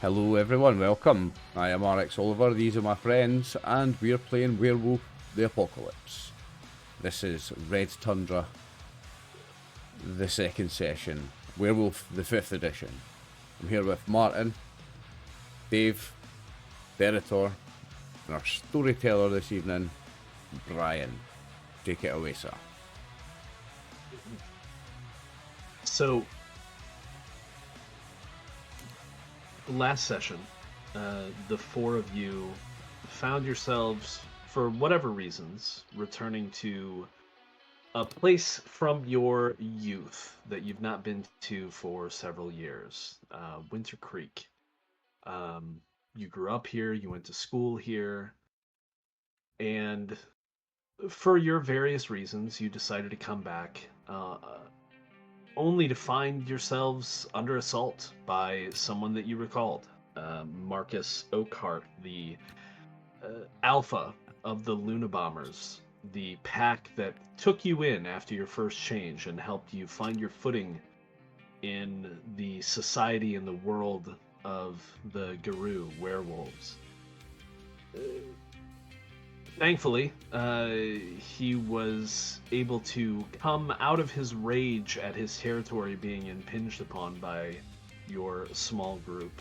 Hello everyone, welcome. I am RxOliver, these are my friends, and we're playing Werewolf the Apocalypse. This is Red Tundra, the second session, Werewolf the 5th edition. I'm here with Martin, Dave, Veritor, and our storyteller this evening, Brian. Take it away, sir. So, last session, the four of you found yourselves, for whatever reasons, returning to a place from your youth that you've not been to for several years, Winter Creek. You grew up here, you went to school here, and for your various reasons, you decided to come back, only to find yourselves under assault by someone that you recalled. Marcus Oakhart, the alpha of the Lunabombers, the pack that took you in after your first change and helped you find your footing in the society and the world of the Guru werewolves. Thankfully, he was able to come out of his rage at his territory being impinged upon by your small group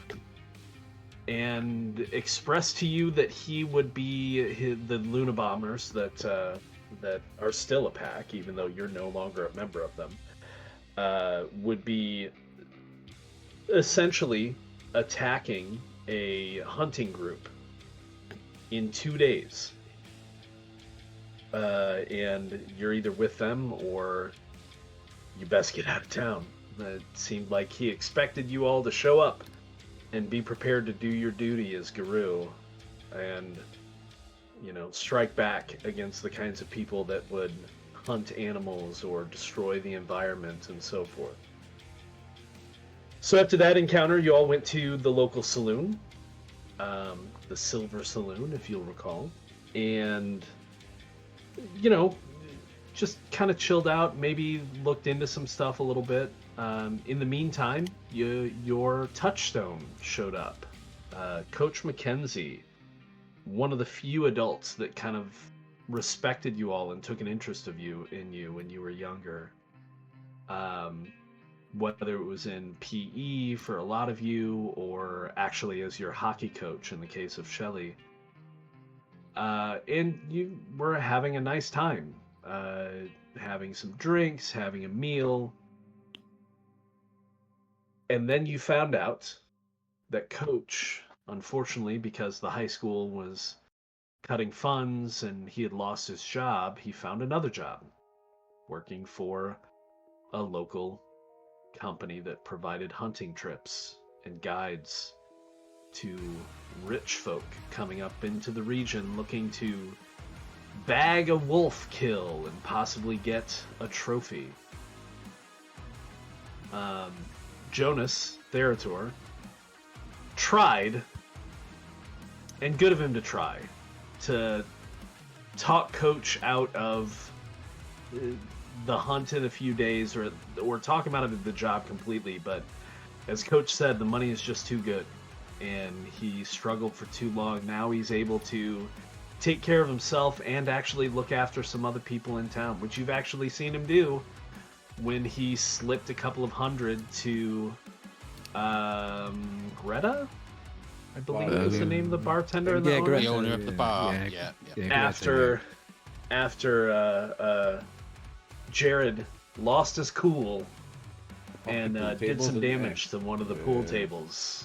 and express to you that he would be the Lunabombers that are still a pack, even though you're no longer a member of them, would be essentially attacking a hunting group in 2 days. And you're either with them or you best get out of town. It seemed like he expected you all to show up and be prepared to do your duty as Guru and, strike back against the kinds of people that would hunt animals or destroy the environment and so forth. So after that encounter, you all went to the local saloon, the Silver Saloon, if you'll recall, and just kind of chilled out, maybe looked into some stuff a little bit. In the meantime, your touchstone showed up. Coach Mackenzie, one of the few adults that kind of respected you all and took an interest in you when you were younger. Whether it was in PE for a lot of you or actually as your hockey coach in the case of Shelley. And you were having a nice time, having some drinks, having a meal. And then you found out that Coach, unfortunately, because the high school was cutting funds and he had lost his job, he found another job working for a local company that provided hunting trips and guides to rich folk coming up into the region looking to bag a wolf kill and possibly get a trophy. Jonas Therator tried, and good of him to try, to talk Coach out of the hunt in a few days or talk him out of the job completely, but as Coach said, the money is just too good. And he struggled for too long. Now he's able to take care of himself and actually look after some other people in town, which you've actually seen him do when he slipped a couple of hundred to Greta, I believe is the name of the bartender in the the owner of the bar. After Jared lost his cool and did some damage to one of the pool tables.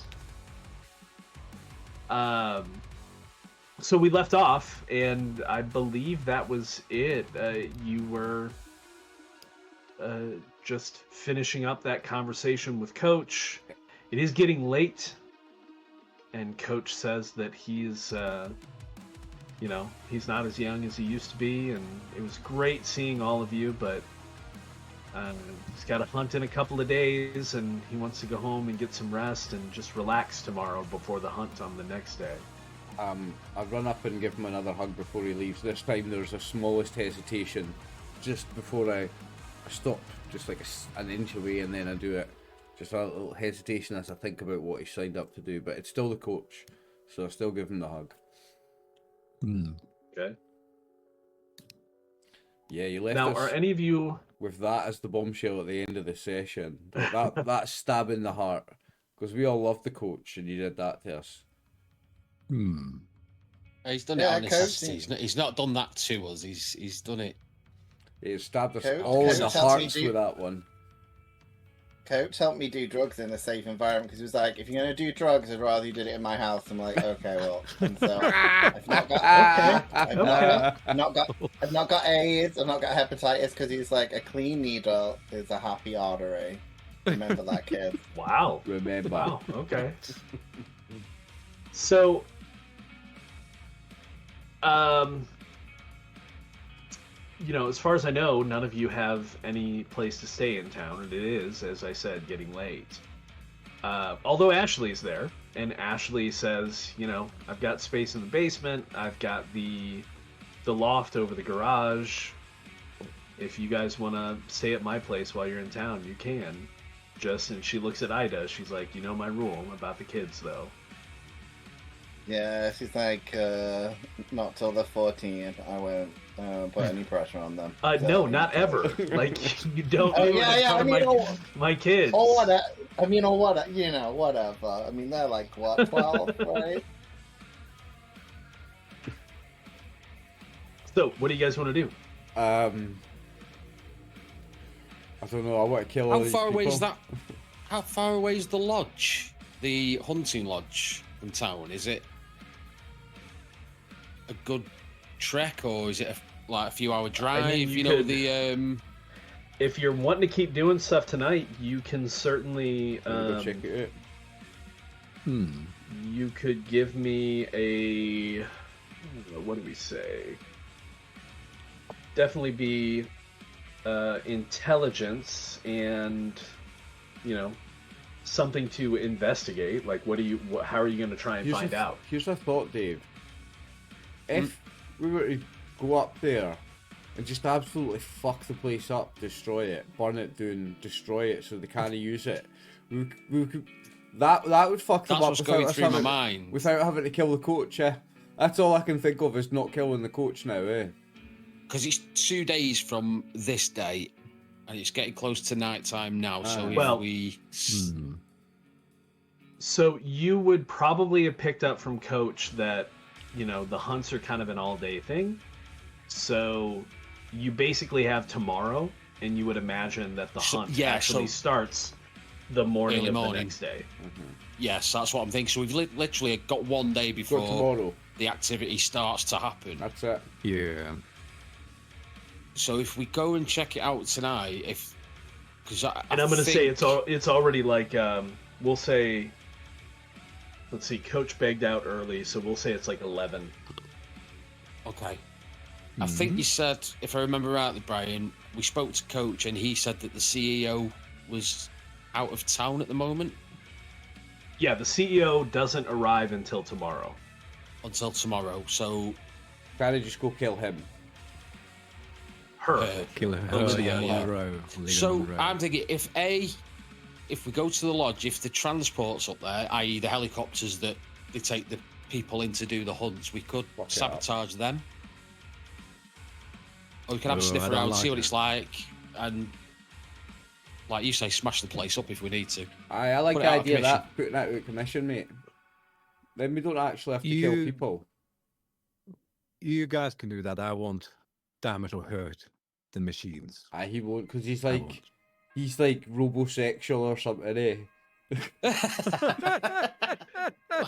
So we left off, and I believe that was it. You were just finishing up that conversation with Coach. It is getting late, and Coach says that he's not as young as he used to be, and it was great seeing all of you, but he's got to hunt in a couple of days, and he wants to go home and get some rest and just relax tomorrow before the hunt on the next day. I run up and give him another hug before he leaves. This time there's the smallest hesitation just before I stop, just like an inch away, and then I do it. Just a little hesitation as I think about what he signed up to do, but it's still the coach, so I still give him the hug. Okay. Yeah, you left Now, us are any of you... with that as the bombshell at the end of the session. That stab in the heart, because we all love the coach, and you did that to us. He's done it on necessity. He's not done that to us. He's done it. He stabbed us all in the hearts with that one. Coach helped me do drugs in a safe environment because he was like, if you're going to do drugs, I'd rather you did it in my house. I'm like, okay, well. And so I've not got I've not got AIDS, I've not got hepatitis because he's like, a clean needle is a happy artery. Remember that, kid. Wow. Remember. Wow, okay. So, you know, as far as I know, none of you have any place to stay in town, and it is, as I said, getting late. Although Ashley's there, and Ashley says, you know, I've got space in the basement, I've got the loft over the garage. If you guys want to stay at my place while you're in town, you can. And she looks at Ida, she's like, you know my rule about the kids, though. Yeah, she's like, not till they're 14, I won't put any pressure on them. No, not ever. Like, you don't do my kids. Or whatever. I mean, or what? You know, whatever. I mean, they're like, what, 12, right? So, what do you guys want to do? I don't know. I want to kill all these people. How far away is the lodge? The hunting lodge from town? Is it a good trek, or is it like a few hour drive? I mean, if you're wanting to keep doing stuff tonight, you can certainly Go check it out. You could give me a, what do we say? Definitely be intelligence and, you know, something to investigate. Like, how are you going to try and find out? Here's a thought, Dave. If we were to go up there and just absolutely fuck the place up, destroy it, burn it down, destroy it so they can't use it, we could, that would fuck them up without having to kill the coach. That's all I can think of is not killing the coach now. Because it's 2 days from this day, and it's getting close to night time now. So So you would probably have picked up from Coach that, you know, the hunts are kind of an all-day thing. So you basically have tomorrow, and you would imagine that the hunt actually starts the morning of the next day. Yes, that's what I'm thinking. So we've literally got 1 day before the activity starts to happen. That's it. Yeah. So if we go and check it out tonight, I'm going to say it's already like, we'll say, let's see, Coach begged out early, so we'll say it's like 11. Okay. I think you said, if I remember rightly, Brian, we spoke to Coach and he said that the CEO was out of town at the moment. Yeah, the CEO doesn't arrive until tomorrow. So Can I just go kill him? Kill her. So I'm thinking, if we go to the lodge, if the transport's up there, i.e. the helicopters that they take the people in to do the hunts, we could sabotage them. Or we can have a sniff around, see what it's like, and, like you say, smash the place up if we need to. I like the idea of that, putting that out of commission, mate. Then we don't actually have to kill people. You guys can do that. I won't damage or hurt the machines. He won't, because he's like robosexual or something,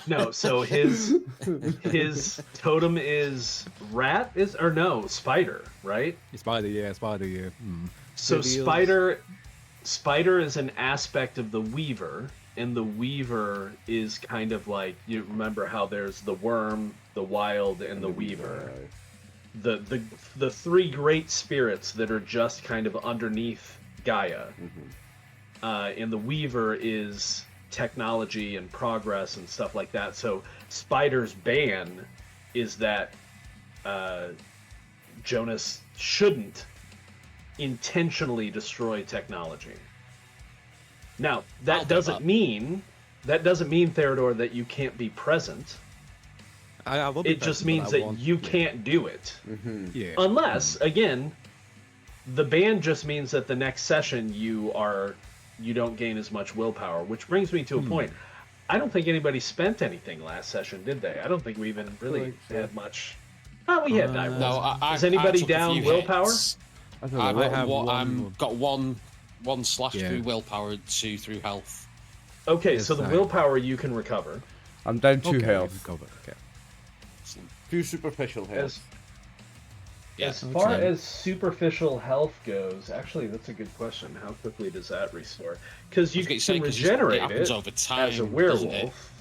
No, so his totem is spider, right? Spider, yeah. So spider is an aspect of the weaver, and the weaver is kind of like, you remember how there's the worm, the wild, and the weaver. The three great spirits that are just kind of underneath Gaia. And the weaver is technology and progress and stuff like that. So Spider's ban is that Jonas shouldn't intentionally destroy technology. Now, I'll that do doesn't that. mean Theodore, that you can't be present. I will be It just present, but means I that won't- you can't do it. Yeah. Unless, again, the ban just means that the next session you don't gain as much willpower, which brings me to a point. I don't think anybody spent anything last session, did they? I don't think we even really had much. Oh, we had die rolls. No, I Is anybody took a down few willpower? hits. I don't know. I've have one- got one slash Yeah. through willpower, 2 through health. Okay, Yes, so the I- willpower you can recover. I'm down 2 Okay, health. cover, okay. 2 superficial health. Yeah. As far Okay. as superficial health goes, actually, that's a good question. How quickly does that restore? Because you I was can gonna say, 'cause regenerate it happens it over time, as a doesn't it? werewolf,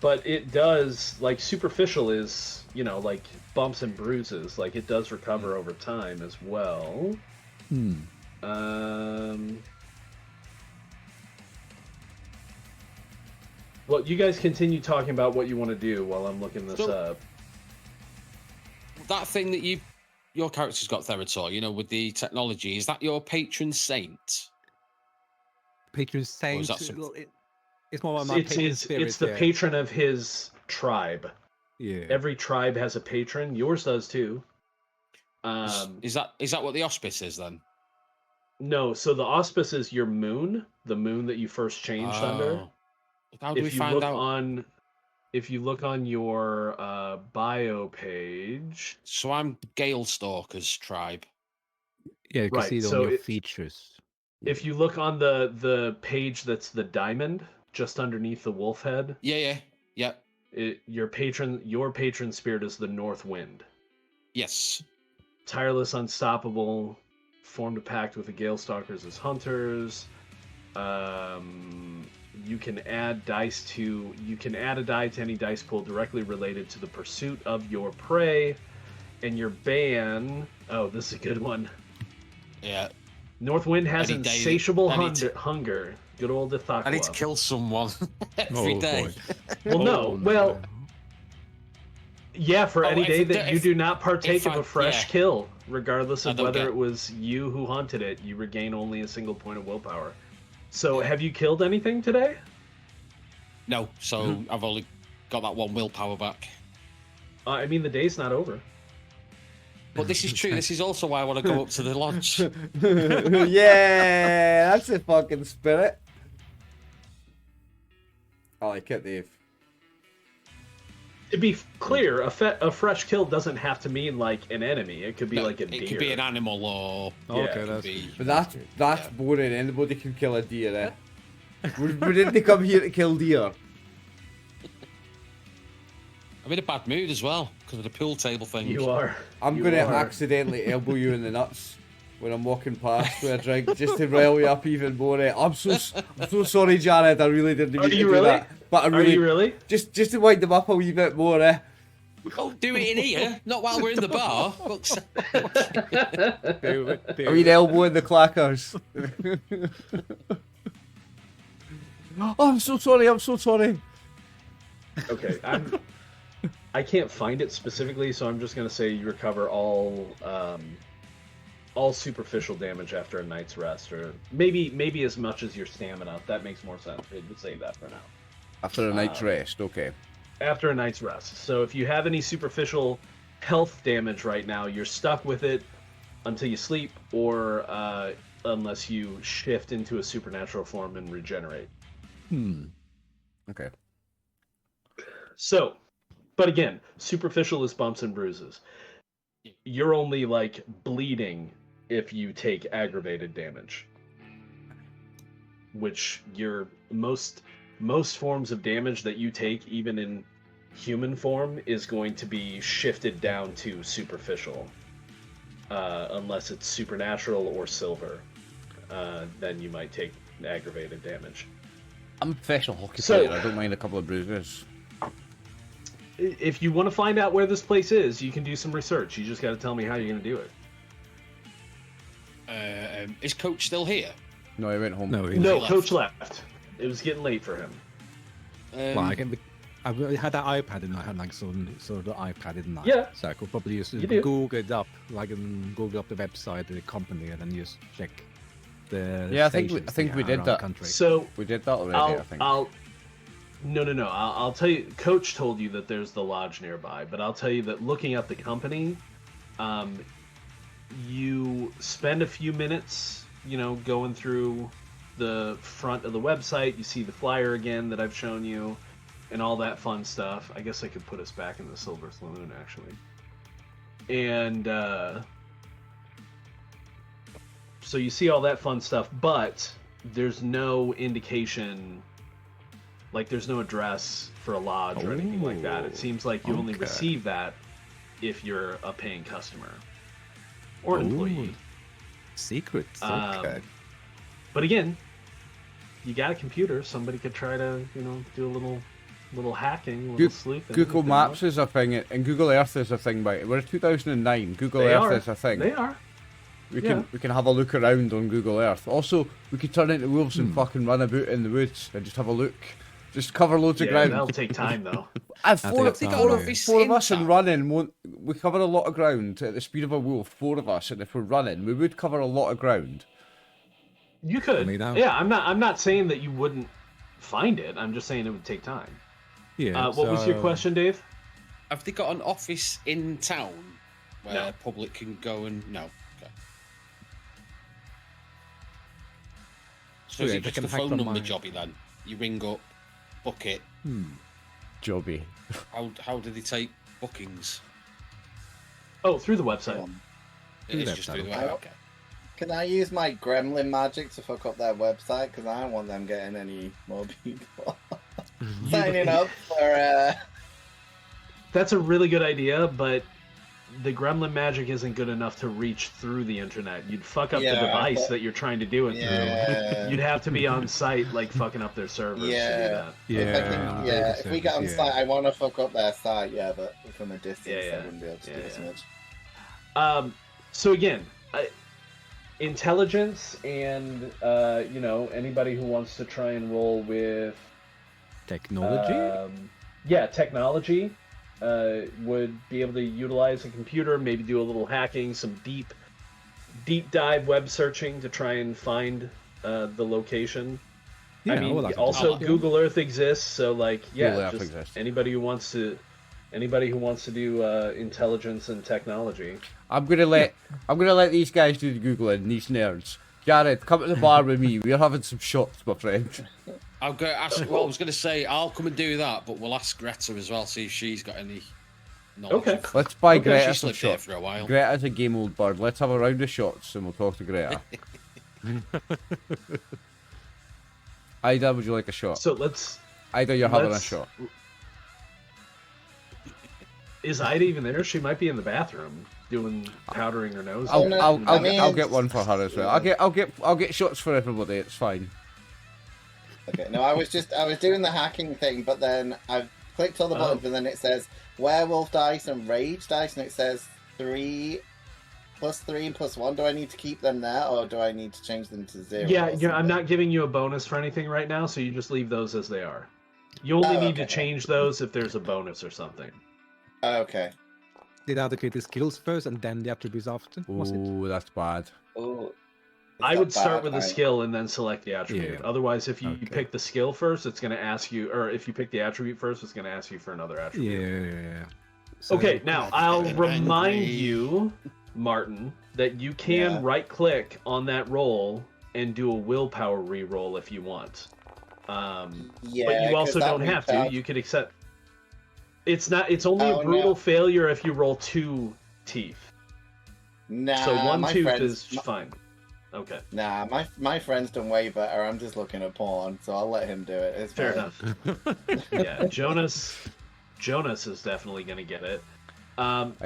but it does, like, superficial is, like bumps and bruises. Like, it does recover over time as well. Well, you guys continue talking about what you want to do while I'm looking this So- up. That thing that your character's got, Therator, with the technology, is that your patron saint? Patron saint. that some- It's more my It's, patron it's, spirit. it's the yeah. patron of his tribe. Yeah. Every tribe has a patron. Yours does too. Is that what the auspice is then? No, so the auspice is your moon, the moon that you first changed under. Oh. How do we If you find look out? if you look on your bio page, So I'm Gale Stalker's tribe. Yeah, you can Right, see it so on your it- features. if you look on the page that's the diamond just underneath the wolf head, Yeah. your patron spirit is the north wind. Yes. Tireless, unstoppable, formed a pact with the Gale Stalkers as hunters. You can add a die to any dice pool directly related to the pursuit of your prey, and your ban. Oh, this is a good one. Yeah. Northwind has Any day- insatiable any t- hunger. Good old Ithaqua. I need to kill someone every day. Boy. Well, no. Oh, Well, yeah, for any if day it- that you if- do not partake of a fresh yeah. kill, regardless I of don't whether get- it was you who hunted it, you regain only a single point of willpower. So, have you killed anything today? No, so I've only got that one willpower back. I mean, the day's not over. But this is true. This is also why I want to go up to the lodge. Yeah, that's the fucking spirit. I like it, Dave. To be clear, a fresh kill doesn't have to mean like an enemy. It could be No, like a deer. it could be an animal or Yeah, Okay, it it could that's be. But that's boring. Anybody can kill a deer, eh? we didn't come here to kill deer. I'm in a bad mood as well because of the pool table thing. You are. I'm You going to are. accidentally elbow you in the nuts when I'm walking past with a drink, just to rile you up even more. I'm so sorry, Jared. I really didn't mean Are to you do really? that. But I Are really, you really? just to wind them up a wee bit more, eh? Do it in here, not while we're in the bar. A wee elbow in the clackers. Oh, I'm so sorry. I'm so sorry. Okay, I can't find it specifically, so I'm just gonna say you recover all superficial damage after a night's rest, or maybe as much as your stamina. That makes more sense. We'll save that for now. After a night's rest, okay. After a night's rest. So if you have any superficial health damage right now, you're stuck with it until you sleep, or unless you shift into a supernatural form and regenerate. Okay. So, but again, superficial is bumps and bruises. You're only like bleeding if you take aggravated damage, which your most forms of damage that you take, even in human form, is going to be shifted down to superficial, unless it's supernatural or silver. Then you might take aggravated damage. I'm a professional hockey So- player. I don't mind a couple of bruises. If you want to find out where this place is, you can do some research. You just got to tell me how you're going to do it. Is Coach still here? No, I went home. No, No, left. Coach left. It was getting late for him. Well, I had that iPad and I had like some sort of iPad in night. Yeah. So I could probably just You do. Google it up, like Google up the website of the company and then just check. the Yeah, I think stations we did around that. the country. So We did that already, I think. No. I'll tell you. Coach told you that there's the lodge nearby, but I'll tell you that looking at the company, you spend a few minutes, going through the front of the website. You see the flyer again that I've shown you, and all that fun stuff. I guess I could put us back in the Silver Saloon actually, and so you see all that fun stuff, but there's no indication. Like, there's no address for a lodge or anything like that. It seems like you only receive that if you're a paying customer or an employee. Secrets. Okay. But again, you got a computer. Somebody could try to, do a little hacking, a little sleuthing. Google Maps is a thing, and Google Earth is a thing. We're 2009. Google Earth is a thing. They are. We can have a look around on Google Earth. Also, we could turn into wolves and fucking run about in the woods and just have a look. Just cover loads of ground. That'll take time, though. And four of us and in running, we cover a lot of ground at the speed of a wolf. 4 of us, and if we're running, we would cover a lot of ground. You could. Yeah, I'm not saying that you wouldn't find it. I'm just saying it would take time. Yeah. What was your question, Dave? Have they got an office in town where public can go and no? Okay. So is it just a phone number jobby then? You ring up, book it. Jobby. How do they take bookings? Oh, through the website. It's just through the website. Okay. Can I use my gremlin magic to fuck up their website? Because I don't want them getting any more people signing up for. That's a really good idea, but the gremlin magic isn't good enough to reach through the internet. You'd fuck up the device that you're trying to do it through. You'd have to be on site, like fucking up their servers to do that. If we get on site, I want to fuck up their site, but from a distance, I wouldn't be able to do as much. So again, intelligence and anybody who wants to try and roll with technology. Technology. Would be able to utilize a computer, maybe do a little hacking, some deep dive web searching to try and find the location. Google Earth exists, so anybody who wants to do intelligence and technology. I'm gonna let these guys do the Googling, these nerds. Jared, come to the bar with me. We're having some shots, my friend. I'll go ask. Well, I was going to say I'll come and do that, but we'll ask Greta as well, see if she's got any knowledge. Okay. Let's buy Greta She's some lived there shots. for a while. Greta's a game old bird. Let's have a round of shots and we'll talk to Greta. Ida, would you like a shot? So let's. Ida, you're having a shot. Is Ida even there? She might be in the bathroom doing powdering her nose. I'll get one for her as well. I'll get shots for everybody. It's fine. Okay, no, I was doing the hacking thing, but then I've clicked all the buttons, and then it says werewolf dice and rage dice, and it says 3 + 3 and +1. Do I need to keep them there, or do I need to change them to 0? Yeah, I'm not giving you a bonus for anything right now, so you just leave those as they are. You only need to change those if there's a bonus or something. Okay. Did I allocate the skills first and then the attributes after? Oh, that's bad. Oh. I would start with a skill and then select the attribute. Yeah. Otherwise, if you pick the skill first, it's going to ask you, or if you pick the attribute first, it's going to ask you for another attribute. Yeah. So, Okay, now I'll remind you, Martin, that you can right-click on that roll and do a willpower reroll if you want. But you also don't have to. You could accept. It's only a brutal failure if you roll 2 teeth. Nah, so 1 tooth friends, is fine. Okay. Nah, my friend's done way better. I'm just looking at porn, so I'll let him do it. It's fair fine. enough. Yeah, Jonas is definitely gonna get it.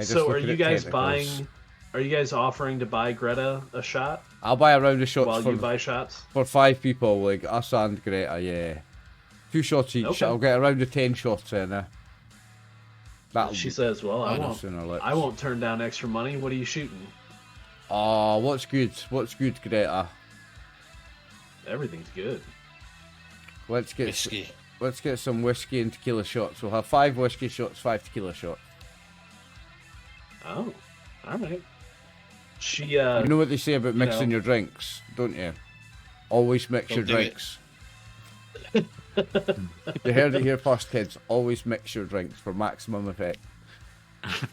So are you guys buying? Are you guys offering to buy Greta a shot? I'll buy a round of shots while you buy shots for 5 people, like us and Greta. Yeah, 2 shots each. Okay. I'll get a round of 10 shots in. She says, "Well, I won't turn down extra money. What are you shooting?" Oh, what's good? What's good, Greta? Everything's good. Let's get whiskey. Let's get some whiskey and tequila shots. We'll have 5 whiskey shots, 5 tequila shots. Oh, all right. She. You know what they say about mixing your drinks, don't you? Always mix Don't your do it. drinks. You heard it here first, kids. Always mix your drinks for maximum effect.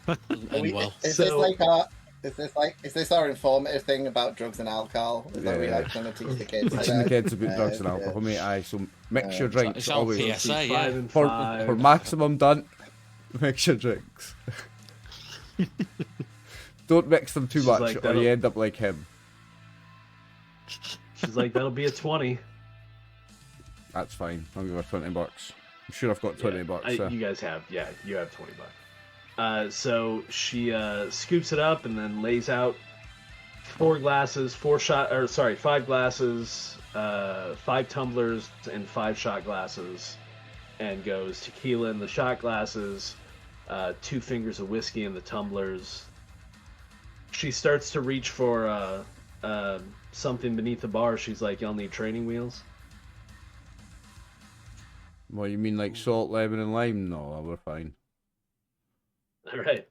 And well, Is So- this like our? Is this our informative thing about drugs and alcohol? Is that we Yeah. like trying to teach the kids? Teaching the kids about drugs and yeah. alcohol, mate. Aye, so mix your drinks it's our always. PSA, yeah. 5 and For 5. maximum done, mix your drinks. Don't mix them too She's much, like, or that'll- you end up like him. She's like, that'll be a 20. That's fine. I'll give her $20. I'm sure I've got $20. You guys have, you have $20. So she scoops it up and then lays out 5 glasses, 5 tumblers, and 5 shot glasses, and goes tequila in the shot glasses, 2 fingers of whiskey in the tumblers. She starts to reach for something beneath the bar. She's like, "Y'all need training wheels?" Well, you mean like salt, lemon, and lime? No, we're fine. All right.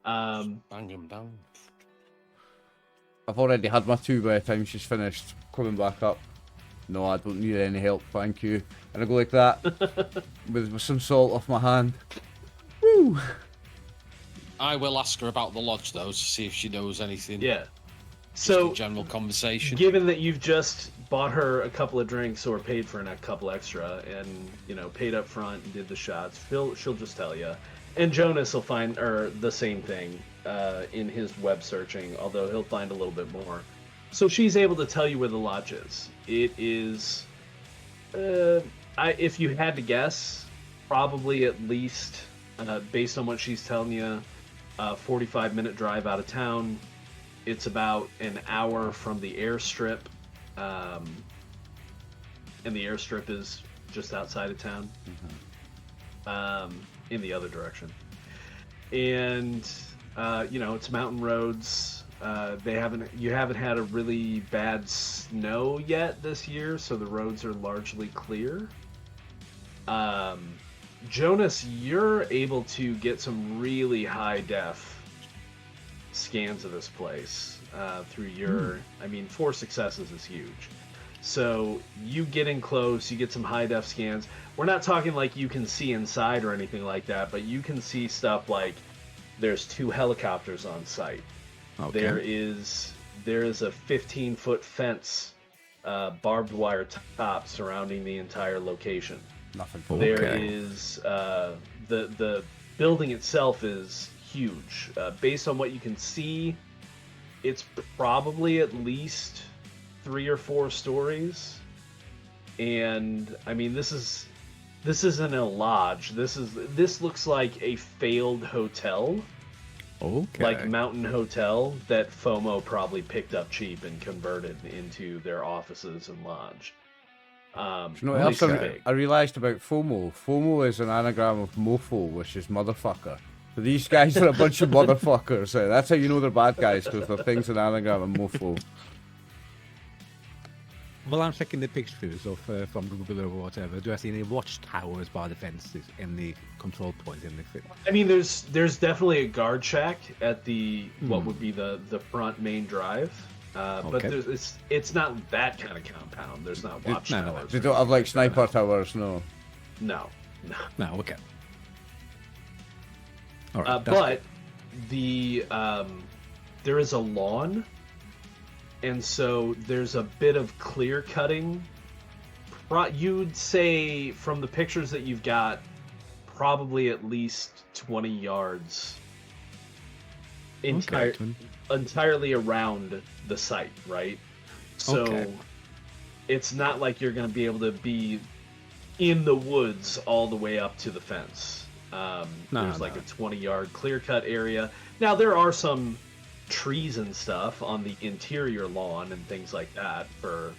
Bang him down. I've already had my 2 by the time she's finished coming back up. No, I don't need any help, thank you. And I go like that with some salt off my hand. Woo! I will ask her about the lodge though to see if she knows anything. Yeah. Just So, a general conversation. given that you've just bought her a couple of drinks or paid for a couple extra, and paid up front and did the shots, she'll just tell you. And Jonas will find the same thing in his web searching, although he'll find a little bit more. So she's able to tell you where the lodge is. It is, if you had to guess, probably at least, based on what she's telling you, a 45-minute drive out of town. It's about an hour from the airstrip, and the airstrip is just outside of town, in the other direction. And it's mountain roads. You haven't had a really bad snow yet this year, so the roads are largely clear. Jonas, you're able to get some really high def scans of this place through your 4 successes is huge. So you get in close, you get some high def scans. We're not talking like you can see inside or anything like that, but you can see stuff like there's 2 helicopters on site. Okay. There is a 15-foot fence, barbed wire top surrounding the entire location. Nothing for There Okay. is the building itself is huge. Based on what you can see, it's probably at least 3 or 4 stories. And this isn't a lodge. This looks like a failed hotel, Okay. like Mountain Hotel, that FOMO probably picked up cheap and converted into their offices and lodge. Do you know what else Okay. I realised about FOMO? FOMO is an anagram of mofo, which is motherfucker. So these guys are a bunch of motherfuckers. That's how you know they're bad guys, because their thing's an anagram of mofo. Well, I'm checking the pictures of from Google or whatever. Do I see any watchtowers by the fences in the control points in the film? There's definitely a guard shack at the what would be the front main drive, but Okay. it's not that kind of compound. There's not watchtowers. They don't have like sniper towers, no. No. No, okay. All right. that's But there is a lawn, and so there's a bit of clear cutting. You'd say from the pictures that you've got, probably at least 20 yards entirely around the site, right? So Okay. it's not like you're going to be able to be in the woods all the way up to the fence. There's like a 20-yard clear-cut area. Now, there are some trees and stuff on the interior lawn and things like that for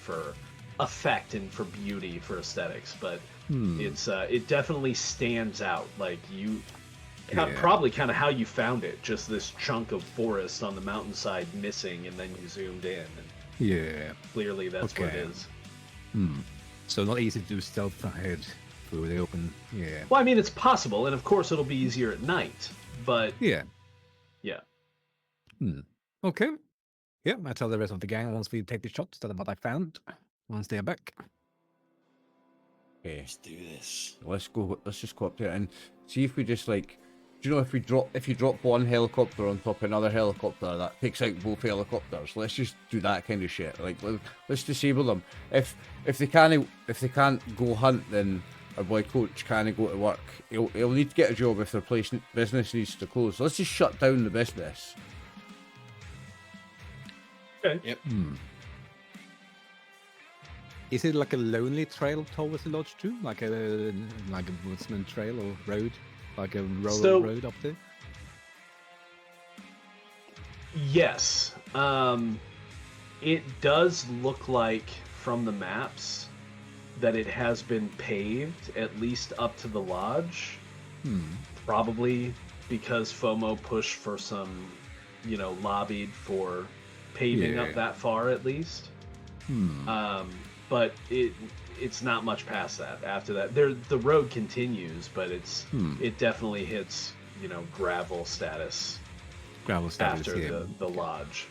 effect and for beauty, for aesthetics, but it definitely stands out. Like probably kind of how you found it, just this chunk of forest on the mountainside missing, and then you zoomed in, and Yeah. clearly that's what it Okay. is. So not easy to do stealth ahead through the open. Yeah. Well, I mean, it's possible, and of course it'll be easier at night, but Yeah. yeah. Okay. Yeah, I tell the rest of the gang once we take the shots that what I found. Once they're back. Okay, Let's do this. let's go. Let's just go up there and see if we just like. Do you know if you drop one helicopter on top of another helicopter, that takes out both helicopters. Let's just do that kind of shit. Like let's disable them. If they can't go hunt, then our boy Coach can't go to work. He'll need to get a job if their business needs to close. So let's just shut down the business. Okay. Yep. Is it like a lonely trail towards the lodge too? Like a woodsman trail or road? Like a rural road up there? Yes. It does look like from the maps that it has been paved at least up to the lodge. Probably because FOMO pushed for some, lobbied for paving up that far at least. But it's not much past that. After that, the road continues, but it definitely hits gravel status. Gravel status after the lodge.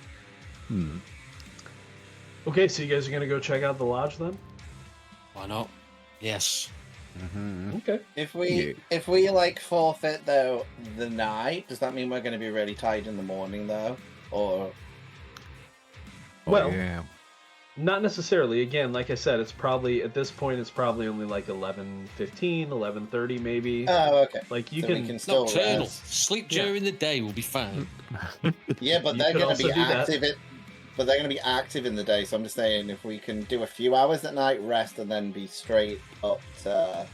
Okay, so you guys are gonna go check out the lodge then? Why not? Yes. Okay. If we like forfeit though the night, does that mean we're going to be really tired in the morning though, or? Well, yeah. Not necessarily. Again, like I said, it's probably at this point it's probably only like 11:15, 11:30 maybe. Oh, okay. Like you So can, we can still Nocturnal. rest. Sleep during the day will be fine. Yeah, but You they're could going to be also do that. active. But they're going to be active in the day. So I'm just saying, if we can do a few hours at night, rest, and then be straight up to,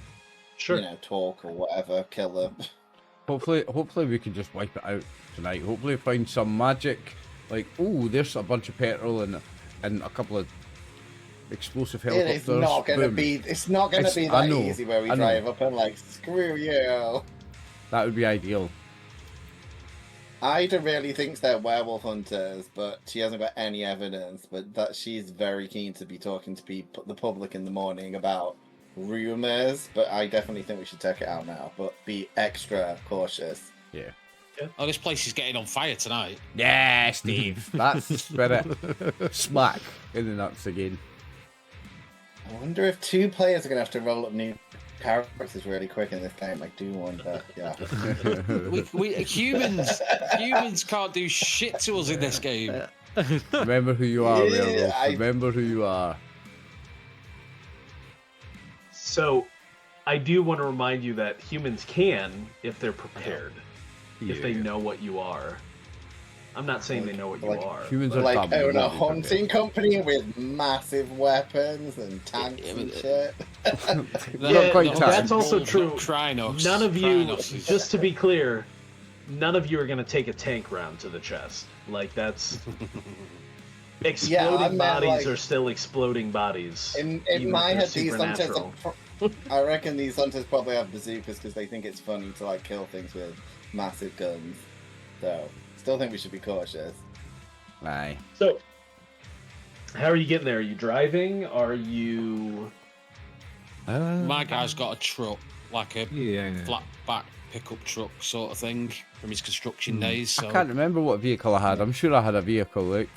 sure. talk or whatever, kill them. Hopefully we can just wipe it out tonight. Hopefully find some magic. Like, oh, there's a bunch of petrol and a couple of explosive helicopters. It's not going to be. It's not going to be that easy where we drive up and like screw you. That would be ideal. Ida really thinks they're werewolf hunters, but she hasn't got any evidence. But that she's very keen to be talking to the public in the morning about rumors. But I definitely think we should check it out now. But be extra cautious. Yeah. Oh, this place is getting on fire tonight. Yeah, Steve. That's the spirit. Smack in the nuts again. I wonder if 2 players are going to have to roll up new characters really quick in this game. I do wonder. Yeah. Humans can't do shit to us in this game. Remember who you are, Yeah, Werewolf. Remember who you are. So, I do want to remind you that humans can if they're prepared, if they know what you are. I'm not saying they know what you are. Humans are Like dumb, own they a won't be hunting company with massive weapons and tanks and shit. That's also true. Krynos. None of you, Krynos is- just to be clear, none of you are going to take a tank round to the chest. Like, that's... Exploding bodies are still exploding bodies. In even my if they're head, these hunters, supernatural. I reckon these hunters probably have bazookas because they think it's funny to like kill things with massive guns. So, still think we should be cautious. Aye. So, how are you getting there? Are you driving? Are you... My guy's got a truck, like a Yeah. flat back pickup truck sort of thing from his construction days. So I can't remember what vehicle I had. I'm sure I had a vehicle, like.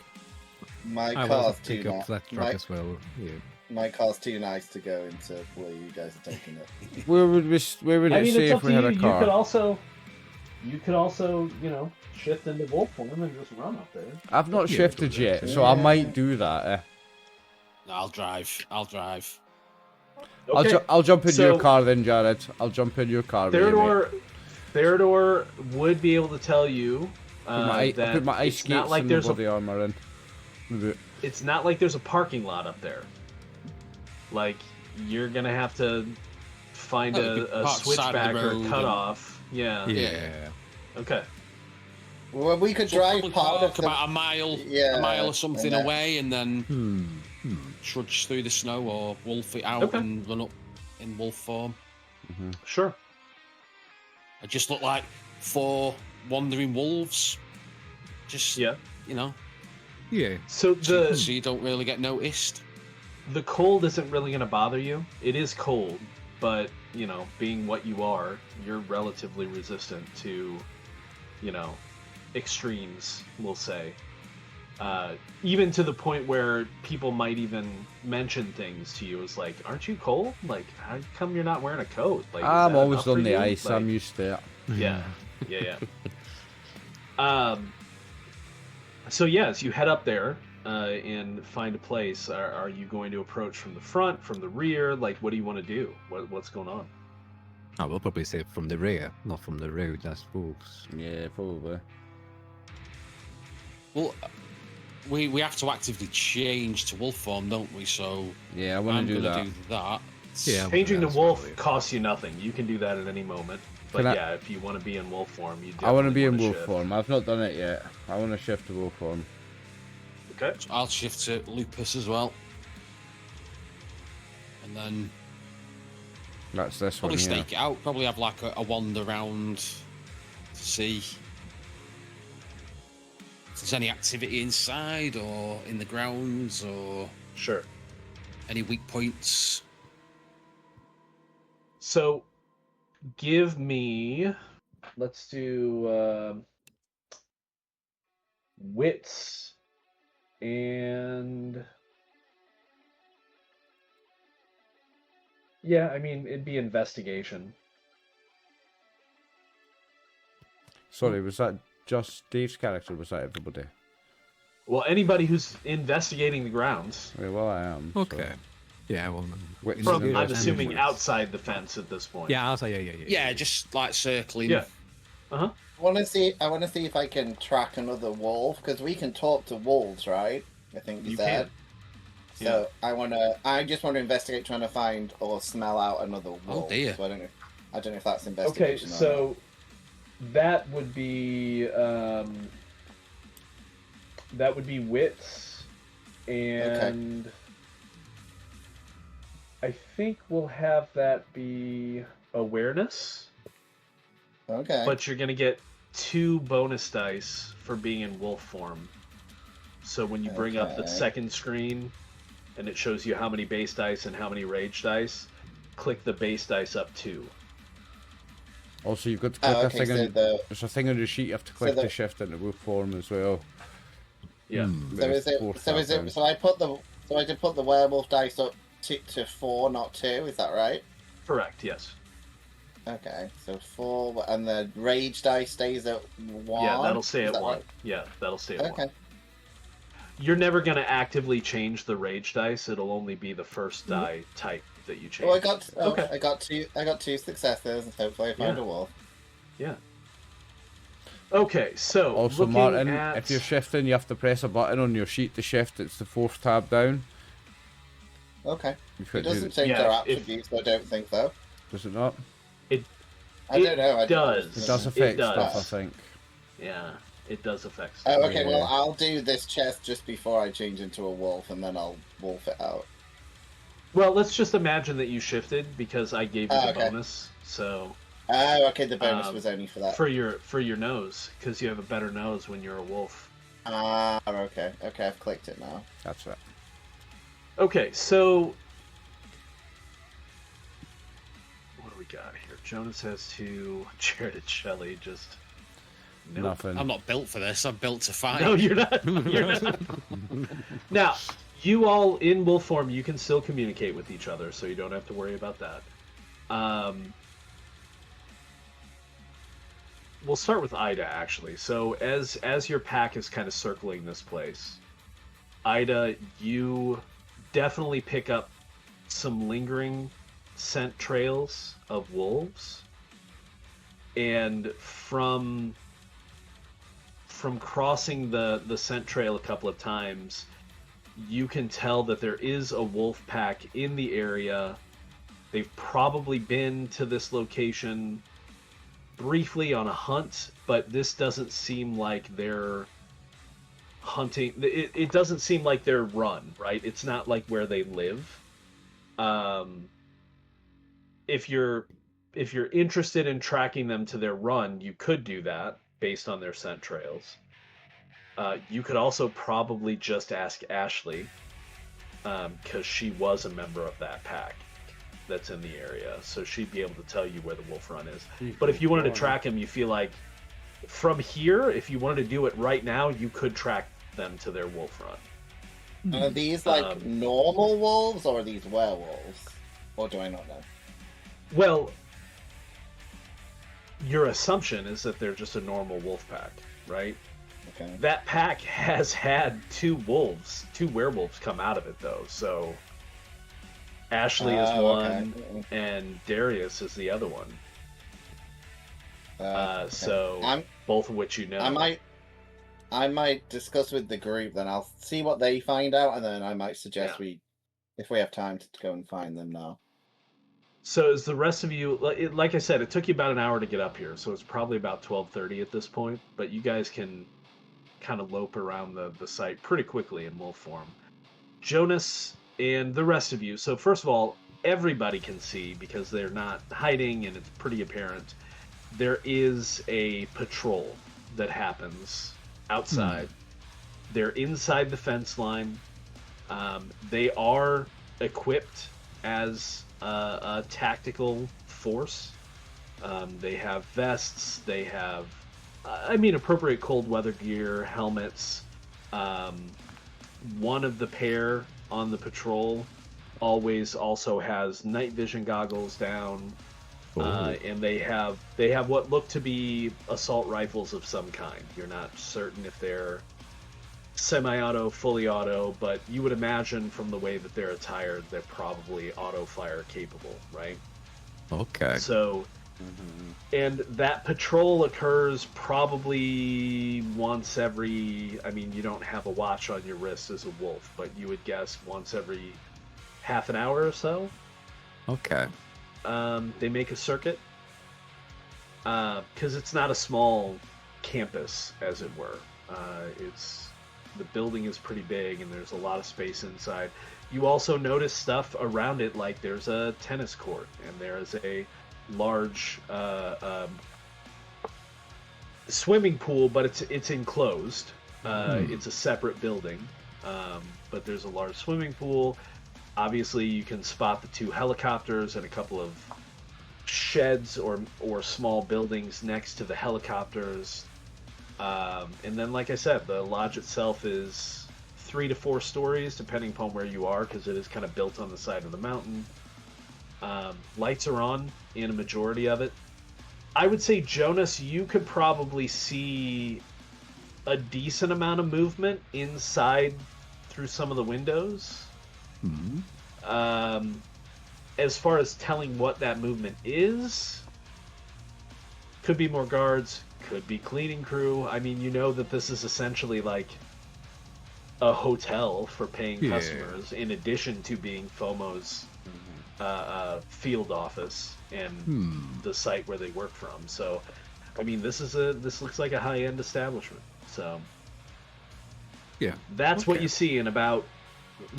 My I car's was too pick up nice. that truck as well. Yeah. My car's too nice to go into where you guys are taking it. Where would it say it's if up we to had you. a car? You could also, shift into wolf form and just run up there. I've not Yeah, shifted yet, so I might do that. I'll drive. Okay. I'll jump into your so- car then, Jared. I'll jump in your car. with you, mate. Theodore would be able to tell you I that put my ice it's not skates like and there's the body armor in. it's not like there's a parking lot up there. Like, you're gonna have to find Oh, a park side of the switchback or road cutoff. Yeah. Yeah. Okay. Well, we could So drive probably part of park the... about a mile or something and that- away, and then trudge through the snow or wolf it out Okay. and run up in wolf form. Sure. I just look like 4 wandering wolves. Just Yeah. Yeah. So so you don't really get noticed. the cold isn't really going to bother you. It is cold, but, being what you are, you're relatively resistant to, extremes, we'll say. Even to the point where people might even mention things to you as like, "Aren't you cold? Like, how come you're not wearing a coat?" Like, is I'm that always enough for on the you? ice. Like, I'm used to it. yeah. So yes, you head up there and find a place. Are you going to approach from the front, from the rear? Like, what do you want to do? What's going on? I will probably say from the rear, not from the road. That's wolves. Yeah, probably. Well, we have to actively change to wolf form, don't we? So Yeah, I want to do gonna that. do that. Yeah, Changing to that's wolf probably- costs you nothing. You can do that at any moment. But Can I- yeah, if you want to be in wolf form, you I want to definitely be in wanna wolf shift. form. I've not done it yet. I want to shift to wolf form. Okay. So I'll shift to lupus as well, and then That's this probably one here. stake it out. Probably have like a wander around to see if there's any activity inside or in the grounds or Sure. any weak points. So, give me. Let's do wits and. Yeah, I mean it'd be investigation. Sorry, was that just Dave's character? Or was that everybody? Well, anybody who's investigating the grounds. Yeah, well, I am. so- Okay. Yeah, well, Wait, From, Investigation I'm and assuming wits. outside the fence at this point. yeah, I'll say yeah. Yeah, just like circling. Yeah. Uh huh. I want to see if I can track another wolf because we can talk to wolves, right? I think you said. can. So I just want to investigate, trying to find or smell out another wolf. dear. So I don't know if that's Okay, investigation. so that would be wits, and I think we'll have that be awareness. Okay. But you're gonna get 2 bonus dice for being in wolf form. So when you bring up the Okay. second screen, and it shows you how many base dice and how many rage dice, click the base dice up 2. Also, you've got to click a thing so on. the There's a thing on your sheet. You have to click the- to shift into wolf form as well. Yeah. so is it so I did put the werewolf dice up to 4, not 2. Is that right? Correct. Yes. Okay, so 4, and the rage dice stays at 1. Yeah, that'll stay Is at that 1. right? Yeah, that'll stay at 1. Okay. You're never gonna actively change the rage dice. It'll only be the first die type that you change. Well, Okay. I got 2 successes, and hopefully I find Yeah. a wolf. Yeah. Okay, so Also, looking Martin, at... if you're shifting, you have to press a button on your sheet to shift. It's the 4th tab down. Okay. You It could do- doesn't change Yeah, their if- attributes, I don't think so. Does it not? I don't know. It does. It does affect does. stuff, I think. Yeah, it does affect stuff. Oh, okay. Yeah. Well, I'll do this chest just before I change into a wolf, and then I'll wolf it out. Well, let's just imagine that you shifted because I gave you the okay. bonus. So Oh, okay. The bonus Um, was only for that. for your nose, because you have a better nose when you're a wolf. Ah, okay. Okay, I've clicked it now. That's it. Okay, so what do we got here? Jonas has 2. Jared and Shelley just nope. Nothing. I'm not built for this. I'm built to fight. No, you're not. You're not. Now, you all in wolf form, you can still communicate with each other, so you don't have to worry about that. We'll start with Ida, actually. So as your pack is kind of circling this place, Ida, you definitely pick up some lingering scent trails of wolves, and from crossing the scent trail a couple of times, you can tell that there is a wolf pack in the area. They've probably been to this location briefly on a hunt, but this doesn't seem like they're hunting. It doesn't seem like they're run, right? It's not like where they live. If you're interested in tracking them to their run, you could do that based on their scent trails. You could also probably just ask Ashley, because she was a member of that pack that's in the area, so she'd be able to tell you where the wolf run is. But if you wanted to track him, you feel like from here, if you wanted to do it right now, you could track them to their wolf run. Are these like normal wolves or are these werewolves? Or do I not know? Well, your assumption is that they're just a normal wolf pack, right? Okay. That pack has had two werewolves come out of it, though. So Ashley is one, and Darius is the other one. Okay. So both of which you know. I might discuss with the group. Then I'll see what they find out, and then I might suggest if we have time to go and find them now. So is the rest of you, like I said, it took you about an hour to get up here, so it's probably about 12:30 at this point, but you guys can kind of lope around the site pretty quickly in wolf form. Jonas and the rest of you, so first of all, everybody can see, because they're not hiding and it's pretty apparent, there is a patrol that happens outside. They're inside the fence line. They are equipped as a tactical force. They have vests. They have, appropriate cold weather gear, helmets. One of the pair on the patrol always also has night vision goggles down, and they have what look to be assault rifles of some kind. You're not certain if they're semi-auto, fully auto, but you would imagine from the way that they're attired, they're probably auto-fire capable, right? Okay. So, and that patrol occurs probably once every, you don't have a watch on your wrist as a wolf, but you would guess once every half an hour or so. Okay. They make a circuit, because it's not a small campus, as it were. The building is pretty big, and there's a lot of space inside. You also notice stuff around it, like there's a tennis court, and there is a large swimming pool, but it's enclosed. It's a separate building, but there's a large swimming pool. Obviously, you can spot the two helicopters and a couple of sheds or small buildings next to the helicopters. And then, like I said, the lodge itself is 3 to 4 stories, depending upon where you are, because it is kind of built on the side of the mountain. Lights are on in a majority of it. I would say, Jonas, you could probably see a decent amount of movement inside through some of the windows. As far as telling what that movement is, could be more guards, could be cleaning crew. You know that this is essentially like a hotel for paying customers, in addition to being FOMO's field office and the site where they work from. So, this looks like a high-end establishment. So, that's what you see in about,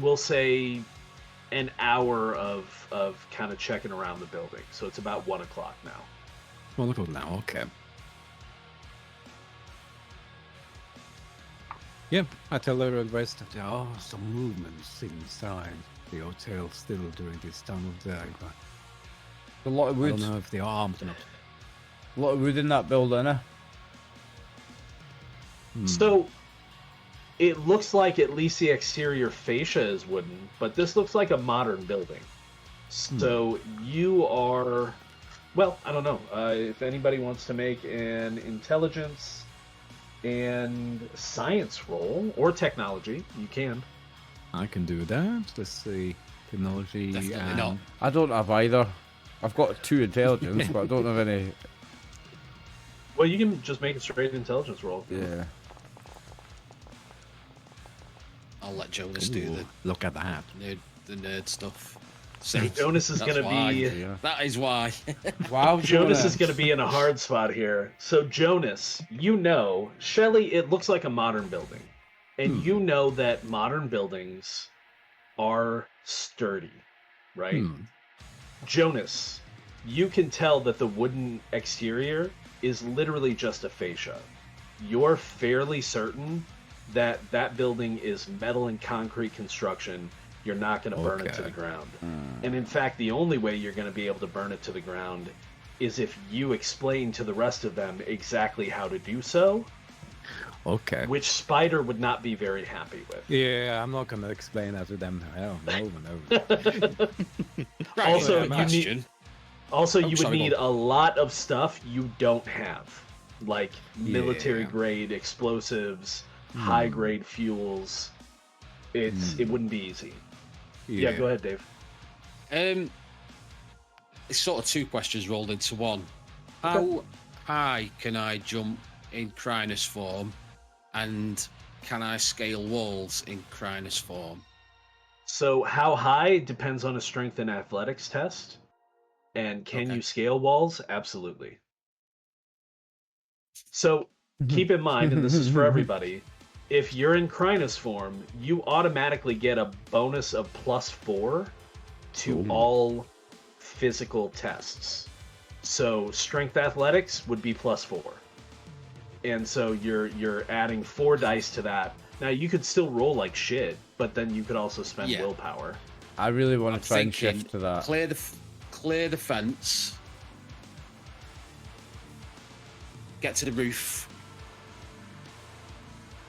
we'll say, an hour of kind of checking around the building. So it's about 1 o'clock now. 1 o'clock now. Okay. Yeah, I tell the rest that there are some movements inside the hotel still during this time of day, but A lot of I wood. don't know if they are armed or not. A lot of wood in that building, eh? So it looks like at least the exterior fascia is wooden, but this looks like a modern building. So you are, well, I don't know. If anybody wants to make an intelligence and science roll, or technology, you can. I can do that. Let's see. Technology. Definitely not. I don't have either. I've got 2 intelligence, but I don't have any. Well, you can just make a straight intelligence roll. Yeah. I'll let Jonas do the Look at that. nerd stuff. See, Jonas is going to be... That is why. Wow, Jonas is going to be in a hard spot here. So, Jonas, you know, Shelley, it looks like a modern building. And you know that modern buildings are sturdy, right? Jonas, you can tell that the wooden exterior is literally just a fascia. You're fairly certain that that building is metal and concrete construction. You're not going to burn it to the ground. And in fact, the only way you're going to be able to burn it to the ground is if you explain to the rest of them exactly how to do so. Okay. which Spider would not be very happy with. Yeah, I'm not gonna explain that to them. Oh, no. Right, Also, you need. You sorry, would need go a lot of stuff you don't have, like military Yeah. grade explosives, high grade fuels. It wouldn't be easy. Yeah, go ahead, Dave. It's sort of two questions rolled into one. How high can I jump in Crinus form, and can I scale walls in Crinus form? So how high depends on a strength and athletics test. And can Okay. you scale walls? Absolutely. So keep in mind, and this is for everybody, if you're in Crinus form, you automatically get a bonus of +4 to all physical tests. So strength athletics would be +4. And so you're adding 4 dice to that. Now you could still roll like shit, but then you could also spend willpower. I really want I'm to try and thinking shift to that. Clear the fence. Get to the roof.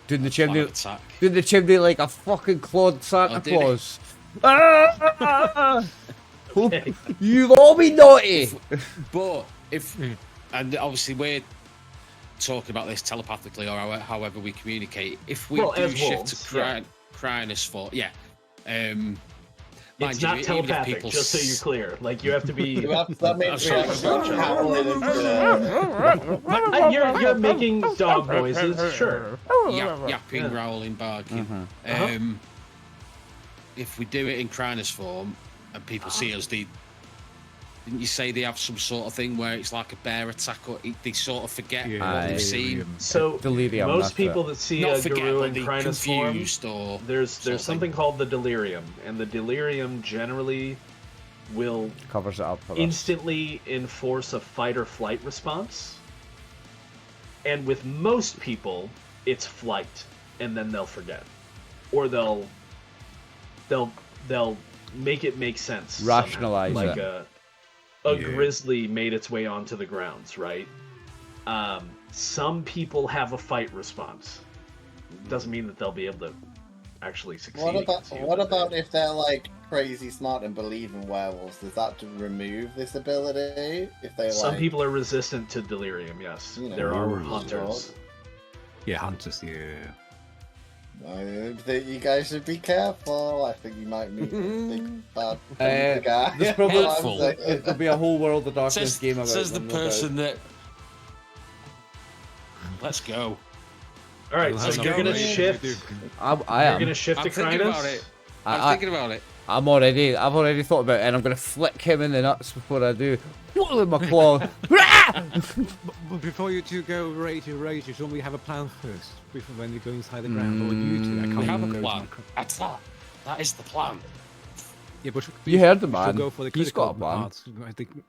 Doing the Flag chimney, attack. doing the chimney like a fucking Claude Santa Oh, did he? Claus. Ah! Okay. You've all been naughty. But if, and obviously we're talking about this telepathically or however we communicate. If we Well, do as shift wolves, to Crinus for, mind It's you, not even if telepathic, people just so you're clear. Like, you have to be... That means we have to You're making dog noises, sure. yapping, growling, barking. If we do it in Crinus form and people see us, didn't you say they have some sort of thing where it's like a bear attack, or they sort of forget what they've seen? So, Delirium, most that's people it. that see Not a forget, guru but in they Crinus form, confused or there's sort of something called the delirium, and the delirium generally will Covers it up for us. instantly enforce a fight or flight response. And with most people, it's flight, and then they'll forget, or they'll make it make sense. somehow. Rationalize like it. a grizzly made its way onto the grounds, right? Some people have a fight response. Doesn't mean that they'll be able to actually succeed. What about if they're like crazy smart and believe in werewolves? Does that remove this ability? If they Some like, people are resistant to delirium. Yes, You know, there are sure. hunters. Yeah, hunters, yeah. I think you guys should be careful. I think you might meet a big bad guy. There's probably Helpful. there'll be a whole World of Darkness Says, game about says the them, no doubt. person that. Let's go. All right, Well, so how's you're that gonna going? shift. I You're am. gonna shift I'm to thinking Crinus. about it. I'm I- thinking about it. I've already thought about it, and I'm gonna flick him in the nuts before I do. With my claw. But before you two go rage, don't we have a plan first? Before when you go inside the ground? Or you two? I can't We have even a go plan. to my- That is the plan. Yeah, but You heard the we man. should go for the He's got a critical plan. parts. I think.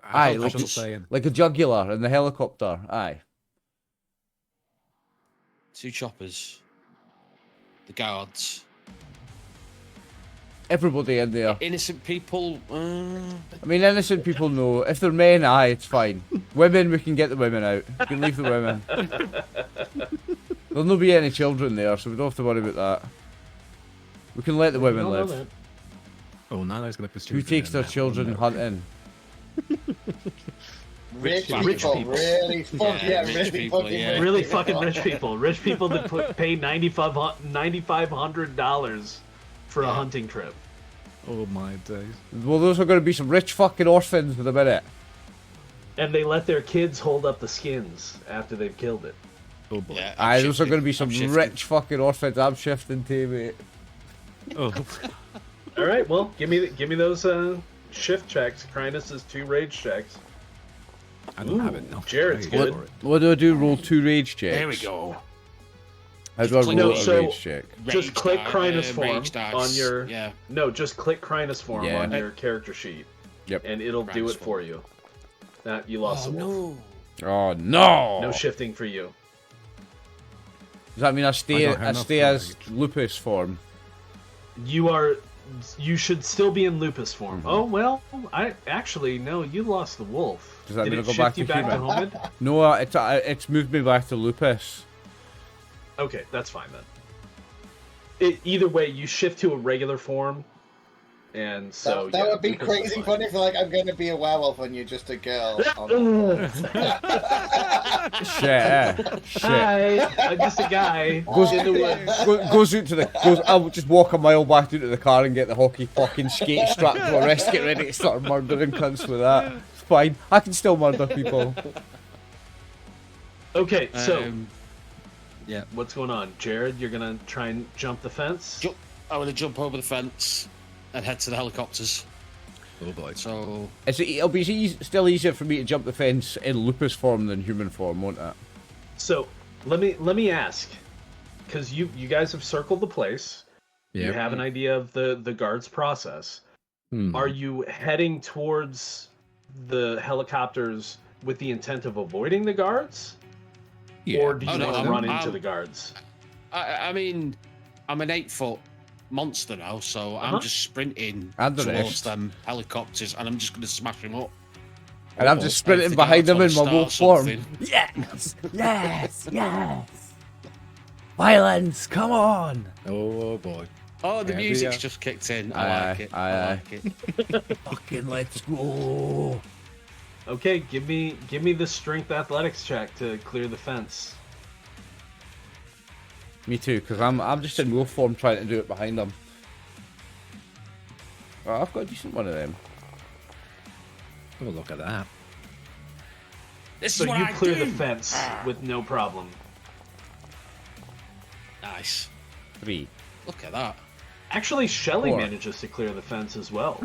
Aye, I like was it's saying. like a jugular in the helicopter. Aye. 2 choppers. The guards. Everybody in there. Innocent people. I mean, innocent people know. If they're men, aye, it's fine. Women, we can get the women out. We can leave the women. There'll not be any children there, so we don't have to worry about that. We can let the women You don't know live. that. Oh, Nana's gonna pursue. Who them takes their now. children Oh, no. hunting? Rich people. people, really fucking, Yeah, yeah, rich really people, fucking, yeah. rich Really people. fucking rich people. Rich people that pay $9,500 for a hunting trip. Oh my days. Well, those are going to be some rich fucking orphans in a minute. And they let their kids hold up the skins after they've killed it. Oh boy. Yeah, Aye, those are going to be some I'm shifting. rich fucking orphans. I'm shifting to, mate. Oh. All right, well, give me those shift checks. Crinus is 2 rage checks. I don't have enough. Jared's rage good. for it. What do I do? Roll 2 rage checks. There we go. How do I Click- roll No, a so- rage check? Just Rage click die- Crinus form rage dice. on your- Yeah. No, just click Crinus form Yeah. on your character sheet, Yep. and it'll do Crinus it for you. That you lost Oh the wolf. no. Oh no! No shifting for you. Does that mean I stay? I don't have I enough stay as rage. lupus form? You should still be in lupus form. Mm-hmm. Oh well, I actually no. You lost the wolf. Does that Did mean it I go shift back you to back to human? Homid? No, it's moved me back to lupus. Okay, that's fine then. Either way, you shift to a regular form, and so that would be Lucas is crazy fine. funny if like I'm gonna be a werewolf and you're just a girl. Shit. Hi, I'm just a guy Goes in the woods. goes out to the goes. I'll just walk a mile back into the car and get the hockey fucking skate strapped to my wrist, get ready to start murdering cunts with that. It's fine. I can still murder people. Okay, so Yeah. what's going on, Jared? You're gonna try and jump the fence? I'm going to jump over the fence and head to the helicopters. Oh boy. So, It'll be still easier for me to jump the fence in lupus form than human form, won't it? So let me ask, because you guys have circled the place. Yeah. You have an idea of the guard's process. Are you heading towards the helicopters with the intent of avoiding the guards? Yeah. Or do you Oh, no, want to I'm- run into I'm- the guards? I mean, I'm an 8-foot monster now, so I'm just sprinting And the towards rest. them helicopters, and I'm just going to smash them up. And I'm just sprinting Anything behind else them in my wanna wolf start form. something? Yes! Yes! Violence, come on! Oh boy. Oh, the Yeah, music's yeah. just kicked in. I like it. I like it. Fucking let's go! Okay, give me the strength athletics check to clear the fence. Me too, because I'm just in wolf form trying to do it behind them. Oh, I've got a decent one of them. Have a look at that. This So is what you I clear do. the fence with no problem. Nice. 3. Look at that. Actually, Shelly 4. manages to clear the fence as well.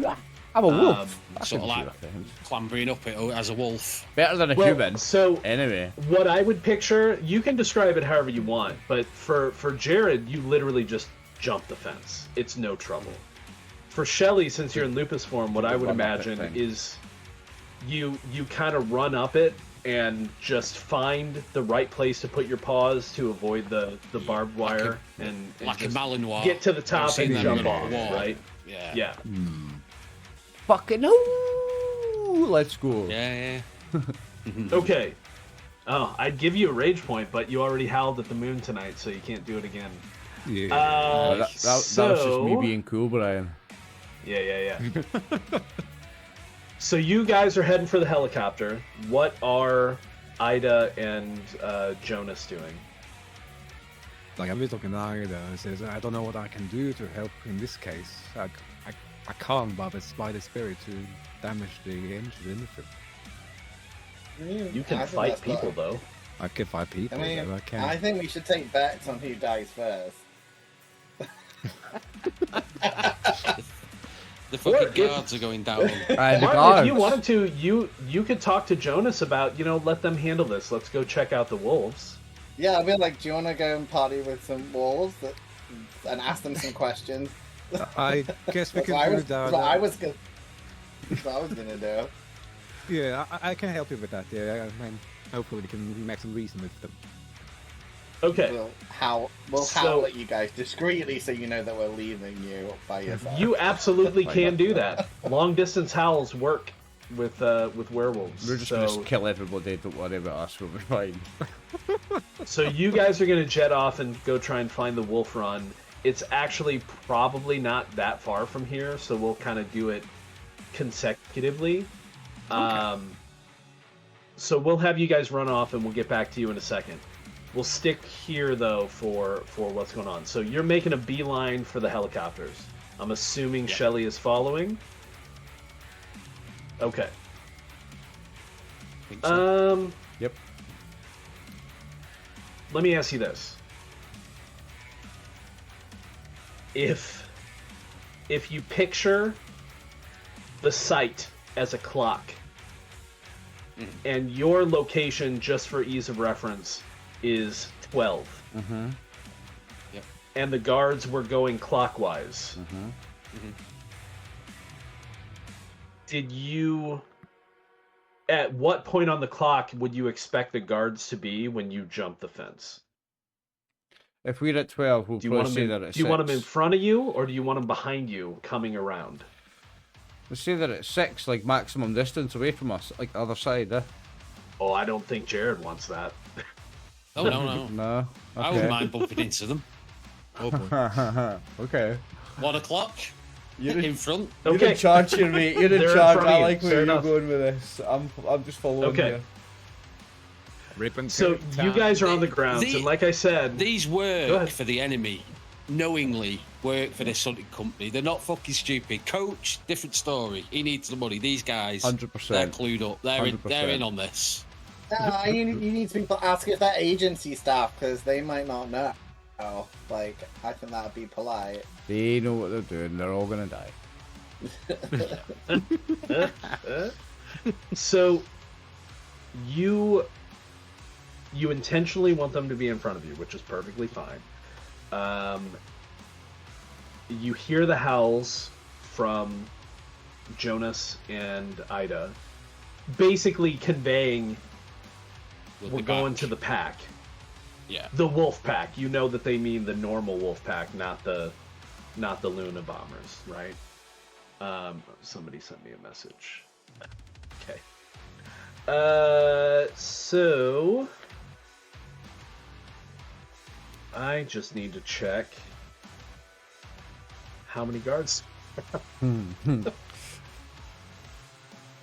I'm a wolf. I Sort can of do like that thing. clambering up it as a wolf. Better than a Well, human. so Anyway. what I would picture, you can describe it however you want, but for Jared, you literally just jump the fence. It's no trouble. For Shelly, since you're in lupus form, what I would Run up it imagine thing. is you kind of run up it and just find the right place to put your paws to avoid the barbed wire and Like a just Malinois. get to the I've top seen and them jump in a off, wall. right? Yeah. Yeah. Fucking oh, let's go. Yeah. Okay. Oh, I'd give you a rage point, but you already howled at the moon tonight, so you can't do it again. Yeah. That was just me being cool, Brian. Yeah. So you guys are heading for the helicopter. What are Ida and Jonas doing? Like I'm just looking at Ida and says, I don't know what I can do to help in this case. I can't by the spirit to damage the engine anything. You can I think fight that's people, not- though. I can fight people, I mean, though, I can. I think we should take bets on who dies first. The fucking Or if- guards are going down. The Martin, guards. if you wanted to, you could talk to Jonas about, let them handle this. Let's go check out the wolves. Yeah, I'd be like, do you want to go and party with some wolves and ask them some questions? I guess we That's what I can was, do that's that. what I was gonna. That's what I was gonna do. Yeah, I can help you with that. Yeah, I mean, hopefully we can make some reason with them. Okay. We'll So- howl at you guys discreetly so you know that we're leaving you by yourself. You absolutely can do that. Long distance howls work with werewolves. We're just so, gonna kill everybody. Don't worry about us. We'll be fine. So you guys are gonna jet off and go try and find the wolf run. It's actually probably not that far from here, so we'll kind of do it consecutively. So we'll have you guys run off, and we'll get back to you in a second. We'll stick here though for what's going on. So you're making a beeline for the helicopters. I'm assuming Shelly is following. Okay. Think so. Yep. Let me ask you this. If you picture the site as a clock, and your location, just for ease of reference, is 12. Mm-hmm. Yep. And the guards were going clockwise. Did you... At what point on the clock would you expect the guards to be when you jump the fence? If we're at 12, we'll Do you probably want say them that it's do you want them in 6. front of you, or do you want them behind you, coming around? We'll say that it's 6, like maximum distance away from us, like the other side. Oh, I don't think Jared wants that. Oh, no. No. I wouldn't Okay. mind bumping into them. Oh boy. Okay. 1 o'clock You're in front. You're Okay. in charge here, mate. You're in They're in charge. front of I you. like where Fair you're enough. going with this. I'm just following Okay. you. Rip and So tear you down. guys are on the grounds, The- and like I said, These Go work ahead. for the enemy. Knowingly work for this hunting company. They're not fucking stupid. Coach, different story. He needs the money. These guys, 100%. they're clued up. They're in 100%. on this. You need to ask if they're agency staff because they might not know. Like, I think that'd be polite. They know what they're doing. They're all gonna die. so you intentionally want them to be in front of you, which is perfectly fine. You hear the howls from Jonas and Ida, basically conveying we're going to the pack. Yeah. The wolf pack. You know that they mean the normal wolf pack, not the Luna bombers, right? Somebody sent me a message. Okay. So I just need to check how many guards.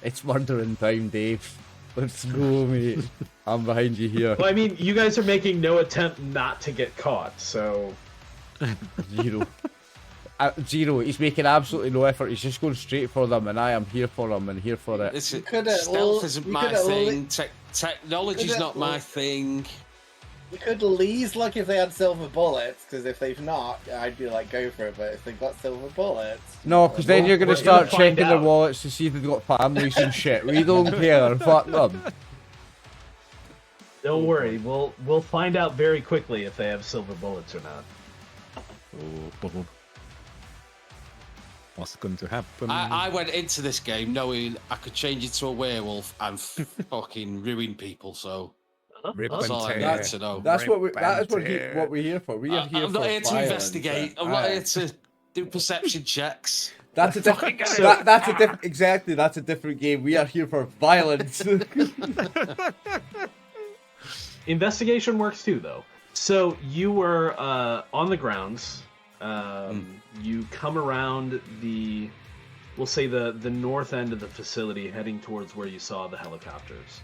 It's murdering time, Dave. Let's go, mate. I'm behind you here. Well, I mean, you guys are making no attempt not to get caught, so 0. 0. He's making absolutely no effort. He's just going straight for them, and I am here for him and here for it. This is, coulda stealth all- isn't you my coulda only- thing. Technology's coulda not my all- thing. You could at least look if they had silver bullets, because if they've not, I'd be like, go for it. But if they've got silver bullets, No, because then you're going to we're gonna start find checking their out. wallets to see if they've got families and shit. We don't care. Fuck them. don't worry. We'll find out very quickly if they have silver bullets or not. Oh, what's going to happen? I went into this game knowing I could change into a werewolf and fucking ruin people, so Rip that's and all I tear. need to know. That's what we. That is what, Tear. what we're here for. We are here I'm for not here to violence. investigate. I'm not here to do perception checks. That's a different. That's a different. Exactly. That's a different game. We are here for violence. Investigation works too, though. So you were on the grounds. You come around we'll say the north end of the facility, heading towards where you saw the helicopters.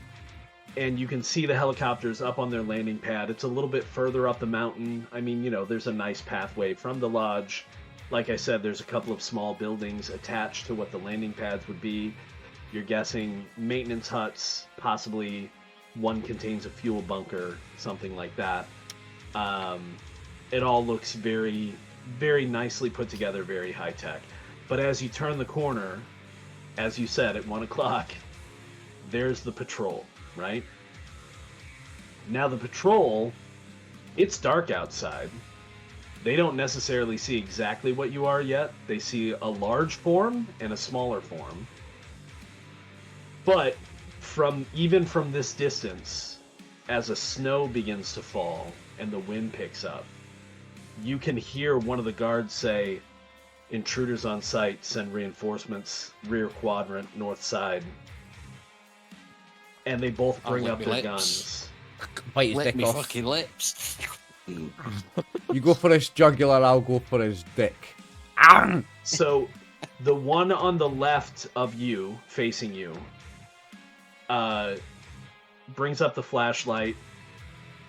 And you can see the helicopters up on their landing pad. It's a little bit further up the mountain. I mean, there's a nice pathway from the lodge. Like I said, there's a couple of small buildings attached to what the landing pads would be. You're guessing maintenance huts, possibly one contains a fuel bunker, something like that. It all looks very, very nicely put together, very high tech. But as you turn the corner, as you said, at 1 o'clock, there's the patrol, right? Now the patrol, it's dark outside. They don't necessarily see exactly what you are yet. They see a large form and a smaller form. But even from this distance, as the snow begins to fall and the wind picks up, you can hear one of the guards say, "Intruders on site, send reinforcements, rear quadrant, north side." And they both bring lick up me their lips. guns. Bite his Lick dick me off. fucking lips. You go for his jugular. I'll go for his dick. Ah! So, the one on the left of you, facing you, brings up the flashlight,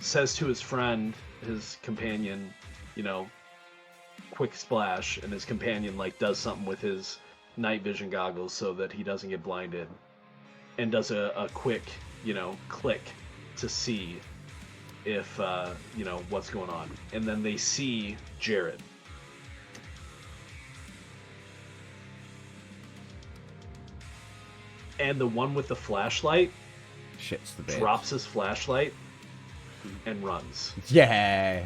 says to his friend, his companion, quick splash, and his companion does something with his night vision goggles so that he doesn't get blinded, and does a quick, click to see if what's going on, and then they see Jared. And the one with the flashlight Shit's the bed. drops his flashlight and runs. Yeah.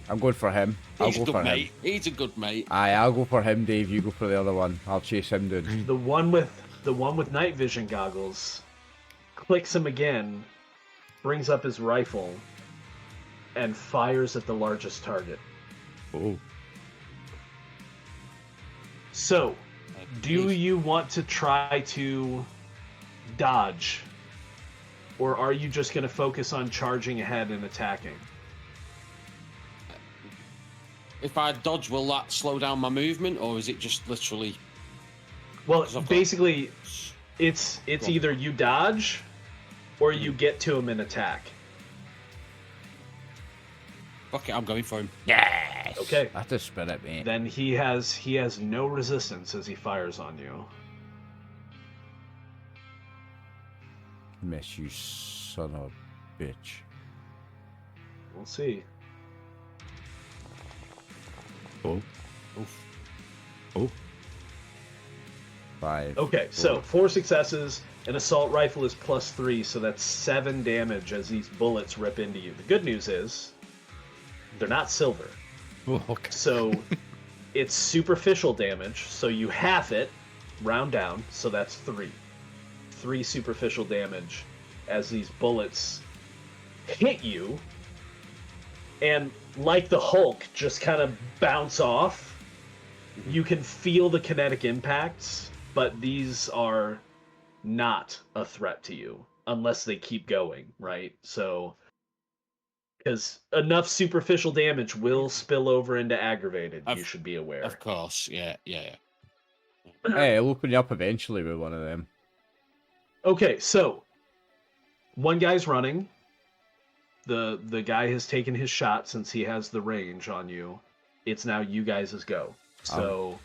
I'm going for him. I'll He's go a for good him. mate. He's a good mate. Aye, I'll go for him, Dave. You go for the other one. I'll chase him down. The one with night vision goggles clicks him again, brings up his rifle, and fires at the largest target. Oh. So, do you want to try to dodge or are you just going to focus on charging ahead and attacking? If I dodge, will that slow down my movement, or is it just literally? Well, 'Cause I've got- basically, it's either you dodge, or you get to him and attack. Okay, I'm going for him. Yes. Okay. That's a spirit, mate. Then he has no resistance as he fires on you. Miss you, son of a bitch. We'll see. Oh. Oof. Oh. 5. Okay, so 4 successes. An assault rifle is +3, so that's 7 damage as these bullets rip into you. The good news is, they're not silver. Oh, okay. So it's superficial damage, so you half it, round down, so that's 3. 3 superficial damage as these bullets hit you, and like the Hulk, just kind of bounce off. You can feel the kinetic impacts, but these are not a threat to you unless they keep going, right? So, because enough superficial damage will spill over into aggravated, you should be aware. Of course, yeah. Hey, it'll open you up eventually with one of them. Okay, so one guy's running. The guy has taken his shot since he has the range on you. It's now you guys' go. So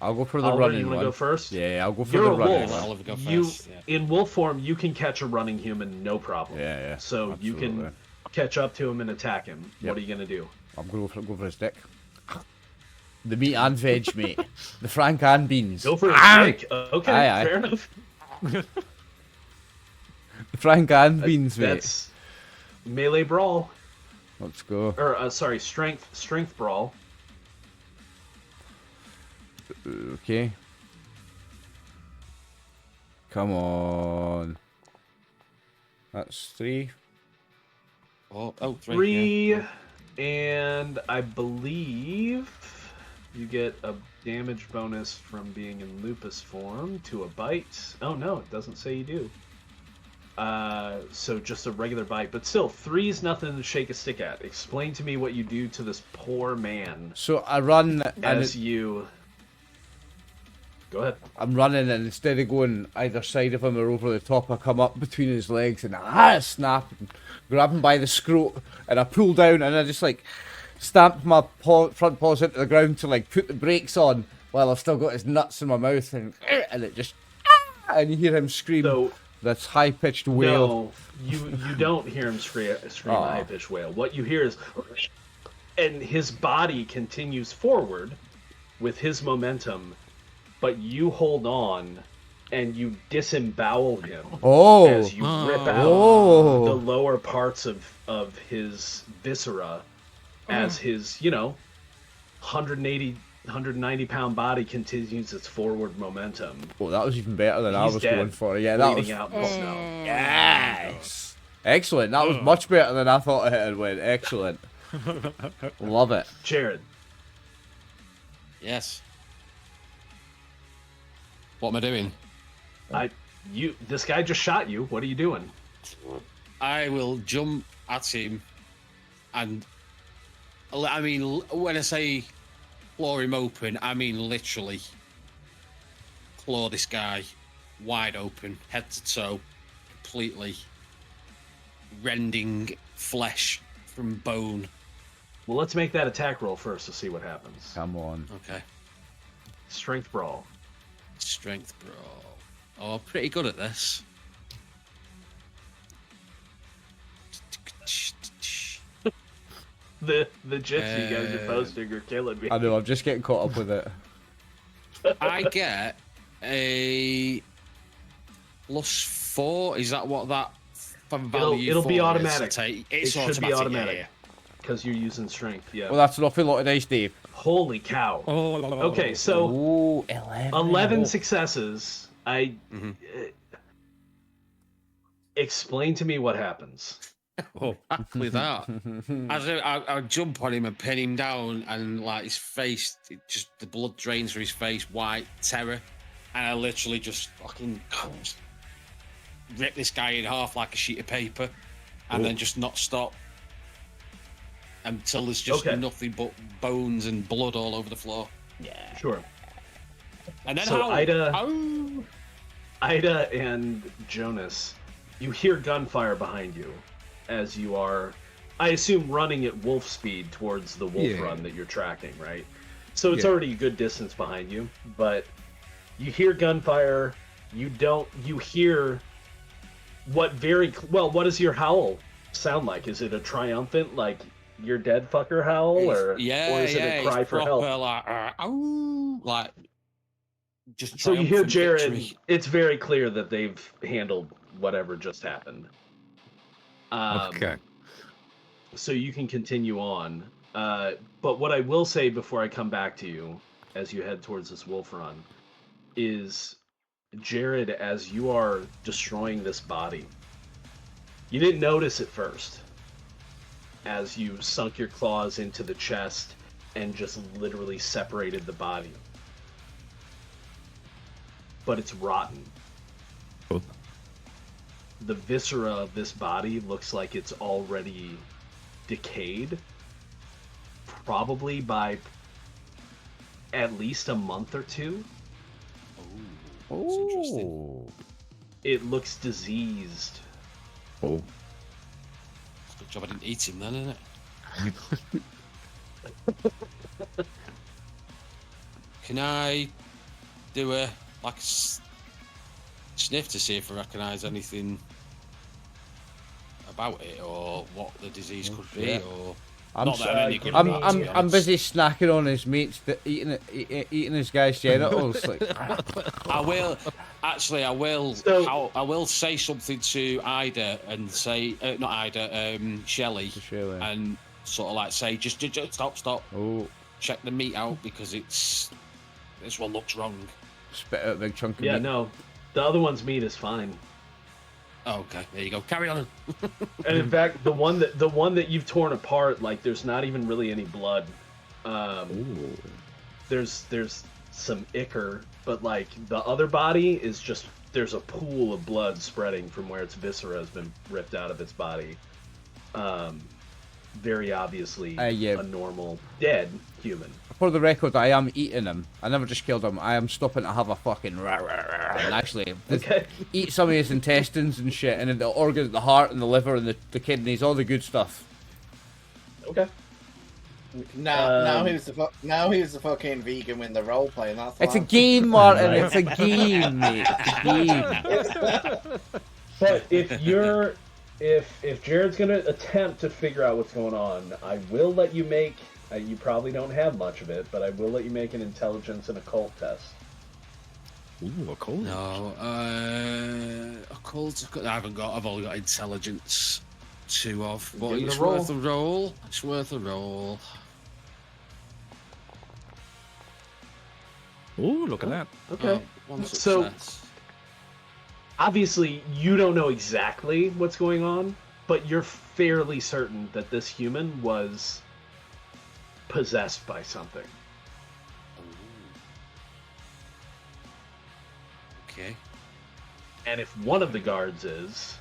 I'll go for the Oliver, running you want one. to go first? Yeah, I'll go for You're the a running wolf. one. Oliver, go You first. Yeah. in wolf form, you can catch a running human, no problem. Yeah. So you can absolutely. catch up to him and attack him. Yep. What are you gonna do? I'm going to go for his dick. The meat and veg, mate. The Frank and beans. Go for his Ah! dick. Okay, Aye. fair enough. The Frank and beans, mate. That's melee brawl, Let's go. or sorry, strength brawl. Okay. Come on. That's 3. Oh, 3. 3, Yeah. and I believe you get a damage bonus from being in lupus form to a bite. Oh no, it doesn't say you do. So just a regular bite, but still, 3 is nothing to shake a stick at. Explain to me what you do to this poor man So I run and as you. Go ahead. I'm running, and instead of going either side of him or over the top, I come up between his legs and snap and grab him by the scrot, and I pull down and I just like stamp my front paws into the ground to like put the brakes on while I've still got his nuts in my mouth, and it just and you hear him scream. So That's high pitched wail. no, you don't hear him scream a high pitched wail. What you hear is, and his body continues forward with his momentum, but you hold on and you disembowel him Oh, as you rip out Oh. the lower parts of his viscera as his 190 pound body continues its forward momentum, oh, that was even better than I He's was dead. going for. Yeah, that was bleeding out in the snow. yes, excellent. That was much better than I thought it had went. Excellent, love it. Jared, Yes. What am I doing? this guy just shot you. What are you doing? I will jump at him, and I mean, when I say claw him open, I mean literally claw this guy wide open, head to toe, completely rending flesh from bone. Well, let's make that attack roll first to see what happens. Come on. Okay. Strength brawl. Strength brawl. Oh, pretty good at this. The gifs you guys are posting are killing me. I know. I'm just getting caught up with it. I get a +4. Is that what that value? It'll be for automatic. is? It It's should automatic. be automatic Yeah. because you're using strength. Yeah. Well, that's an awful lot of dice, Dave. Holy cow. Okay, so Oh, 11. 11 successes. Mhm. Explain to me what happens. Oh, exactly that. As I jump on him and pin him down, and like his face, the blood drains from his face, white terror, and I literally just fucking rip this guy in half like a sheet of paper, and then just not stop until there's just nothing but bones and blood all over the floor. Yeah. Sure. And then So Ida and Jonas, you hear gunfire behind you as you are, I assume, running at wolf speed towards the wolf run that you're tracking, right? So it's already a good distance behind you, but you hear gunfire. You hear what does your howl sound like? Is it a triumphant, like, you're dead fucker howl, or is it a cry for help? Like, just so you hear Jared. victory. It's very clear that they've handled whatever just happened. Okay. So you can continue on. But what I will say before I come back to you, as you head towards this wolf run, is, Jared, as you are destroying this body, you didn't notice at first, as you sunk your claws into the chest and just literally separated the body. But it's rotten. Oh. The viscera of this body looks like it's already decayed, probably by at least a month or two. Oh, that's interesting. It looks diseased. Oh. Good job I didn't eat him then, isn't it? Can I do a sniff to see if I recognise anything about it, or what the disease could be, or I'm busy snacking on his mates, eating his guy's genitals. Like, I will say something to Ida and say, not Ida, Shelley, and sort of like say, just stop. Oh, check the meat out, because this one looks wrong. Spit out a big chunk of meat. Yeah, no, the other one's meat is fine. Oh, okay, there you go. Carry on. And in fact, the one that you've torn apart, like, there's not even really any blood. There's some ichor, but like the other body is just, there's a pool of blood spreading from where its viscera has been ripped out of its body. Very obviously a normal dead human. For the record, I am eating him. I never just killed him. I am stopping to have a fucking and actually eat some of his intestines and shit, and the organs, the heart and the liver and the kidneys, all the good stuff. Okay. Now who's the fucking vegan when the role playing? It's a game, Martin. It's a game, mate. It's a game. But if Jared's gonna attempt to figure out what's going on, I will let you make. You probably don't have much of it, but I will let you make an intelligence and occult test. Ooh, occult? No, occult. I haven't got. I've only got intelligence 2 of. But it's worth a roll. It's worth a roll. Ooh, look at that. Okay. One So success. obviously you don't know exactly what's going on, but you're fairly certain that this human was possessed by something. Okay. And if one of the guards is,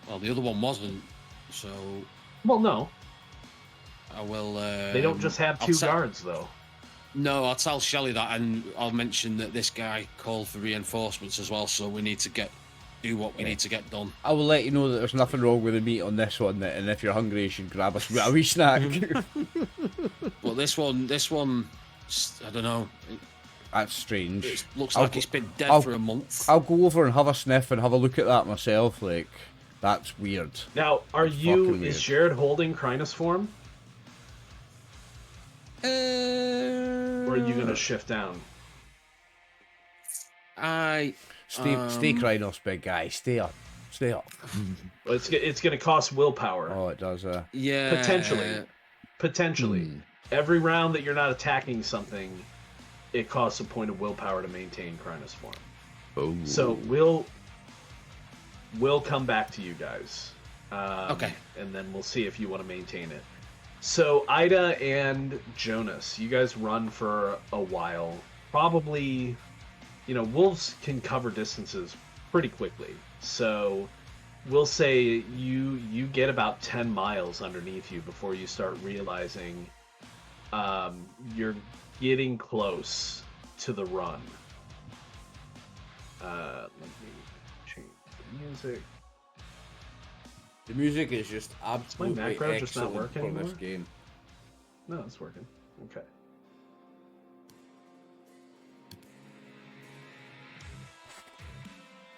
well, the other one wasn't. So. well, no, I will. they don't just have two guards though. No, I'll tell Shelley that, and I'll mention that this guy called for reinforcements as well. So we need to do what we need to get done. I will let you know that there's nothing wrong with the meat on this one, and if you're hungry, you should grab a wee snack. Well, this one, I don't know. That's strange. It looks like it's been dead for a month. I'll go over and have a sniff and have a look at that myself. Like, that's weird. Now, is Jared holding Crinus form? Or are you gonna shift down? Stay Krynos, big guy. Stay up. Well, it's gonna cost willpower. Oh, it does. Yeah. Potentially. Every round that you're not attacking something, it costs a point of willpower to maintain Crinus form. Oh. So we'll come back to you guys. Okay. And then we'll see if you want to maintain it. So Ida and Jonas, you guys run for a while. Probably, wolves can cover distances pretty quickly. So we'll say you get about 10 miles underneath you before you start realizing you're getting close to the run. Let me change the music. The music is just my absolutely macro just not excellent working for this anymore? game. No, it's working. Okay.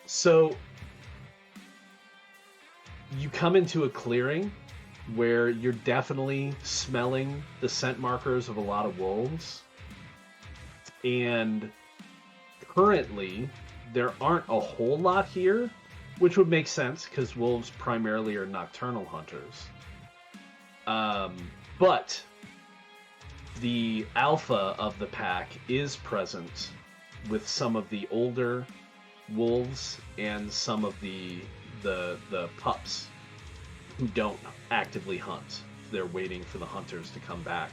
So you come into a clearing where you're definitely smelling the scent markers of a lot of wolves. And currently, there aren't a whole lot here, which would make sense because wolves primarily are nocturnal hunters. But the alpha of the pack is present with some of the older wolves and some of the pups who don't actively hunt. They're waiting for the hunters to come back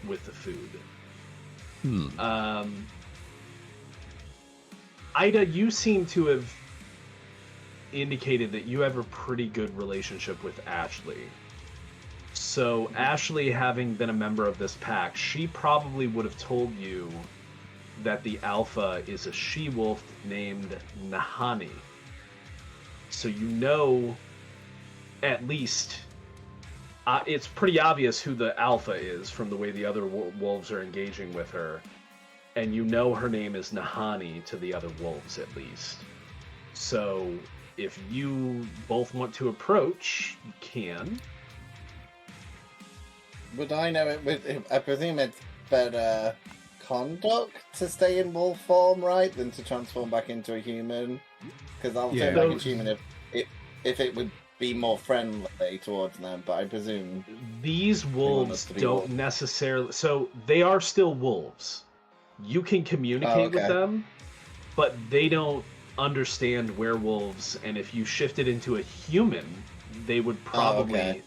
with the food. Ida, you seem to have indicated that you have a pretty good relationship with Ashley. So Ashley, having been a member of this pack, she probably would have told you that the alpha is a she-wolf named Nahani. So you know, at least, it's pretty obvious who the alpha is from the way the other wolves are engaging with her. And you know her name is Nahani to the other wolves, at least. So if you both want to approach, you can. Would I know it? I presume it's better conduct to stay in wolf form, right, than to transform back into a human? Because I'll turn back into human if it would be more friendly towards them, but I presume these wolves don't necessarily. So they are still wolves. You can communicate with them, but they don't understand werewolves, and if you shifted into a human, they would probably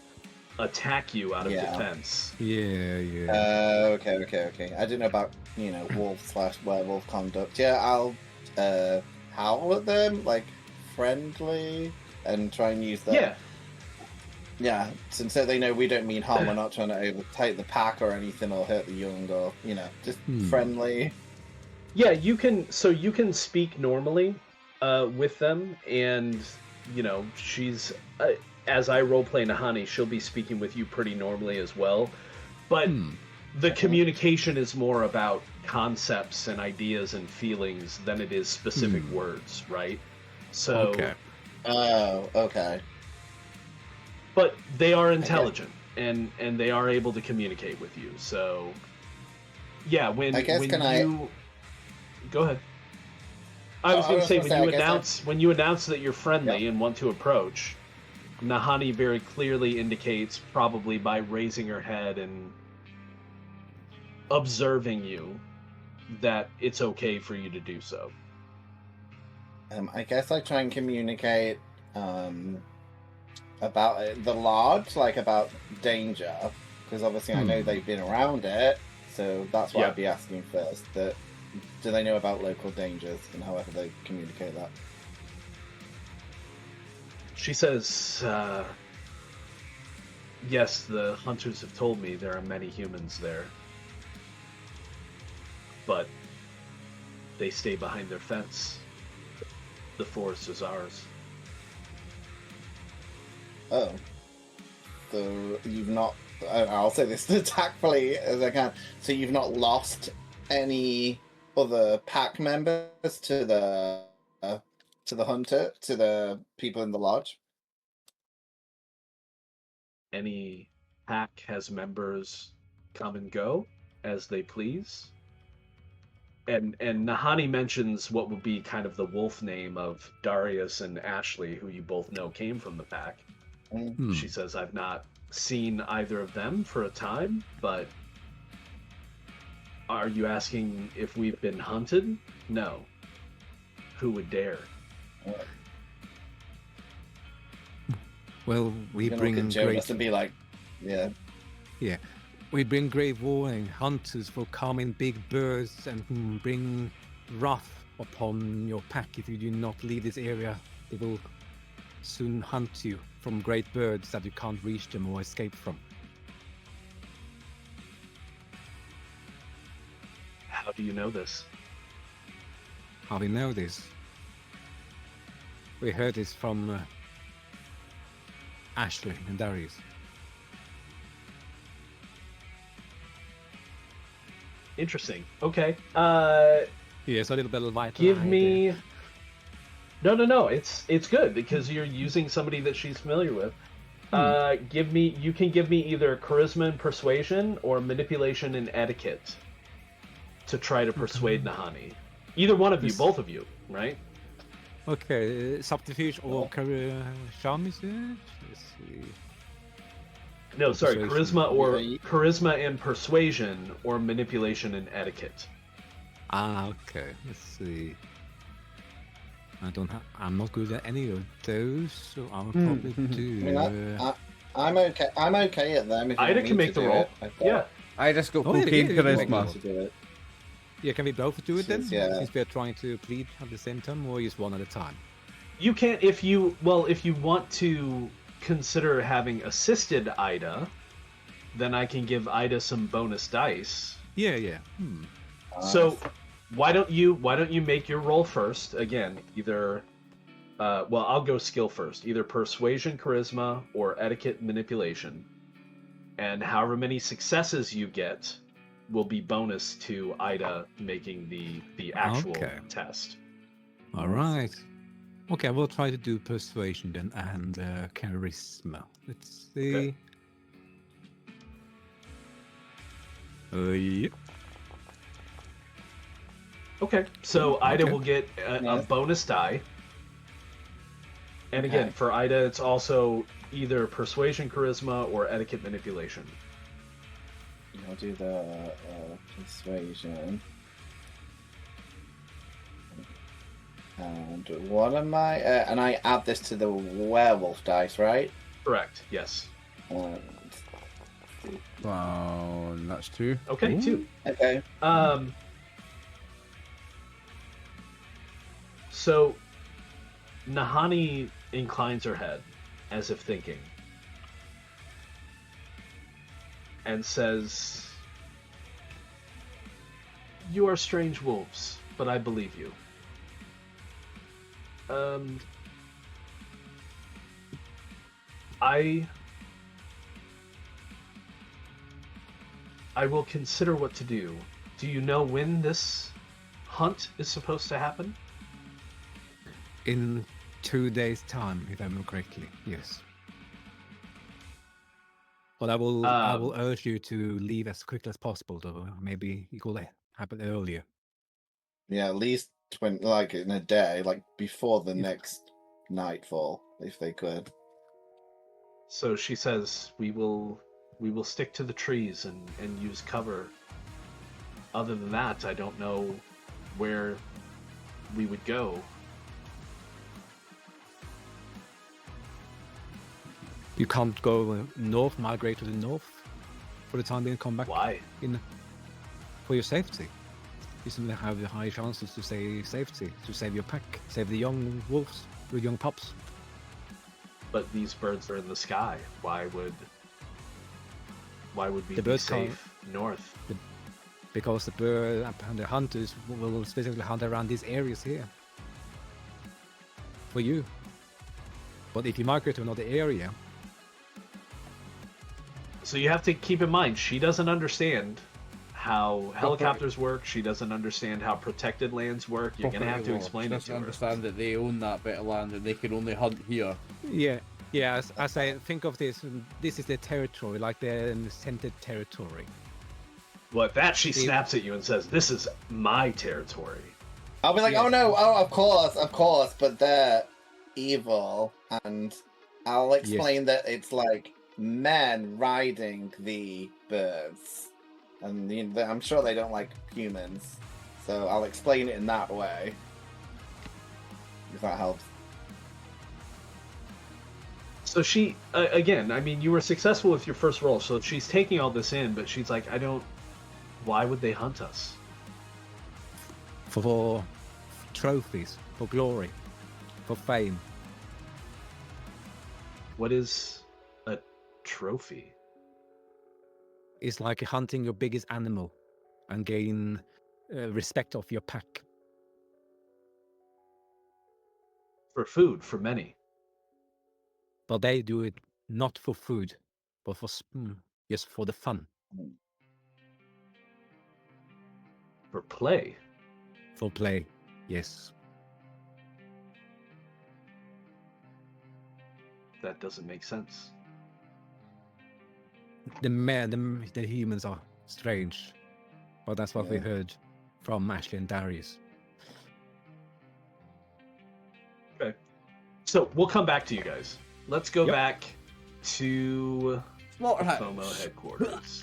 attack you out of defense. Okay. I didn't know about, wolf/werewolf conduct. Yeah, I'll howl at them, like, friendly, and try and use that. Yeah, since they know we don't mean harm, we're not trying to overtake the pack or anything or hurt the young or, just friendly. Yeah, you can speak normally with them, and, she's, as I roleplay Nahani, she'll be speaking with you pretty normally as well. But the communication is more about concepts and ideas and feelings than it is specific words, right? So... Okay. But they are intelligent, and they are able to communicate with you. So, yeah, when you go ahead. I was going to say when you announce that you're friendly and want to approach, Nahani very clearly indicates, probably by raising her head and observing you, that it's okay for you to do so. I guess I try and communicate about the lodge, like about danger, because obviously I know they've been around it, so that's what I'd be asking first. Do they know about local dangers and however they communicate that? She says, yes, the hunters have told me there are many humans there, but they stay behind their fence. The forest is ours. Oh. So you've not... I'll say this as tactfully as I can. So you've not lost any other pack members to the hunter, to the people in the lodge? Any pack has members come and go as they please. And Nahani mentions what would be kind of the wolf name of Darius and Ashley, who you both know came from the pack. She says, I've not seen either of them for a time, but are you asking if we've been hunted? No. Who would dare? Well, we You're bring look at Jonas and be like, yeah. Yeah. We bring great warning. Hunters will come in big birds and bring wrath upon your pack if you do not leave this area. They will soon hunt you from great birds that you can't reach them or escape from. How do you know this? How we know this? We heard this from Ashley and Darius. Interesting. Okay. Yes, a little bit of light. Give me. No. It's good because you're using somebody that she's familiar with. Give me. You can give me either charisma and persuasion or manipulation and etiquette to try to persuade Nahani. Either one of you, both of you, right? Okay, subterfuge or charm is it? Let's see. No, sorry, Persuasion. charisma and persuasion or manipulation and etiquette. Okay. Let's see. I'm not good at any of those, so I'll probably do. I'm okay. I'm okay at them. If you Ida want can me make to the do roll. it. Yeah. I just got Oh, yeah, cocaine yeah, you can Want charisma. me to do it. Yeah, can we both do it then? Yeah. Since we are trying to plead at the same time, or just one at a time? You can if you want to consider having assisted Ida, then I can give Ida some bonus dice. Yeah. So why don't you make your roll first? Again, either I'll go skill first. Either persuasion, charisma, or etiquette manipulation. And however many successes you get will be bonus to Ida making the actual test. All right. Okay, we'll try to do persuasion then and charisma. Let's see. Yep. Okay, so Ida Okay. will get a bonus die. And again, for Ida, it's also either persuasion, charisma, or etiquette manipulation. I'll do the persuasion. And what am I? And I add this to the werewolf dice, right? Correct. Yes. Wow, and that's 2. Okay. 2. Okay. So Nahani inclines her head as if thinking and says, "You are strange wolves, but I believe you. I will consider what to do. Do you know when this hunt is supposed to happen?" In 2 days' time, if I remember correctly. Yes. But I will urge you to leave as quickly as possible, though. Maybe it will happen earlier. Yeah, at least like in a day, like before the next nightfall, if they could. So she says, we will stick to the trees and use cover. Other than that, I don't know where we would go. You can't go north, migrate to the north for the time being, come back. Why? For your safety. You simply have the high chances to save safety, to save your pack, save the young wolves, the young pups. But these birds are in the sky. Why would we The be birds safe north? Because the bird and the hunters will specifically hunt around these areas here. For you. But if you migrate to another area... So you have to keep in mind, she doesn't understand how helicopters work. She doesn't understand how protected lands work. You're going to have to explain it to She her. doesn't understand that they own that bit of land and they can only hunt here. Yeah, as I think of this is their territory, like their scented territory. Well, at that, she snaps at you and says, "This is my territory." I'll be like, Yeah. "Oh no, of course, but they're evil," and I'll explain that it's like men riding the birds, and I'm sure they don't like humans, so I'll explain it in that way, if that helps. So she, again, I mean, you were successful with your first roll, so she's taking all this in, but she's like, why would they hunt us? For trophies, for glory, for fame. What is a trophy? It's like hunting your biggest animal and gain respect of your pack. For food, for many. But they do it not for food, but for just for the fun. For play. For play, yes. That doesn't make sense. The humans are strange, but that's what we Yeah. heard from Ashley and Darius. Okay. So we'll come back to you guys. Let's go Yep. back to Slaughterhouse. FOMO headquarters.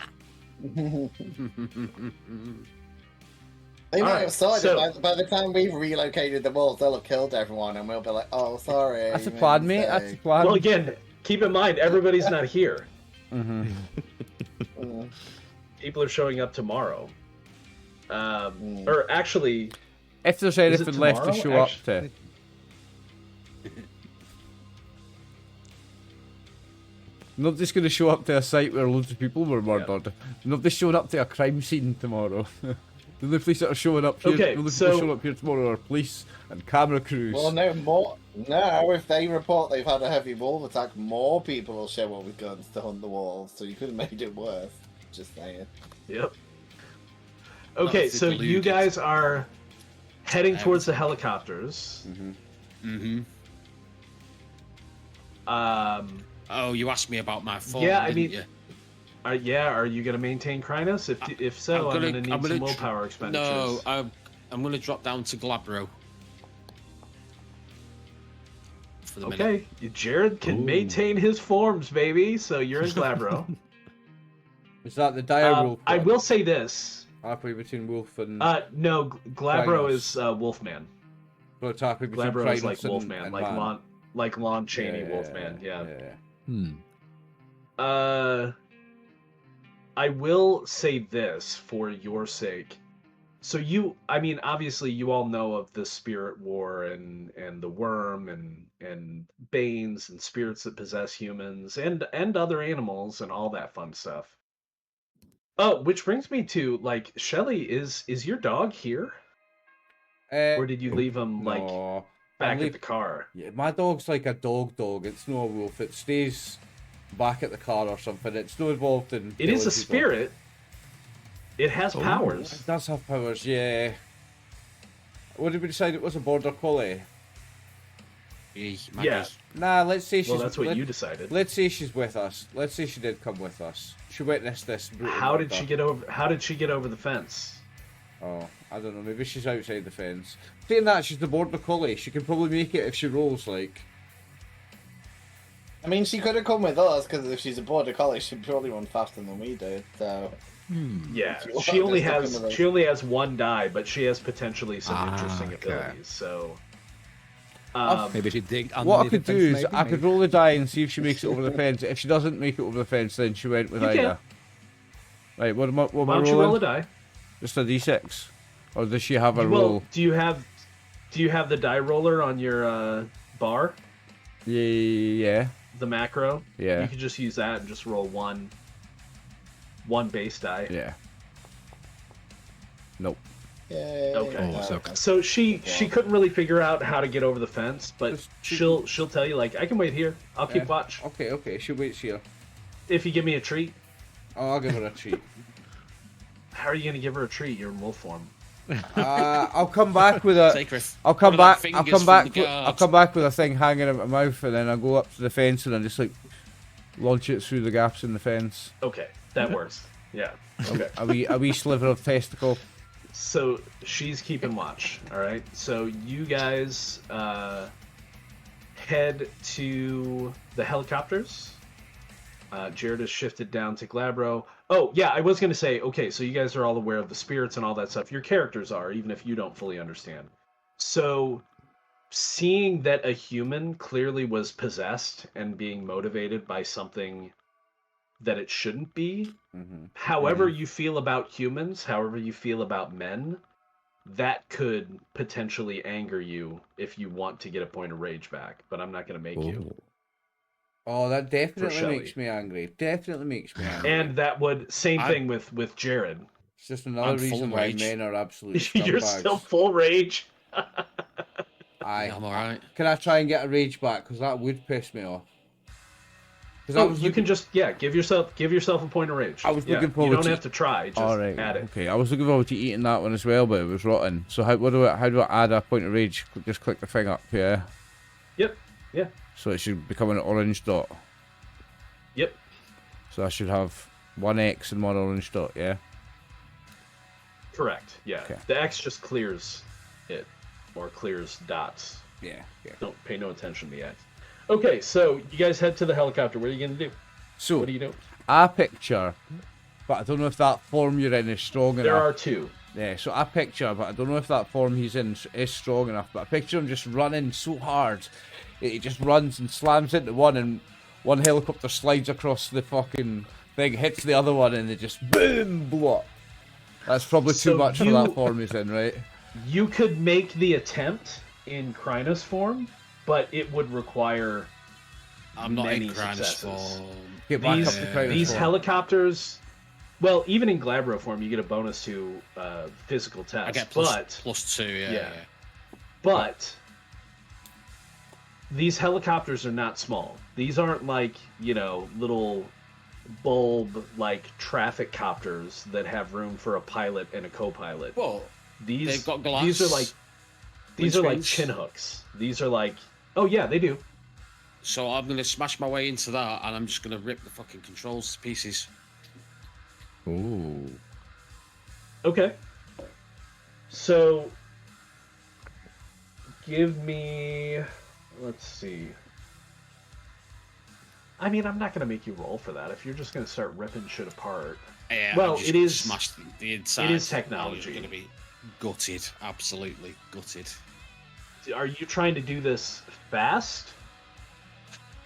They might Alright, have started so- by the time we've relocated the walls, they'll have killed everyone, and we'll be like, "Oh, sorry." That's a you made plan, a mate. That's a mistake." plan. Well, again, keep in mind, everybody's not here. Mhm. Mm. People are showing up tomorrow. Or actually, If there's it anything left to tomorrow, show up to. Nobody's going to show up to a site where loads of people were murdered. Nobody's showing up to a crime scene tomorrow. The only police that are showing up here, Okay, the only so- people showing up here tomorrow are police and camera crews. Well, no more. No, if they report they've had a heavy wolf attack, more people will show up with guns to hunt the walls. So you could have made it worse. Just saying. yep. Okay, if they so you deluded. guys are heading towards the helicopters. Mm-hmm. Oh, you asked me about my phone. Yeah, I didn't mean, you? Are you going to maintain Crinus? If so, I'm going to need some willpower expenditures. No, I'm going to drop down to Glabro. For the minute. Okay, Jared can maintain his forms, baby. So you're in Glabro. Is that the dire wolf? I one? will say this. Halfway between wolf and. No, Glabro Crinus. is Wolfman. So it's halfway between Glabro is like Crinus and- Wolfman, and like man. Lon Chaney Wolfman. Yeah. I will say this for your sake. So I mean, obviously you all know of the spirit war and the worm and banes and spirits that possess humans and other animals and all that fun stuff. Oh, which brings me to, like, Shelly, is your dog here? Or did you leave him, like, no. back at the car? Yeah, my dog's like a dog. It's no a wolf. It stays back at the car or something. It's not involved in. It is a killing people. spirit. It has powers. It does have powers, yeah. What did we decide? It was a border collie. Yeah. Nah, let's say she's. Well, that's what you decided. Let's say she's with us. Let's say she did come with us. She witnessed this. brutal How did murder. she get over? How did she get over the fence? Oh, I don't know. Maybe she's outside the fence. Saying that, she's the border collie. She can probably make it if she rolls. Like, I mean, she could have come with us because if she's a border collie, she'd probably run faster than we do. So Yeah, If you she want only to step has in the she only has one die, but she has potentially some Ah, interesting okay. abilities. So, Maybe she digged under what I the could do fence, is maybe, I could maybe. roll the die and see if she makes it over the fence. If she doesn't make it over the fence, then she went with You Ida. can. Right, what am I why don't you rolling? roll a die? Just a d6, or does she have a Well, roll? do you have the die roller on your bar? Yeah. The macro. Yeah. You could just use that and just roll one base die. Yeah. Nope. yay. Okay. Oh, so So she couldn't really figure out how to get over the fence, but Just- she'll tell you, like, I can wait here. I'll keep Yeah. watch Okay. She waits here. if you give me a treat. Oh, I'll give her a treat. How are you gonna give her a treat? You're in wolf form. I'll come back with a. Take her. I'll come one of back. them I'll fingers come from back. the I'll guards. come back with a thing hanging in my mouth, and then I'll go up to the fence and I just like launch it through the gaps in the fence. Okay, that works. Yeah. Okay. A wee sliver of testicle. So she's keeping watch. All right. So you guys head to the helicopters. Jared has shifted down to Glabro. Oh yeah, I was gonna say. Okay, so you guys are all aware of the spirits and all that stuff. Your characters are, even if you don't fully understand. So seeing that a human clearly was possessed and being motivated by something that it shouldn't be. However you feel about humans, however you feel about men, that could potentially anger you if you want to get a point of rage back. But I'm not going to make you. Oh, that definitely Shelley. makes me angry. Definitely makes me angry. And that would same thing with Jared. It's just another reason why rage. men are absolute scumbags. You're still full rage. Aye. I'm alright. Can I try and get a rage back? Because that would piss me off. You can just give yourself a point of rage. I was looking forward You don't to... have to try. Just add it. Okay, I was looking forward to eating that one as well, but it was rotten. So how do I add a point of rage? Just click the thing up, yeah. Yep. Yeah. So it should become an orange dot. Yep. So I should have one X and one orange dot, yeah. Correct. Yeah. Okay. The X just clears it, or clears dots. Yeah. Don't pay no attention to the X. Okay, so you guys head to the helicopter. What are you gonna do? So What do you do? I picture, but I don't know if that form you're in is strong enough. There are two. Yeah, so I picture, but I don't know if that form he's in is strong enough, but I picture him just running so hard. He just runs and slams into one, and one helicopter slides across the fucking thing, hits the other one, and they just boom, blow up. That's probably too much for that form he's in, right? You could make the attempt in Krynos form, but it would require I'm not many in Krynos successes. form. Get back These, up to Krynos these form. helicopters, well, even in Glabro form, you get a bonus to physical tests. I get plus 2, yeah. But these helicopters are not small. These aren't like, little bulb like traffic copters that have room for a pilot and a co-pilot. Well, they've got glass. These are like windscreens. chin hooks. These are like, oh yeah, they do. So I'm gonna smash my way into that, and I'm just gonna rip the fucking controls to pieces. Ooh. Okay. So give me, let's see. I mean, I'm not going to make you roll for that if you're just going to start ripping shit apart. Yeah, well, I'm just it gonna is smash the inside. It is technology. You're gonna be gutted, absolutely gutted. Are you trying to do this fast?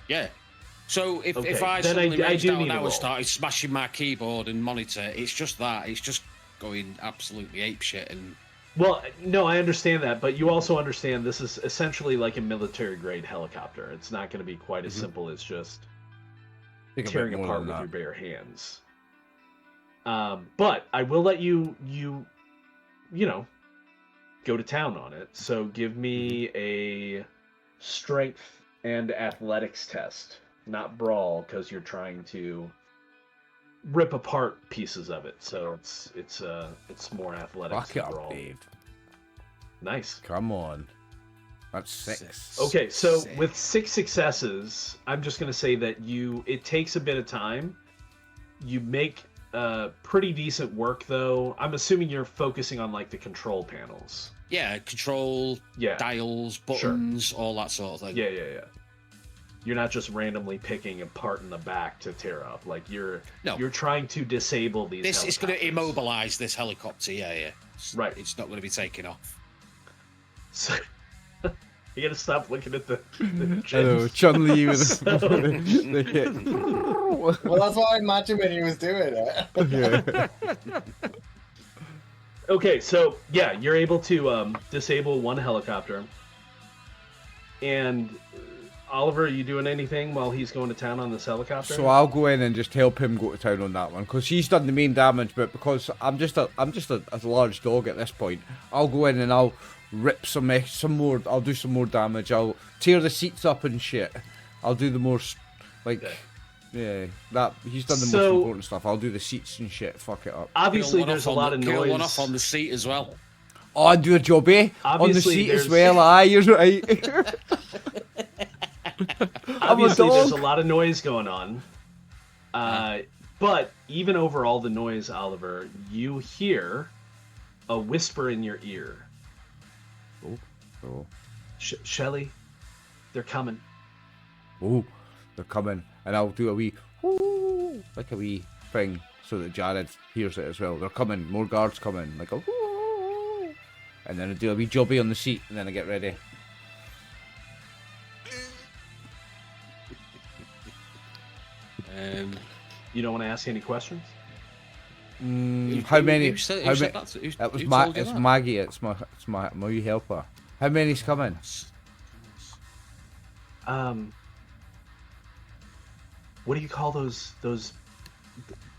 Yeah. So if Okay, I then suddenly I raged do out need a now roll. and started smashing my keyboard and monitor, it's just that. It's just going absolutely apeshit and. Well, no, I understand that, but you also understand this is essentially like a military-grade helicopter. It's not going to be quite as simple as just tearing apart with your bare hands. But I will let you go to town on it. So give me a strength and athletics test, not brawl, because you're trying to rip apart pieces of it. So it's more athletics Fuck it than brawl. up, Dave. Nice. Come on. That's 6. Okay, so with 6 successes, I'm just going to say that it takes a bit of time. You make pretty decent work, though. I'm assuming you're focusing on, like, the control panels. Yeah, control, dials, buttons, all that sort of thing. Yeah. You're not just randomly picking a part in the back to tear up. Like, you're trying to disable these This is going to helicopters. immobilize this helicopter, yeah. Right. It's not going to be taken off. So, you gotta stop looking at the Hello, Chun-Li with the hit. Well, that's what I imagined when he was doing it. Okay, so yeah, you're able to disable one helicopter. And Oliver, are you doing anything while he's going to town on this helicopter? So I'll go in and just help him go to town on that one, because he's done the main damage. But because I'm just a large dog at this point, I'll go in and I'll rip some more. I'll do some more damage. I'll tear the seats up and shit. I'll do the more that he's done the most important stuff. I'll do the seats and shit. Fuck it up. Obviously, there's a lot of noise. One off on the seat as well. Oh, and do a job, eh? On the seat as well. Aye, you're right. Obviously, there's a lot of noise going on. But even over all the noise, Oliver, you hear a whisper in your ear. Oh. Shelly, they're coming. Oh, they're coming. And I'll do a wee, like a wee thing, so that Jared hears it as well. They're coming. More guards coming. Like a, and then I do a wee jobby on the seat, and then I get ready. You don't want to ask any questions? How many? Who said how that? many? Who It was told you it's that? Maggie. It's my wee helper. How many's coming? What do you call those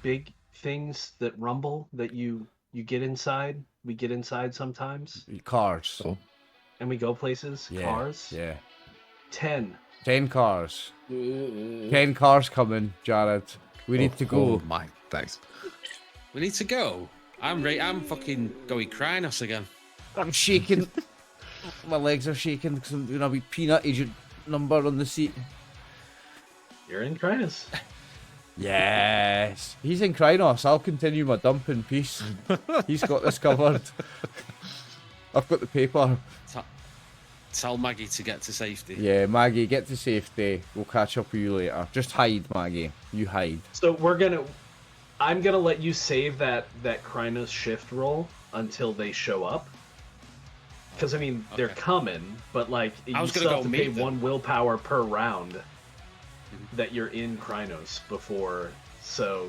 big things that rumble that you get inside? We get inside sometimes, Cars. Oh. and we go places. Yeah. Cars. Yeah. 10. 10 cars. 10 cars coming, Jared. We need to go. Oh my, thanks. We need to go. I'm fucking going Krynos again. I'm shaking. My legs are shaking because I'm doing a wee peanut agent number on the seat. You're in Krynos. Yes. He's in Krynos. I'll continue my dump in peace. He's got this covered. I've got the paper. Tell Maggie to get to safety. Yeah, Maggie, get to safety. We'll catch up with you later. Just hide, Maggie. You hide. So I'm gonna let you save that Krynos shift roll until they show up. Because I mean, they're coming, but like you was gonna still go have to meet pay them. 1 willpower per round that you're in Krynos before. So,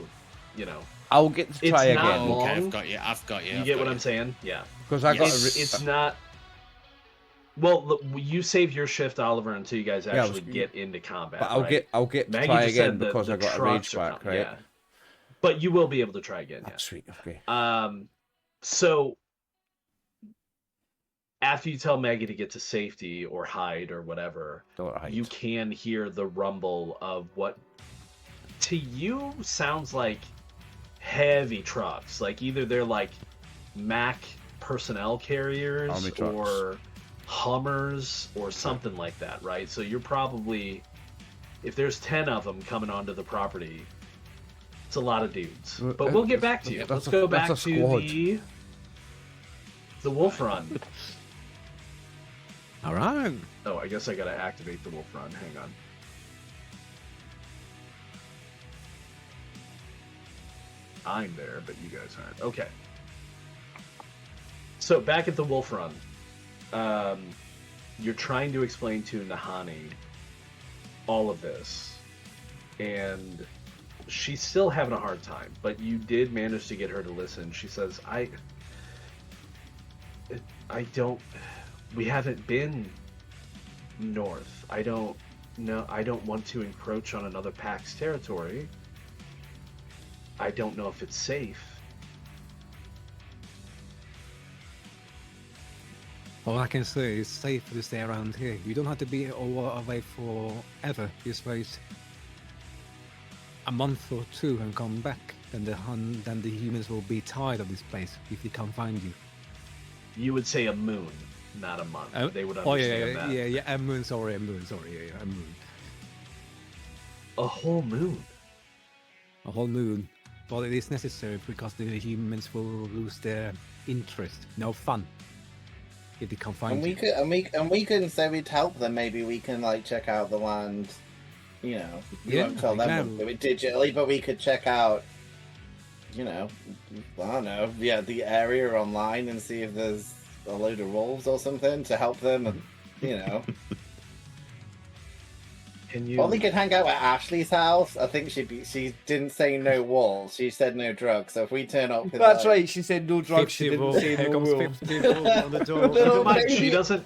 you know, I'll get to try It's not again. long. Okay, I've got you. I've got you. you get what I'm saying? Yeah. Because I got It's not. Well, look, you save your shift, Oliver, until you guys Yeah, I actually was- get into combat. But I'll right? get to Maggie try just again said because the I got a trucks rage are back, coming, right? Yeah. But you will be able to try again. Ah, Yeah. sweet. Okay. So after you tell Maggie to get to safety or hide or whatever, Don't hide. you can hear the rumble of what to you sounds like heavy trucks. Like either they're like Mack personnel carriers Army trucks. or Hummers or something like that, right? So you're probably, if there's 10 of them coming onto the property, it's a lot of dudes. But we'll get back to you. Let's go back that's a to squad. the Wolf Run. All right. Oh, I guess I gotta activate the Wolf Run. Hang on. I'm there, but you guys aren't. Okay. So back at the Wolf Run, you're trying to explain to Nahani all of this, and she's still having a hard time. But you did manage to get her to listen. She says, "I don't. We haven't been north. I don't know. I don't want to encroach on another pack's territory. I don't know if it's safe." All I can say is safe to stay around here. You don't have to be away forever. Just wait a month or two and come back. Then the humans will be tired of this place if they can't find you. You would say a moon, not a month. They would Oh understand that. yeah. A moon. Sorry, a moon. Yeah, a moon. A whole moon. A whole moon. But it is necessary because the humans will lose their interest. No fun if they can't find And we you. could, and we can say we'd help them. Maybe we can like check out the land. You know, we Yeah, won't tell them we'll do it digitally, but we could check out. You know, I don't know. Yeah, the area online and see if there's a load of wolves or something to help them. And, you know, Can you? or we could hang out at Ashley's house. I think she didn't say no wolves. She said no drugs. So if we turn up, with, That's like, right. She said no drugs. She 50 didn't wolves. say Here no comes wolves. 50 wolves on the door. Little Mike, she baby- doesn't.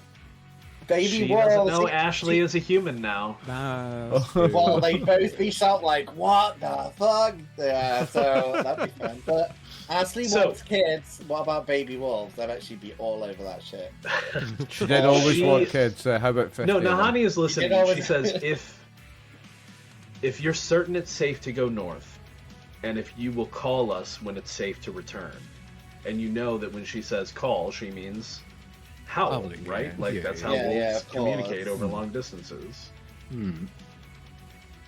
Baby She doesn't wolves. know Ashley is a human now. Nah, Well, they both be shout like, "What the fuck?" Yeah, so that'd be fun. But Ashley So- wants kids. What about baby wolves? I'd actually be all over that shit. She did always She- want kids. How about 50? No, of them? Nahani is listening. You know, She says, if you're certain it's safe to go north, and if you will call us when it's safe to return, and you know that when she says call, she means howl, Howling, right? yeah. Like Yeah, that's yeah. how Yeah, wolves yeah, of communicate course. over long distances. Hmm.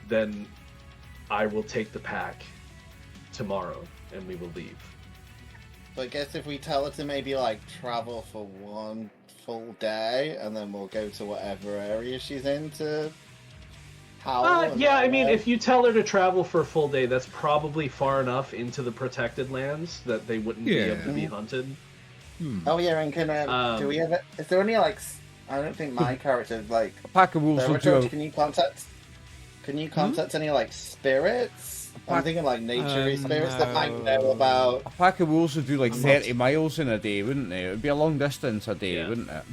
Then I will take the pack tomorrow, and we will leave. But I guess if we tell her to maybe like travel for one full day, and then we'll go to whatever area she's in to howl. and Yeah, I mean, whatever. if you tell her to travel for a full day, that's probably far enough into the protected lands that they wouldn't be Yeah. able to be hunted. Oh yeah, and can do we have? Is there any like? I don't think my character like. A pack of wolves will Sarah do. George, can you contact? Can you contact any like spirits? I'm thinking like nature spirits that might know about. A pack of wolves would do like I'm 30 miles in a day, wouldn't they? It would be a long distance a day, Yeah. wouldn't it?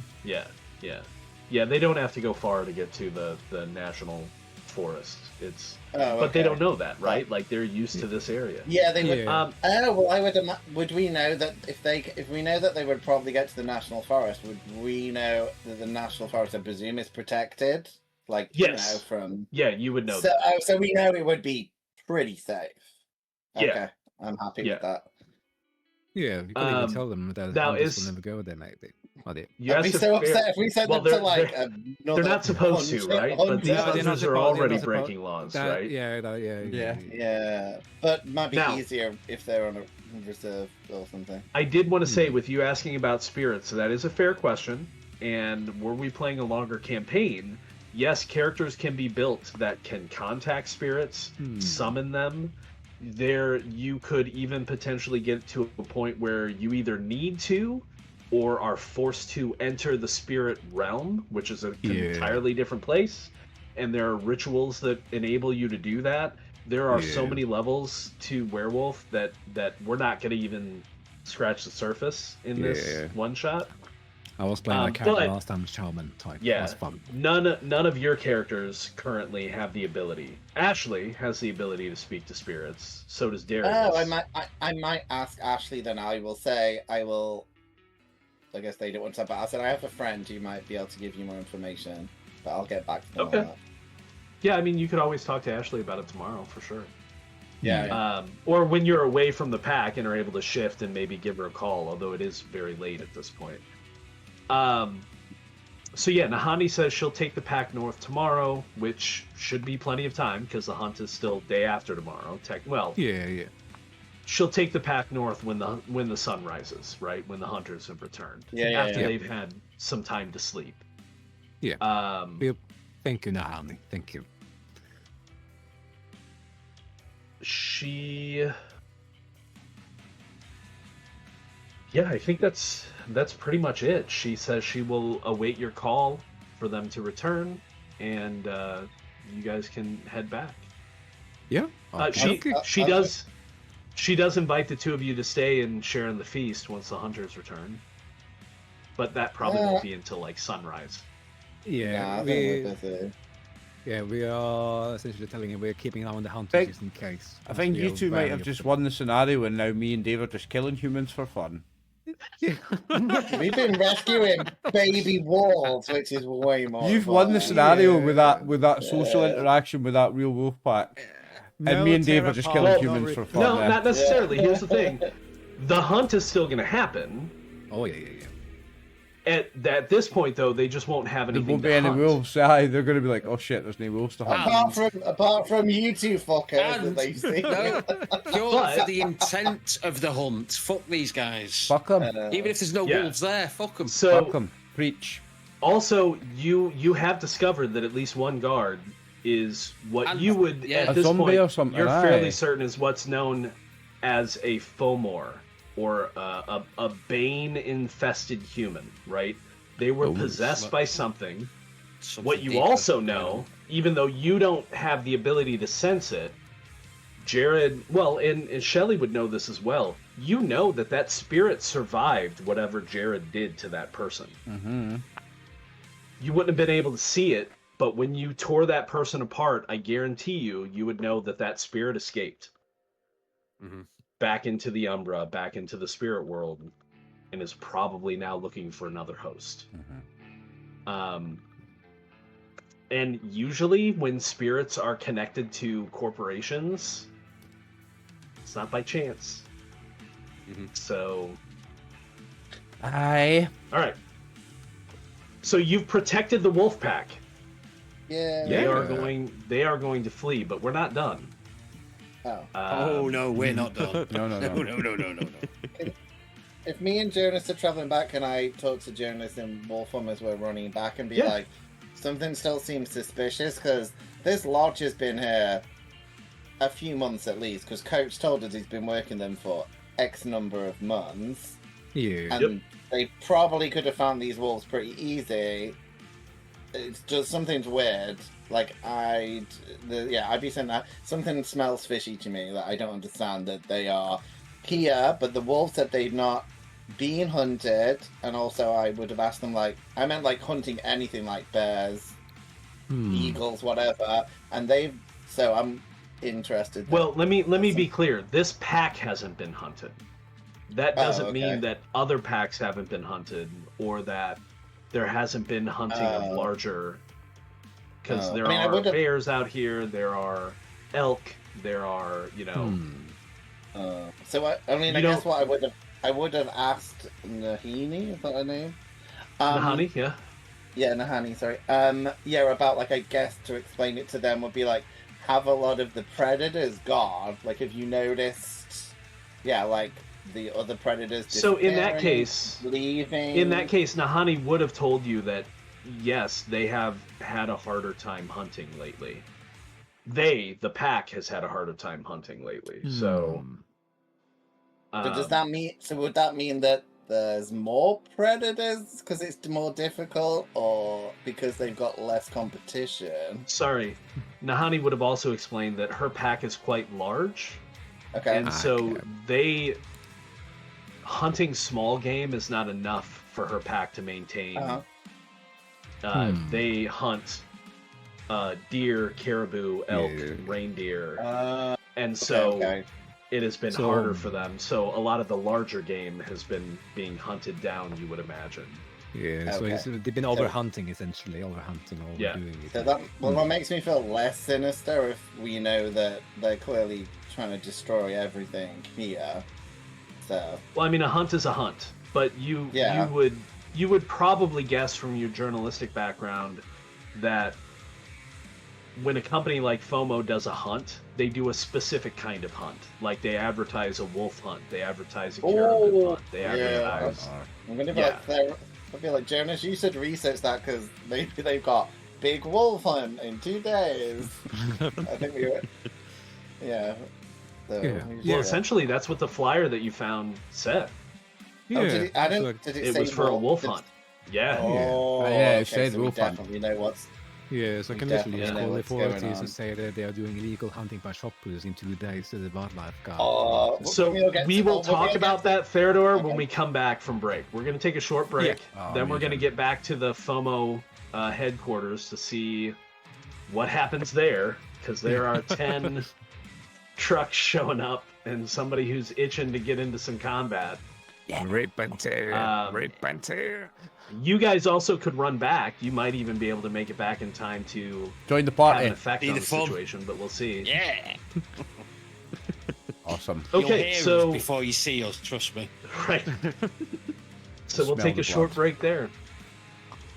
Yeah. They don't have to go far to get to the national forest. It's but they okay. don't know that, right? Like they're used to this area. Yeah, they would. Yeah. Well, would we know that if we know that they would probably get to the national forest, would we know that the national forest, I presume, is protected? Like, Yes. you know, from Yeah, you would know so, that. so we know it would be pretty safe. Yeah. Okay, I'm happy with that. Yeah, you can even tell them that now hunters is- will never go there, mate. You I'd be asked so if- upset if we sent well, them to they're- like they're another not supposed to, right? But these No, they're not hunters are supposed- already they're not supposed- breaking laws, That, right? Yeah. Yeah, but it might be Now- easier if they're on a reserve or something. I did want to say, with you asking about spirits, so that is a fair question. And were we playing a longer campaign? Yes, characters can be built that can contact spirits, summon them. You could even potentially get to a point where you either need to or are forced to enter the spirit realm, which is an entirely different place. And there are rituals that enable you to do that. There are so many levels to Werewolf that we're not going to even scratch the surface in this one shot. I was playing my character but- last time, Shaman type. Yeah, That's fun. none of your characters currently have the ability. Ashley has the ability to speak to spirits. So does Darius. Oh, I might ask Ashley. Then I will say I will. I guess they don't want to, but I said I have a friend who might be able to give you more information. But I'll get back to them. Okay. On that. Yeah, I mean, you could always talk to Ashley about it tomorrow for sure. Yeah. Or when you're away from the pack and are able to shift and maybe give her a call, although it is very late at this point. So yeah, Nahani says she'll take the pack north tomorrow, which should be plenty of time because the hunt is still day after tomorrow. Yeah. She'll take the pack north when the sun rises, right? When the hunters have returned. Yeah, after yeah. they've had some time to sleep. Yeah. Thank you, Nahani. Thank you. Yeah, I think that's pretty much it. She says she will await your call for them to return, and you guys can head back. Yeah. She does invite the two of you to stay and share in the feast once the hunters return, but that probably won't be until like sunrise. Yeah. I think we're busy. Yeah, we are essentially telling you we're keeping an eye on the hunters just in case. I think We you are two might wary have of just them. won the scenario and now me and Dave are just killing humans for fun. We've been rescuing baby wolves, which is way more. You've won the fun. scenario with that social interaction with that real wolf pack. And me and Dave are just killing humans for fun. No, there. not necessarily. Here's the thing: the hunt is still going to happen. Oh yeah. At this point, though, they just won't have There anything won't to be any hunt. wolves. Aye, they're going to be like, oh shit, there's no wolves to hunt. Apart from you two fuckers that And- they've seen. No, purely But- for the intent of the hunt. Fuck these guys. Fuck them. Even if there's no Yeah. wolves there, fuck them. So Fuck them. Preach. also, you have discovered that at least one guard is what And- you would yeah. at A this zombie point or something, you're aye. fairly certain is what's known as a fomor or a bane infested human, right? They were possessed by something. What you deeper. also know, even though you don't have the ability to sense it, Jared, well, and Shelley would know this as well. You know that spirit survived whatever Jared did to that person. Mm-hmm. You wouldn't have been able to see it, but when you tore that person apart, I guarantee you would know that spirit escaped Mhm. back into the Umbra, back into the spirit world, and is probably now looking for another host. And usually when spirits are connected to corporations, it's not by chance. So, Aye. all right. So you've protected the wolf pack. Yeah. They are going to flee, but we're not done. Oh. Oh no, we're not done. No. No. If me and Jonas are traveling back, can I talk to Jonas in Wolfram as we're running back and be Yeah. like, something still seems suspicious because this lodge has been here a few months at least. Because Coach told us he's been working them for X number of months, Yeah. and they probably could have found these wolves pretty easy. it's just something's weird. Like I'd be saying that something smells fishy to me that I don't understand. That they are here, but the wolves said they've not been hunted, and also I would have asked them I meant hunting anything like bears, eagles, whatever, and so I'm interested. Well, let me be clear. This pack hasn't been hunted. That doesn't mean that other packs haven't been hunted, or that there hasn't been hunting of larger. Because there are bears out here, there are elk, there are So I guess what I would have asked Nahini, is that her name? Nahani, yeah. Yeah, Nahani, sorry. About I guess to explain it to them would be have a lot of the predators gone? Have you noticed? Yeah, the other predators. So in that case, leaving. In that case, Nahani would have told you that yes, they have had a harder time hunting lately. The pack, has had a harder time hunting lately. So. But does that mean? So would that mean that there's more predators because it's more difficult, or because they've got less competition? Sorry, Nahani would have also explained that her pack is quite large. Okay. And so hunting small game is not enough for her pack to maintain. They hunt deer, caribou, elk, reindeer, and so it has been harder for them. So a lot of the larger game has been being hunted down, you would imagine. Yeah, so they've been overhunting, essentially, overdoing it. So that makes me feel less sinister if we know that they're clearly trying to destroy everything here. So. Well, I mean, a hunt is a hunt, but you would probably guess from your journalistic background that when a company like FOMO does a hunt, they do a specific kind of hunt. Like they advertise a wolf hunt, they advertise a caribou hunt, they advertise. I'm gonna be I'll be like, Jonas, you should research that because maybe they've got big wolf hunt in 2 days. I think we were. Yeah. So, Well, essentially, that's what the flyer that you found said. Yeah. Did it say was for a wolf hunt. Yeah. It said wolf hunt. Definitely know what's. Yeah, so I can literally just call the authorities and say that they are doing illegal hunting by shoppers in 2 days to the wildlife guard. So we will talk about that, Theodore, when we come back from break. We're going to take a short break. Then we're going to get back to the FOMO headquarters to see what happens there, because there are 10 trucks showing up and somebody who's itching to get into some combat. Rape and tear. You guys also could run back. You might even be able to make it back in time to join the party. Have an effect on the situation, but we'll see. Yeah. Awesome. Okay, so before you see us, trust me. Right. So we'll take a short break there.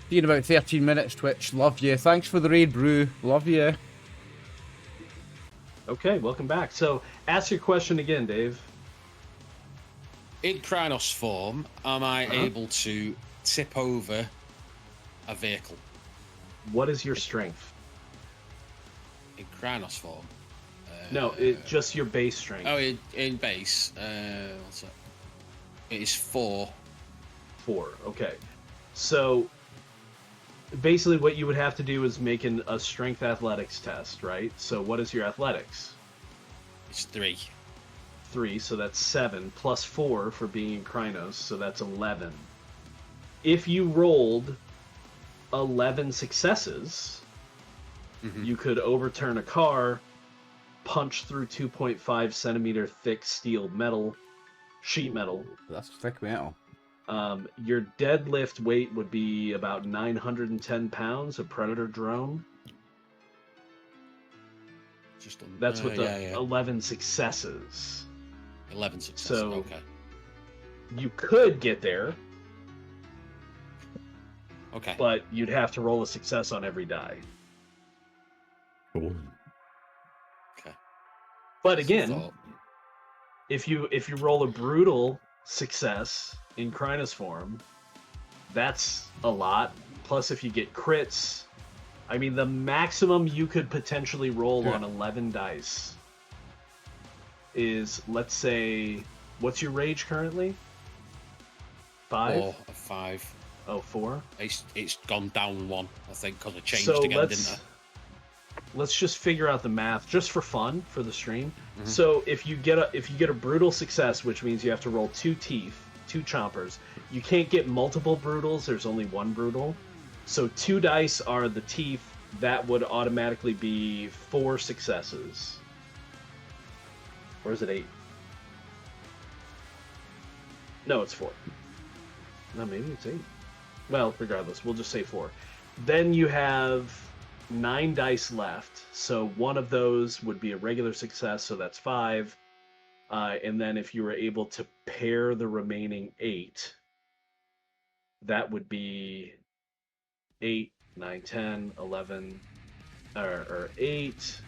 See you in about 13 minutes, Twitch. Love you. Thanks for the raid, Brew. Love you. Okay, welcome back. So ask your question again, Dave. In Krynos form, am I able to tip over a vehicle? What is your strength? In Krynos form? No, just your base strength. Oh, in base. What's that? It is 4. 4, okay. So basically what you would have to do is make a strength athletics test, right? So what is your athletics? It's 3. 3, so that's 7, plus 4 for being in Krynos, so that's 11. If you rolled 11 successes, you could overturn a car, punch through 2.5 centimeter thick sheet metal. That's thick metal. Your deadlift weight would be about 910 pounds, a Predator drone. That's with 11 successes. 11 successes, so okay. You could get there. Okay. But you'd have to roll a success on every die. Okay. But again, if you roll a brutal success in Krynos form, that's a lot. Plus, if you get crits, I mean, the maximum you could potentially roll on 11 dice is, let's say, what's your rage currently? 5? 5. Oh, 4? It's gone down 1, I think, because it changed So again, didn't it? let's just figure out the math just for fun for the stream. So if you get a brutal success, which means you have to roll 2 teeth, 2 chompers. You can't get multiple brutals. There's only 1 brutal. So 2 dice are the teeth. That would automatically be 4 successes. Or is it 8? No, it's 4. No, maybe it's 8. Well, regardless, we'll just say 4. Then you have 9 dice left. So one of those would be a regular success, so that's 5. And then if you were able to pair the remaining 8, that would be 8, 9, 10, 11, or 8,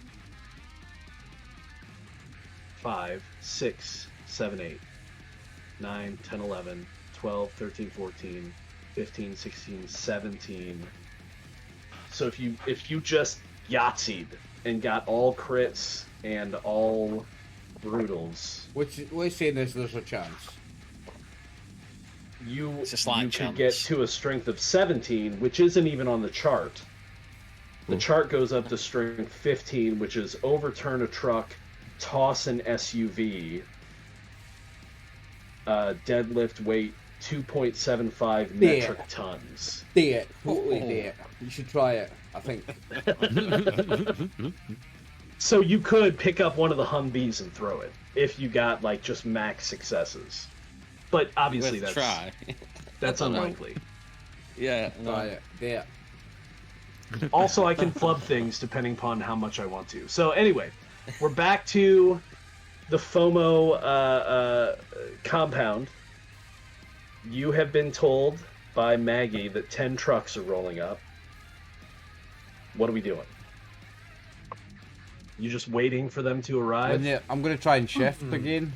5, 6, 7, 8, 9, 10, 11, 12, 13, 14, 15, 16, 17. So if you just Yahtzeed and got all crits and all brutals, Which we're saying is there's a chance. It's a slight you chance. could get to a strength of 17, which isn't even on the chart. The chart goes up to strength 15, which is overturn a truck, toss an SUV, deadlift weight 2.75 metric tons. There, totally there. You should try it, I think. So you could pick up one of the Humvees and throw it if you got like just max successes. But obviously Let's that's try. that's unlikely. Yeah. Try it. There. Also, I can flub things depending upon how much I want to. So anyway, we're back to the FOMO compound. You have been told by Maggie that 10 trucks are rolling up. What are we doing? You just waiting for them to arrive? I'm going to try and shift again.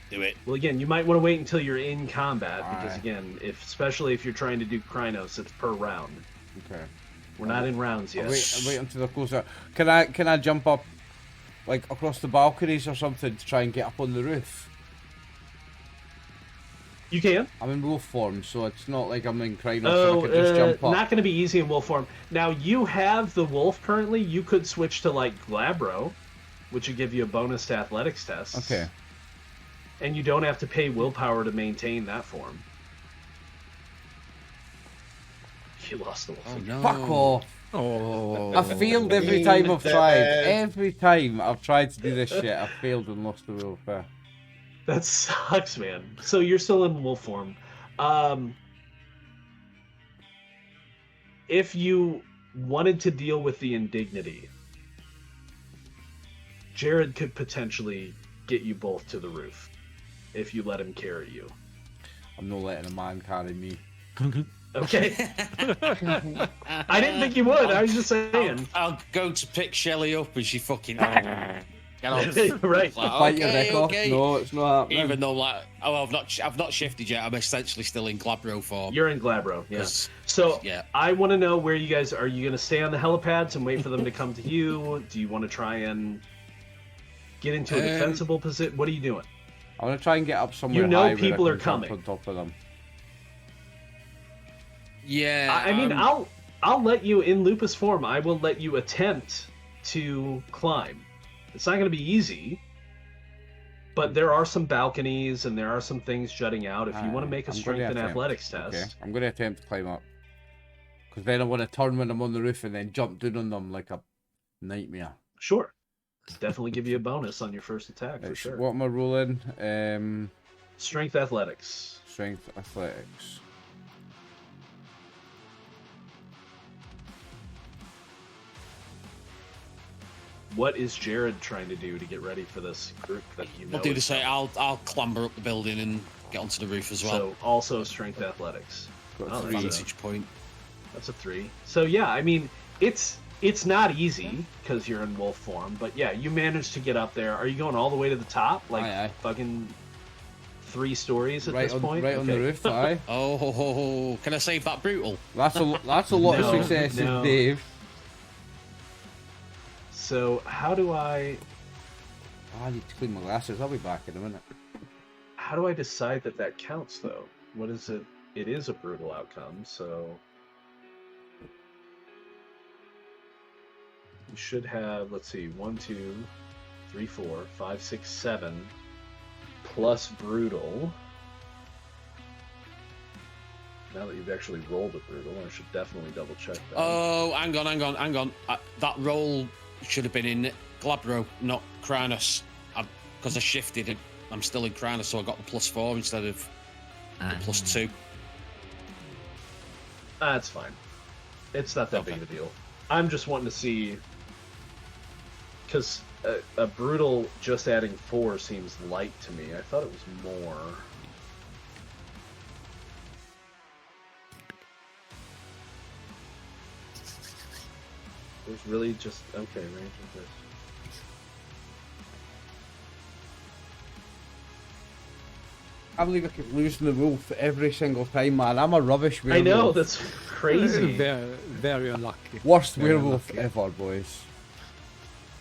Do it. Well, again, you might want to wait until you're in combat because, Aye. again, especially if you're trying to do Krynos, it's per round. Okay. We're not in rounds yet. I'll wait until they're closer. Can I jump up, like, across the balconies or something to try and get up on the roof? You can. I'm in wolf form, so it's not like I'm in Krynos, so I can just jump up. Not going to be easy in wolf form. Now, you have the wolf currently. You could switch to, like, Glabro, which would give you a bonus to athletics tests. Okay. And you don't have to pay willpower to maintain that form. You lost the wolf. Oh, no. Fuck off. Oh. I failed every time I've tried. Every time I've tried to do this shit, I've failed and lost the wolf. That sucks, man. So you're still in wolf form. If you wanted to deal with the indignity, Jared could potentially get you both to the roof if you let him carry you. I'm not letting a man carry me. Okay. I didn't think you would. I was just saying. I'll go to pick Shelly up and she fucking get off. Right. Like, Bite your neck off. No, it's not happening. Even though, like, I've not shifted yet. I'm essentially still in Glabro form. You're in Glabro, yeah. 'Cause- So yeah. I want to know where you guys are. You going to stay on the helipads and wait for them to come to you? Do you want to try and get into a defensible position? What are you doing? I'm gonna try and get up somewhere You know high where people I are can jump coming. on top of them. Yeah. I mean, I'll let you in lupus form. I will let you attempt to climb. It's not going to be easy, but there are some balconies and there are some things jutting out. If you want to make a strength and athletics test, Okay, I'm gonna attempt to climb up. Because then I want to turn when I'm on the roof and then jump down on them like a nightmare. sure, definitely give you a bonus on your first attack for It's- sure. What am I rolling? Strength athletics. Strength athletics. What is Jared trying to do to get ready for this group that you know? I'll do the is same. coming? I'll clamber up the building and get onto the roof as well. So also strength athletics. Got Oh, three. that's Vantage point. That's a 3. So yeah, I mean, it's not easy because you're in wolf form, but yeah, you managed to get up there. Are you going all the way to the top, like Aye, aye. fucking 3 stories at Right this on, point? right on the Okay. roof. Aye. Oh, can I save that brutal? That's a lot No, of successes, no. Dave. So how do I I need to clean my glasses. I'll be back in a minute. decide that counts though? What is it? it is a brutal outcome, so you should have, let's see, 1, 2, 3, 4, 5, 6, 7 plus brutal. Now that you've actually rolled a brutal, I should definitely double check that. Oh, hang on. That roll should have been in Glabro, not Kranos. Because I shifted it. I'm still in Kranos, so I got the +4 instead of the +2. That's fine. It's not that big of a deal. I'm just wanting to see, because a brutal just adding 4 seems light to me. I thought it was more. There's really just okay range of this. I believe I keep losing the wolf every single time, man. I'm a rubbish werewolf. I know, that's crazy. Very, very unlucky. Worst Very werewolf unlucky. ever, boys.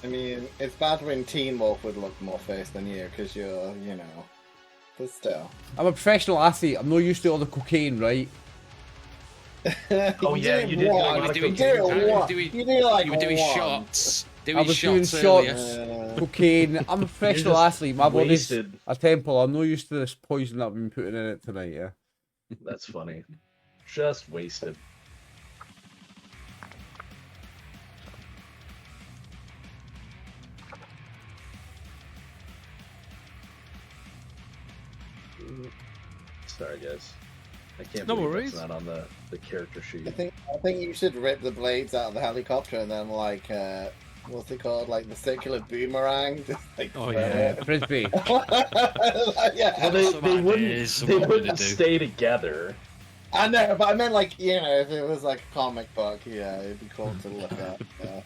I mean, it's bad when Teen Wolf would look more face than you, because you're, you know, but still. I'm a professional athlete. I'm not used to all the cocaine, right? Oh yeah, you did do a lot of doing- cocaine. You did like You were doing one. shots. I Doing was shots doing earlier. shots. Cocaine. I'm a professional just athlete. My body's wasted. a temple. I'm not used to this poison that I've been putting in it tonight, yeah. That's funny. Just wasted. Sorry, guys. I can't No believe worries. that's not on the character sheet. I think you should rip the blades out of the helicopter and then like what's it called? Like the circular boomerang. Just, like, Oh, throw yeah. it. Frisbee. Yeah. Well, they Some ideas, some what wouldn't to do. stay together. I know, but I meant like, you know, if it was like a comic book, yeah, it'd be cool to look at. Yeah.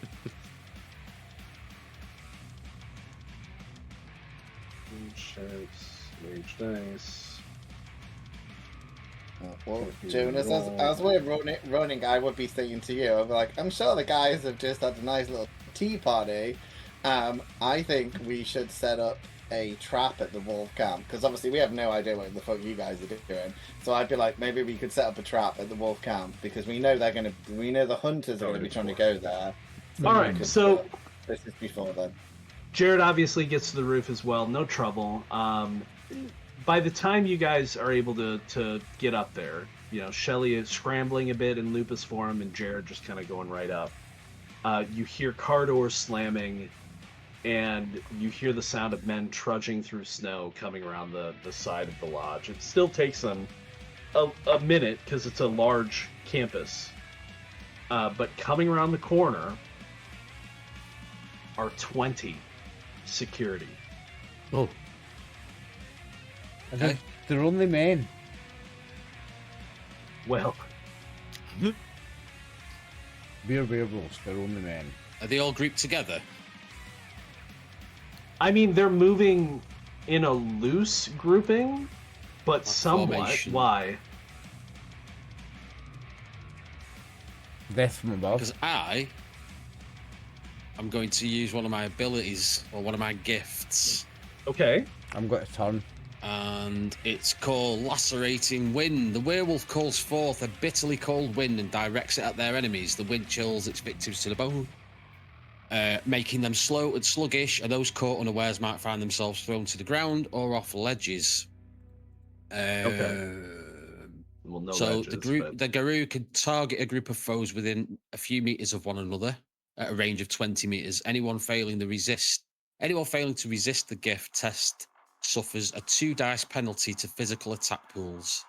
Rage dice. Well, Jonas, as we're running, I would be saying to you, I'd be like, I'm sure the guys have just had a nice little tea party. I think we should set up a trap at the wolf camp, because obviously we have no idea what the fuck you guys are doing. So I'd be like, maybe we could set up a trap at the wolf camp, because we know we know the hunters are going to be trying to go there. All right, so this is before then. Jared obviously gets to the roof as well, no trouble. By the time you guys are able to get up there, you know, Shelly is scrambling a bit in Lupus form, and Jared just kind of going right up. You hear car doors slamming, and you hear the sound of men trudging through snow coming around the side of the lodge. It still takes them a minute, because it's a large campus. But coming around the corner are 20 security. Oh, Okay. They're only men. Well, We're werewolves. They're only men. Are they all grouped together? I mean, they're moving in a loose grouping, but Like somewhat. formation. Why? Death from above. Because I'm going to use one of my abilities, or one of my gifts, Okay. I'm going to turn. and it's called Lacerating Wind. The werewolf calls forth a bitterly cold wind and directs it at their enemies. The wind chills its victims to the bone, making them slow and sluggish, and those caught unawares might find themselves thrown to the ground or off ledges. Well, no So ledges, the Garou can target a group of foes within a few meters of one another at a range of 20 meters. Anyone failing to resist the gift test suffers a 2 dice penalty to physical attack pools.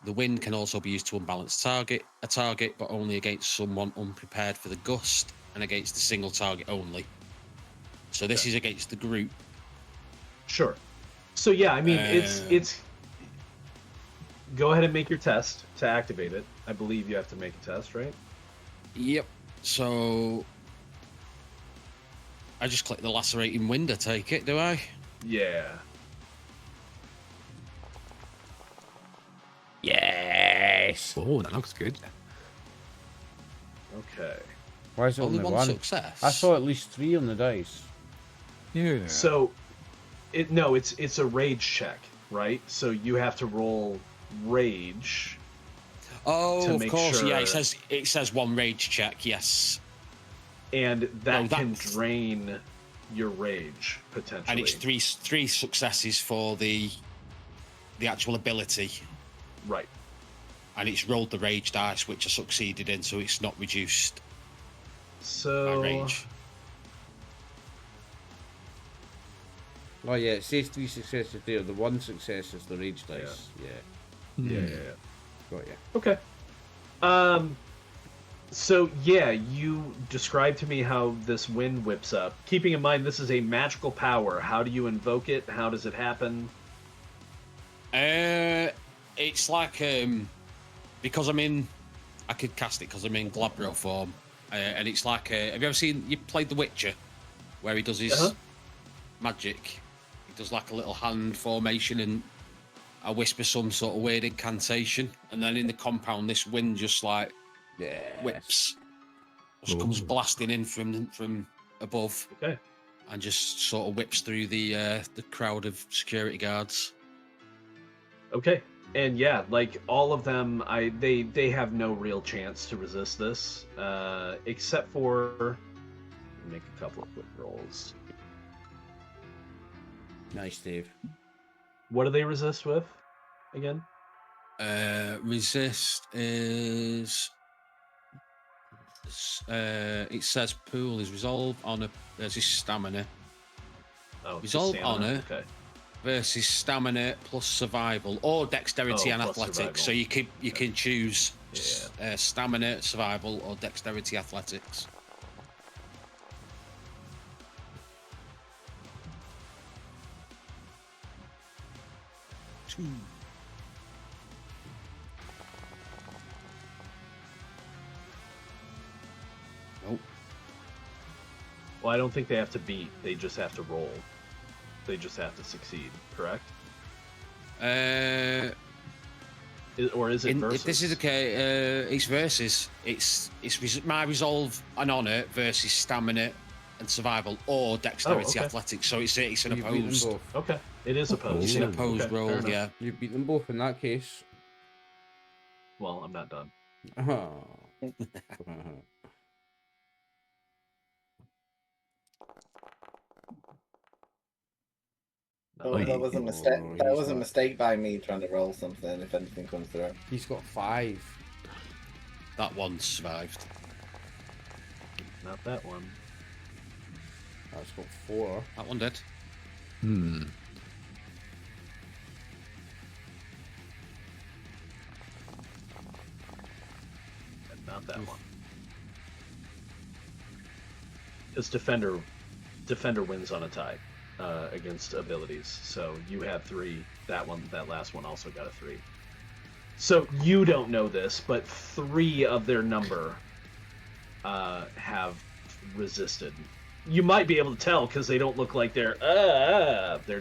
The wind can also be used to unbalance a target, but only against someone unprepared for the gust and against a single target only. So this is against the group. Sure. So yeah, I mean, it's. Go ahead and make your test to activate it. I believe you have to make a test, right? Yep. So I just click the lacerating wind, I take it, do I? Yeah. Yes. oh, that looks good. Okay. Why is it Only only one one? success. I saw at least 3 on the dice. Yeah. So, it's a rage check, right? So you have to roll rage. Oh, to of make course. Yeah, sure- it says 1 rage check. Yes, And that No, can that's- drain your rage potentially. and it's three successes for the actual ability, Right. and it's rolled the rage dice, which I succeeded in, so it's not reduced by So rage. Oh yeah, it says 3 successes there. The 1 success is the rage dice. Yeah. Got ya. Okay. So yeah, you described to me how this wind whips up. Keeping in mind this is a magical power. How do you invoke it? How does it happen? It's like because I could cast it because I'm in Glabro form, and it's like have you ever seen you played The Witcher, where he does his magic? He does like a little hand formation, and I whisper some sort of weird incantation, and then in the compound, this wind just like whips, just comes blasting in from above, Okay. and just sort of whips through the crowd of security guards. Okay. And yeah, like all of them, they have no real chance to resist this, except for make a couple of quick rolls. Nice, Dave. What do they resist with again? Resist is it says pool is resolve honor versus stamina. Oh, just Resolve stamina. honor. Okay. Versus stamina plus survival or dexterity and plus athletics. survival. So you can choose Yeah. stamina, survival, or dexterity athletics. Nope. Well, I don't think they have to beat. They just have to roll. They just have to succeed. Correct? Or is it versus? If this is okay, it's versus. It's my resolve and honor versus stamina and survival or dexterity okay. athletics. So it's an You beat them opposed. both. Okay, it is opposed. It's an Yeah. opposed Okay, fair roll. enough. Yeah. You beat them both in that case. Well, I'm not done. Oh. Oh, that was a mistake. Oh, That he's was a not- mistake by me trying to roll something. If anything comes through. He's got 5. That one survived. Not that one. That's got 4. That one did. And not that one. Because defender wins on a tie against abilities. So you have 3. That last one also got a 3. So you don't know this, but 3 of their number have resisted. You might be able to tell because they don't look like they're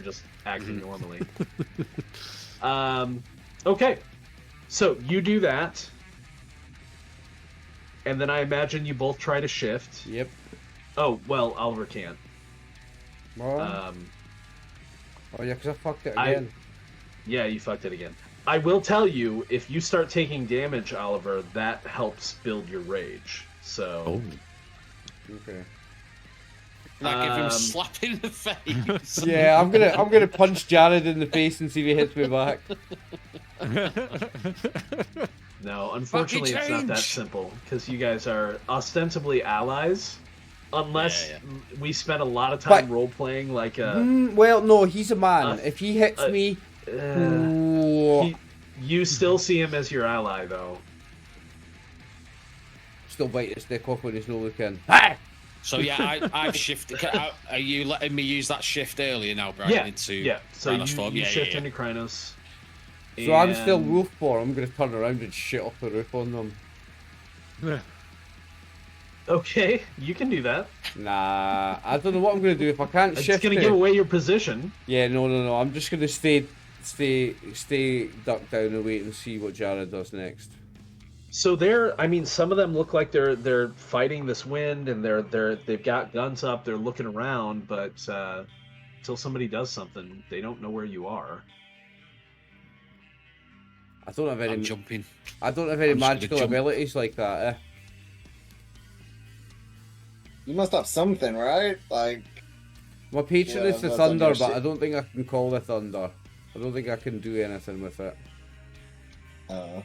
just acting normally. Okay, so you do that, and then I imagine you both try to shift. Yep. Oh well, Oliver can't. Oh, oh yeah, because I fucked it again. Yeah, you fucked it again. I will tell you, if you start taking damage, Oliver, that helps build your rage. So. Okay. Like give him a slap in the face. Yeah, I'm gonna punch Jared in the face and see if he hits me back. No, unfortunately, it's not that simple because you guys are ostensibly allies, unless we spend a lot of time role playing like a. Well, no, he's a man. If he hits me, you still see him as your ally, though. Still bite his dick off when he's no looking. Ah! So yeah, I've shifted. Are you letting me use that shift earlier now, Brian? Yeah. So Krynos form? you shift into Krynos. So I'm still wolf form. I'm gonna turn around and shit off the roof on them. Okay, you can do that. Nah, I don't know what I'm gonna do if I can't It's shift. gonna give away your position. Yeah, no. I'm just gonna stay ducked down and wait and see what Jared does next. So some of them look like they're fighting this wind, and they've got guns up. They're looking around, but until somebody does something, they don't know where you are. I don't have I'm any. jumping. I don't have any I'm just gonna magical jump. abilities like that. Eh? You must have something, right? Like, My patron is the Whatever's on thunder, your but I ship. don't think I can call the thunder. I don't think I can do anything with it.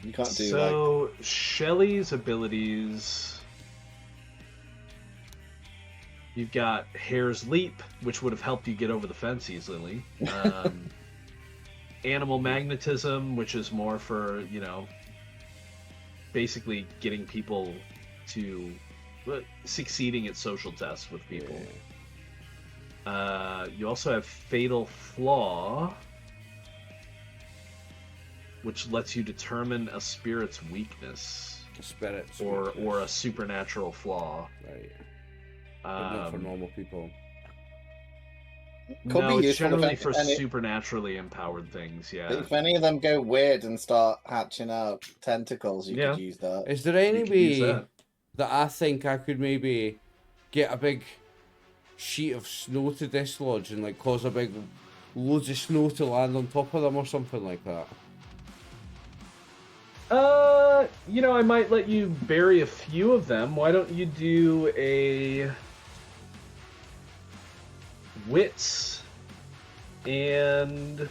you can't do So Shelly's abilities. You've got Hare's Leap, which would have helped you get over the fence easily. Animal Magnetism, which is more for, basically getting people to succeeding at social tests with people. You also have Fatal Flaw, which lets you determine a spirit's weakness. Spirits. Or a supernatural flaw. Right. But not for normal people. Could No, be it's useful generally if for any- supernaturally empowered things, yeah. If any of them go weird and start hatching out tentacles, you could use that. Is there any You could use way that. that I think I could maybe get a big sheet of snow to dislodge and like cause a big loads of snow to land on top of them or something like that? I might let you bury a few of them. Why don't you do a wits and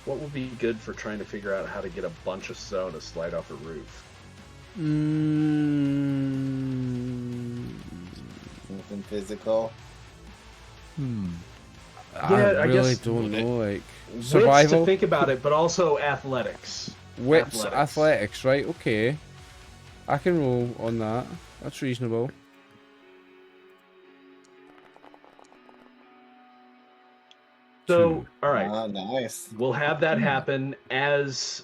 what would be good for trying to figure out how to get a bunch of snow to slide off a roof? Something physical. Yeah, I really guess don't know. Like Wits survival, to think about it, but also athletics. wits, athletics. Right? Okay, I can roll on that. That's reasonable. So, all right. Nice. We'll have that happen as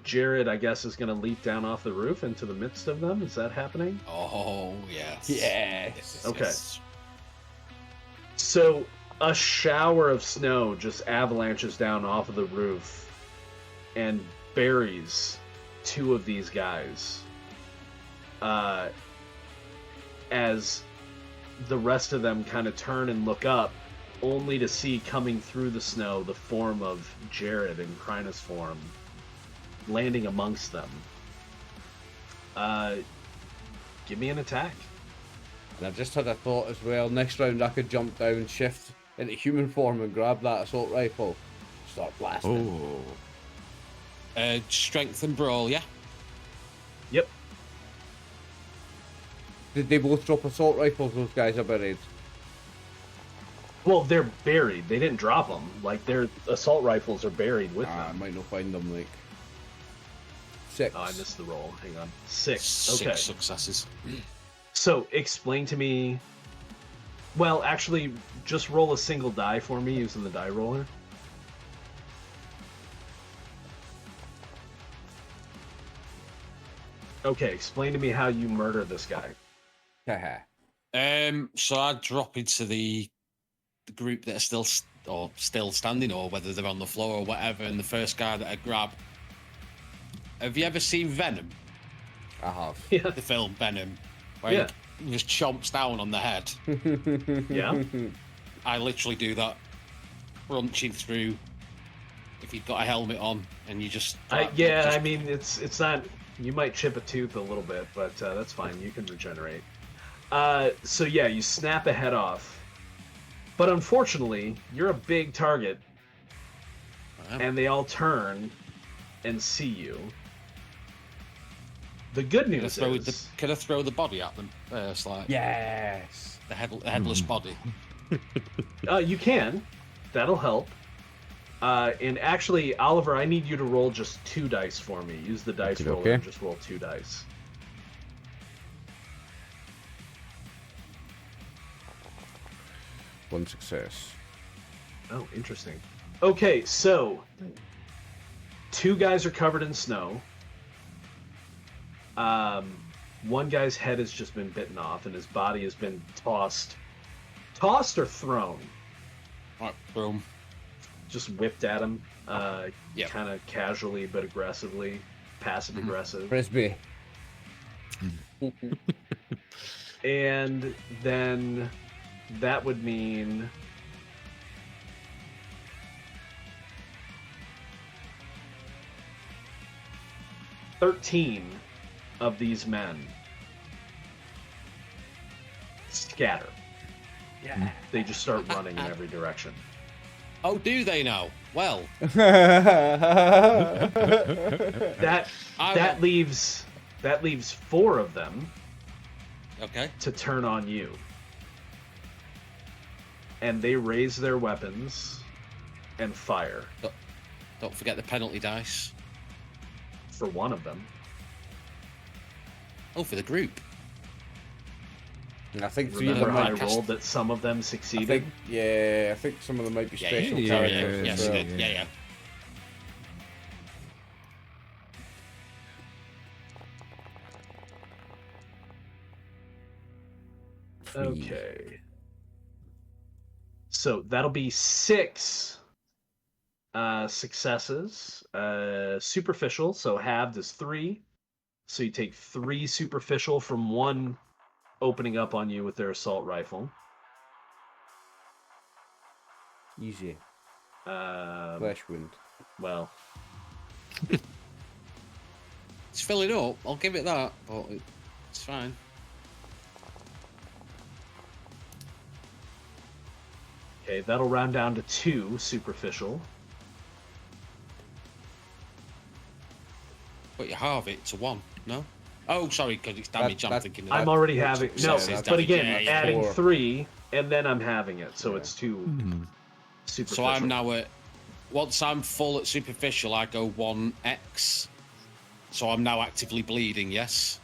Jared, I guess, is going to leap down off the roof into the midst of them. Is that happening? Oh, yes. Yes. Okay. So a shower of snow just avalanches down off of the roof and buries two of these guys. As the rest of them kind of turn and look up, only to see coming through the snow the form of Jared in Kryna's form, landing amongst them. Give me an attack. And I just had a thought as well. Next round, I could jump down, shift into human form, and grab that assault rifle, start blasting. Strength and brawl, yeah. Yep. Did they both drop assault rifles? Those guys are buried. Well, they're buried. They didn't drop them. Like, their assault rifles are buried with I them. might not find them. Like 6. Oh, I missed the roll. Hang on. 6. 6 Okay. successes. So, explain to me... Well, actually, just roll a single die for me using the die roller. Okay, explain to me how you murder this guy. So I drop into the group that are still standing, or whether they're on the floor or whatever, and the first guy that I grab. Have you ever seen Venom? I have. Yeah. The film Venom, where he just chomps down on the head. Yeah. I literally do that, crunching through. If you've got a helmet on, and you just I mean, it's not. You might chip a tooth a little bit, but that's fine. You can regenerate. So yeah, you snap a head off. But unfortunately, you're a big target, and they all turn and see you. The good news is... Can I throw the body at them? Yes. The headless body. You can. That'll help. And actually, Oliver, I need you to roll just 2 dice for me. Use the dice roller and just roll 2 dice. One success. Oh, interesting. Okay, so 2 guys are covered in snow. One guy's head has just been bitten off, and his body has been tossed. Tossed or thrown? Right, boom. Just whipped at him, Yep. kind of casually but aggressively, passive aggressive. Frisbee. And then that would mean 13 of these men scatter. Yeah. They just start running in every direction. Oh, do they now? Well, That leaves 4 of them okay. to turn on you. And they raise their weapons and fire. Don't forget the penalty dice. For one of them. Oh, for the group. I think 3 of Remember them I might rolled that some of them I succeeded? think some of them might be special yeah, characters. Yes, as well. yeah. Okay. So that'll be 6 successes. Superficial, so halved is 3. So you take 3 superficial from 1 opening up on you with their assault rifle. Easy. Um, Flesh wound. well, It's filling up. I'll give it that, but it's fine. okay, that'll round down to 2 superficial. But you halve it to 1, no? Oh, sorry, because it's damage. I'm that- thinking. I'm already having no, successes, but again, damage, yeah, adding 4. 3, and then I'm having it, so it's 2 superficial. So I'm now at. Once I'm full at superficial, I go 1x. So I'm now actively bleeding. Yes.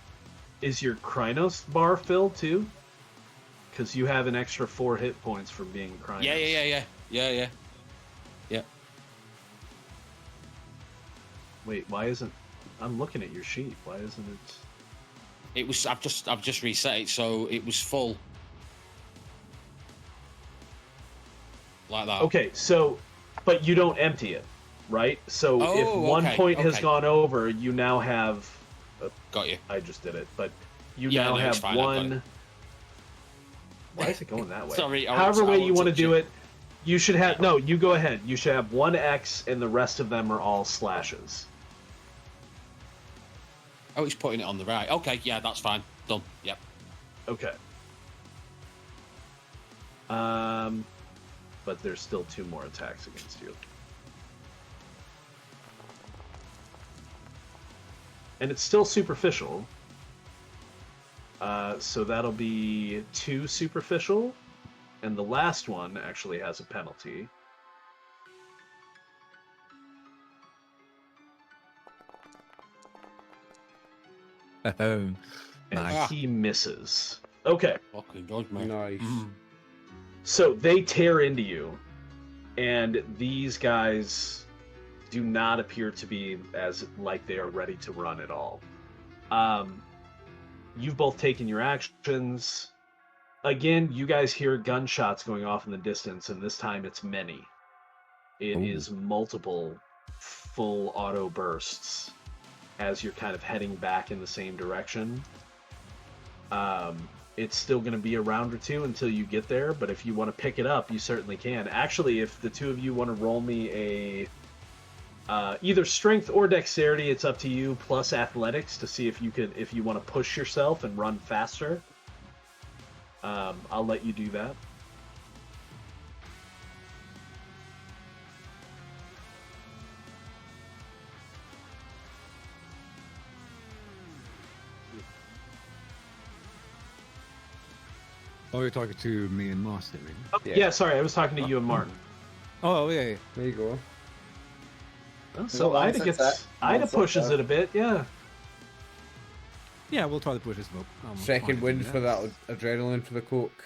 Is your Krynos bar filled too? Because you have an extra 4 hit points from being Krynos. Yeah. Wait, why isn't? I'm looking at your sheet. Why isn't it? It was. I've just reset it, so it was full. Like that. Okay, so, but you don't empty it, right? So if Oh, 1 okay, point has okay. gone over, you now have. Got you. I just did it, but you Yeah, now no, it's have fine, I've got 1. it. Why is it going that way? Sorry, However way you want to do it. it, you should have. No, you go ahead. You should have 1 X, and the rest of them are all slashes. Oh, it's putting it on the right. Okay, yeah, that's fine. Done. Yep. Okay. But there's still 2 more attacks against you. And it's still superficial. So that'll be 2 superficial. And the last one actually has a penalty. Oh, And nice. he misses. Okay. Fucking good, man. Nice. So they tear into you, and these guys do not appear to be as like they are ready to run at all. You've both taken your actions. Again, you guys hear gunshots going off in the distance, and this time it's many. It is multiple full auto bursts as you're kind of heading back in the same direction. It's still going to be a round or 2 until you get there, but if you want to pick it up, you certainly can. Actually, if the 2 of you want to roll me a either strength or dexterity, it's up to you, plus athletics to see if you want to push yourself and run faster. I'll let you do that. Oh, you're talking to me and Master. Yeah, sorry, I was talking to you and Martin. Oh, yeah. There you go. So Well, Ida that's Ida that's pushes okay. it a bit, yeah. Yeah, we'll try to push this up. Second wind for that adrenaline for the coke.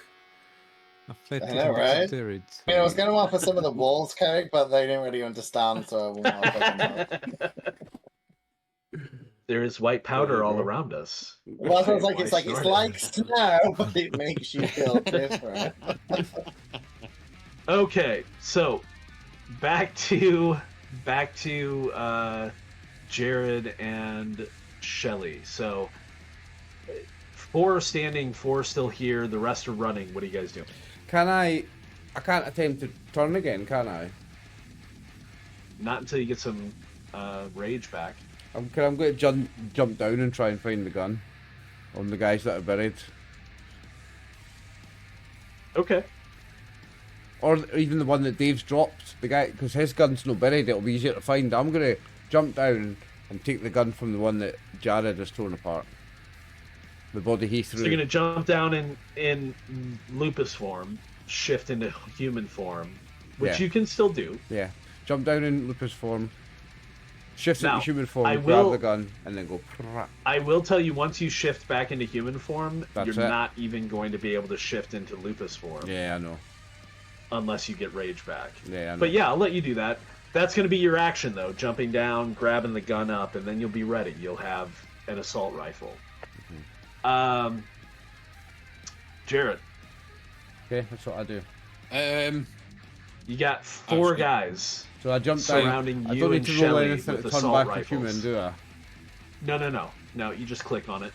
I know, right? I mean, I was going to offer some of the walls, Carrick, but they didn't really understand, so I won't offer them up. There is white powder all around us. Well, I was like, Why it's snort like it? snow, but it makes you feel different. Okay, so back to Jared and Shelly. So 4 are standing, 4 are still here. The rest are running. What are you guys doing? I can't attempt to turn again, can I? Not until you get some rage back. I'm going to jump down and try and find the gun on the guys that are buried. Okay. Or even the one that Dave's dropped. The guy, because his gun's not buried, it'll be easier to find. I'm going to jump down and take the gun from the one that Jared has torn apart. The body he threw. So you're going to jump down in lupus form, shift into human form, which you can still do. Yeah. Jump down in lupus form, shift Now, into human form, I grab will- the gun, and then go. I will tell you, once you shift back into human form, That's you're it. not even going to be able to shift into lupus form Yeah, I know. unless you get rage back. Yeah, I know. But yeah, I'll let you do that. That's going to be your action, though. Jumping down, grabbing the gun up, and then you'll be ready. You'll have an assault rifle. Jared, Okay, that's what I do. you got 4 guys. So I jump down. Surrounding I you don't need and to roll Shelley anything with to turn assault back rifles. to human, do I? No, you just click on it.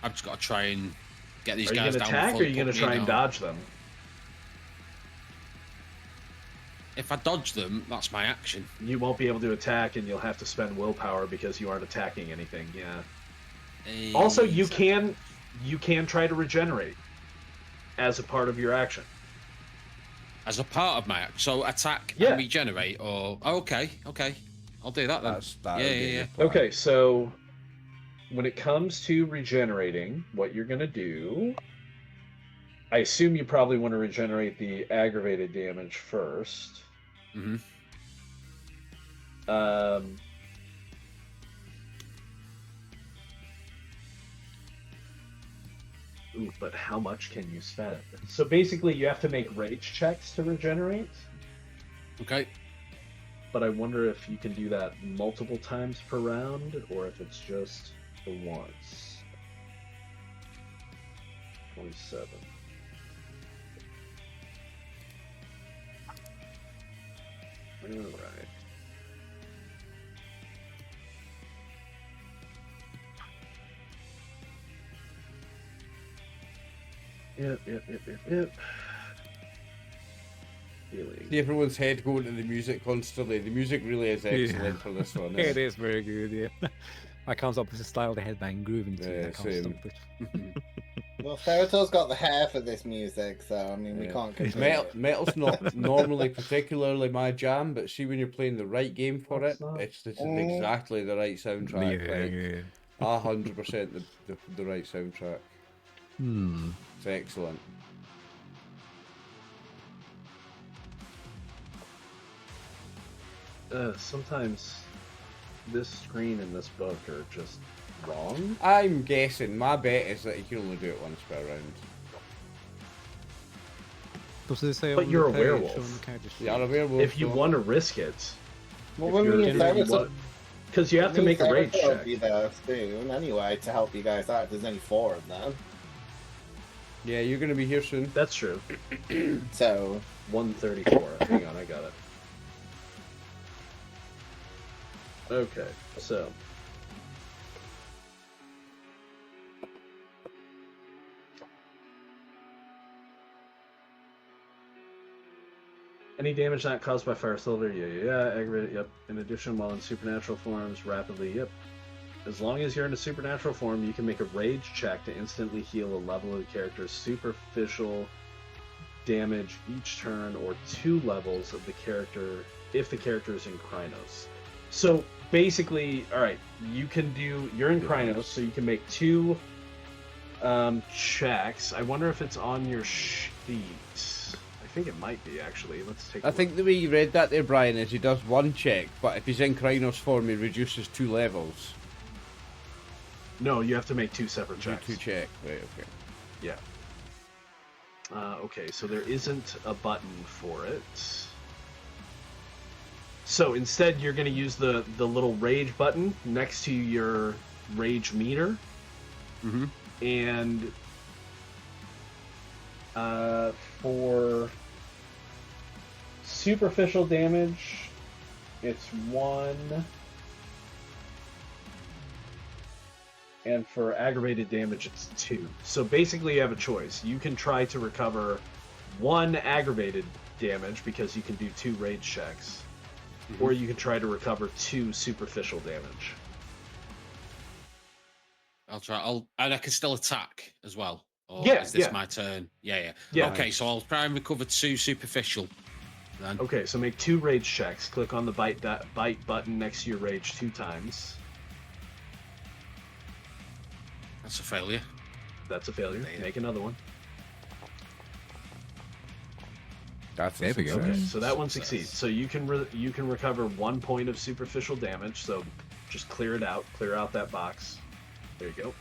I've just got to try and get these Are you guys going to down. attack, or before are you going to they put try me and down. dodge them? If I dodge them, that's my action. You won't be able to attack, and you'll have to spend willpower because you aren't attacking anything. Yeah. Also, you can try to regenerate as a part of your action. As a part of my action. So attack Yeah. and regenerate, or... Oh, okay. I'll do that then. That would be Yeah. the plan. Okay, so when it comes to regenerating, what you're going to do... I assume you probably want to regenerate the aggravated damage first. Mm-hmm. Ooh, but how much can you spend? So basically, you have to make rage checks to regenerate. Okay. But I wonder if you can do that multiple times per round, or if it's just the once. 27. Alright. Yep. Healing. See everyone's head going to the music constantly. The music really is excellent for this one. It is very good, yeah. I can't stop the style the headbang grooving to. Yeah, I can't same. stop it. Well, Ferrito's got the hair for this music, so I mean, we Yeah. can't compare. Metal's not normally particularly my jam, but see when you're playing the right game for it, It's not. it's exactly the right soundtrack. Yeah. 100% the right soundtrack. Hmm. It's excellent. Sometimes this screen and this book are just wrong. I'm guessing, my bet is that you can only do it once per round. Does it say But on you're a the page werewolf. on the character sheet? Yeah, I'm a werewolf. If you so- want to risk it, Well, when we because you have to make a rage will check. be there soon anyway to help you guys out. There's only 4 of them, Yeah, you're going to be here soon. That's true. so 134. Hang on, I got it. Okay, so any damage not caused by fire cylinder, yeah, aggravated, yep. In addition, while in supernatural forms, rapidly, yep. As long as you're in a supernatural form, you can make a rage check to instantly heal a level of the character's superficial damage each turn, or 2 levels of the character if the character is in Krynos. So basically, all right, you're in Krynos, so you can make 2 checks. I wonder if it's on your sheet. I think it might be, actually. Let's take a I look. think the way you read that there, Brian, is he does 1 check, but if he's in Krynos form, he reduces 2 levels. No, you have to make 2 separate Do checks. 2 check, right, okay. Yeah. Okay, so there isn't a button for it. So instead, you're going to use the little rage button next to your rage meter. Mm-hmm. And for superficial damage, it's 1. And for aggravated damage, it's 2. So basically, you have a choice. You can try to recover 1 aggravated damage because you can do 2 rage checks, or you can try to recover 2 superficial damage. I'll try. And I can still attack as well. Or Yeah, is this yeah. my turn? Yeah. Yeah. Okay, so I'll try and recover 2 superficial. Then. Okay, so make 2 rage checks. Click on the bite button next to your rage 2 times. That's a failure. That's a failure. Make another one. That's There we go. Okay, so that one succeeds. So you can recover 1 point of superficial damage. So just clear it out. Clear out that box. There you go.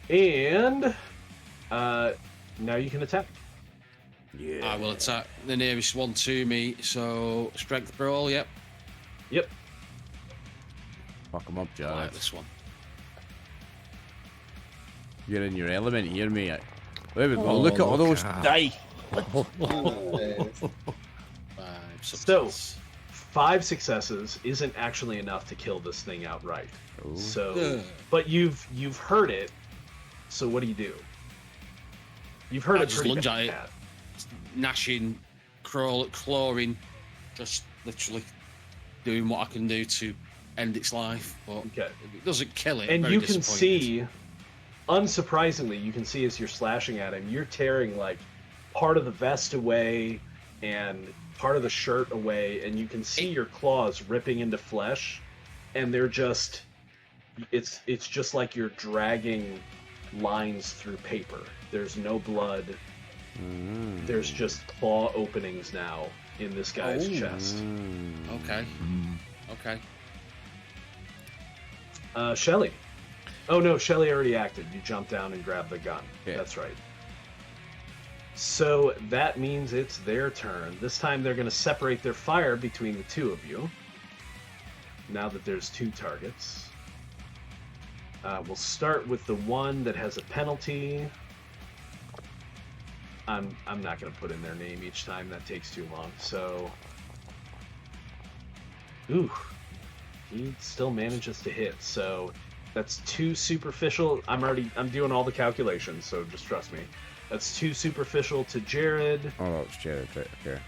And now you can attack. Yeah. I will attack the nearest one to me. So strength brawl. Yep. Yep. Fuck him up, I Jared. like this one. You're in your element here, mate. There we go. Oh, Look at all those look at- die. So 5 successes isn't actually enough to kill this thing outright. Ooh. So, but you've heard it. So what do you do? You've heard I it just pretty lunge at it. bad. Gnashing, clawing, just literally doing what I can do to end its life. But Okay. if it doesn't kill it, And very you can disappointed. see, unsurprisingly, you can see as you're slashing at him, you're tearing like part of the vest away and part of the shirt away, and you can see your claws ripping into flesh, and they're just, it's just like you're dragging lines through paper. There's no blood. There's just claw openings now in this guy's chest. Okay. Okay. Shelly. Oh no, Shelly already acted. You jumped down and grabbed the gun. Yeah. That's right. So that means it's their turn. This time they're going to separate their fire between the 2 of you. Now that there's 2 targets. We'll start with the one that has a penalty. I'm not going to put in their name each time. That takes too long. So, ooh, he still manages to hit. So that's 2 superficial. I'm doing all the calculations, so just trust me. That's 2 superficial to Jared. Oh, no, it's Jared, right? Okay.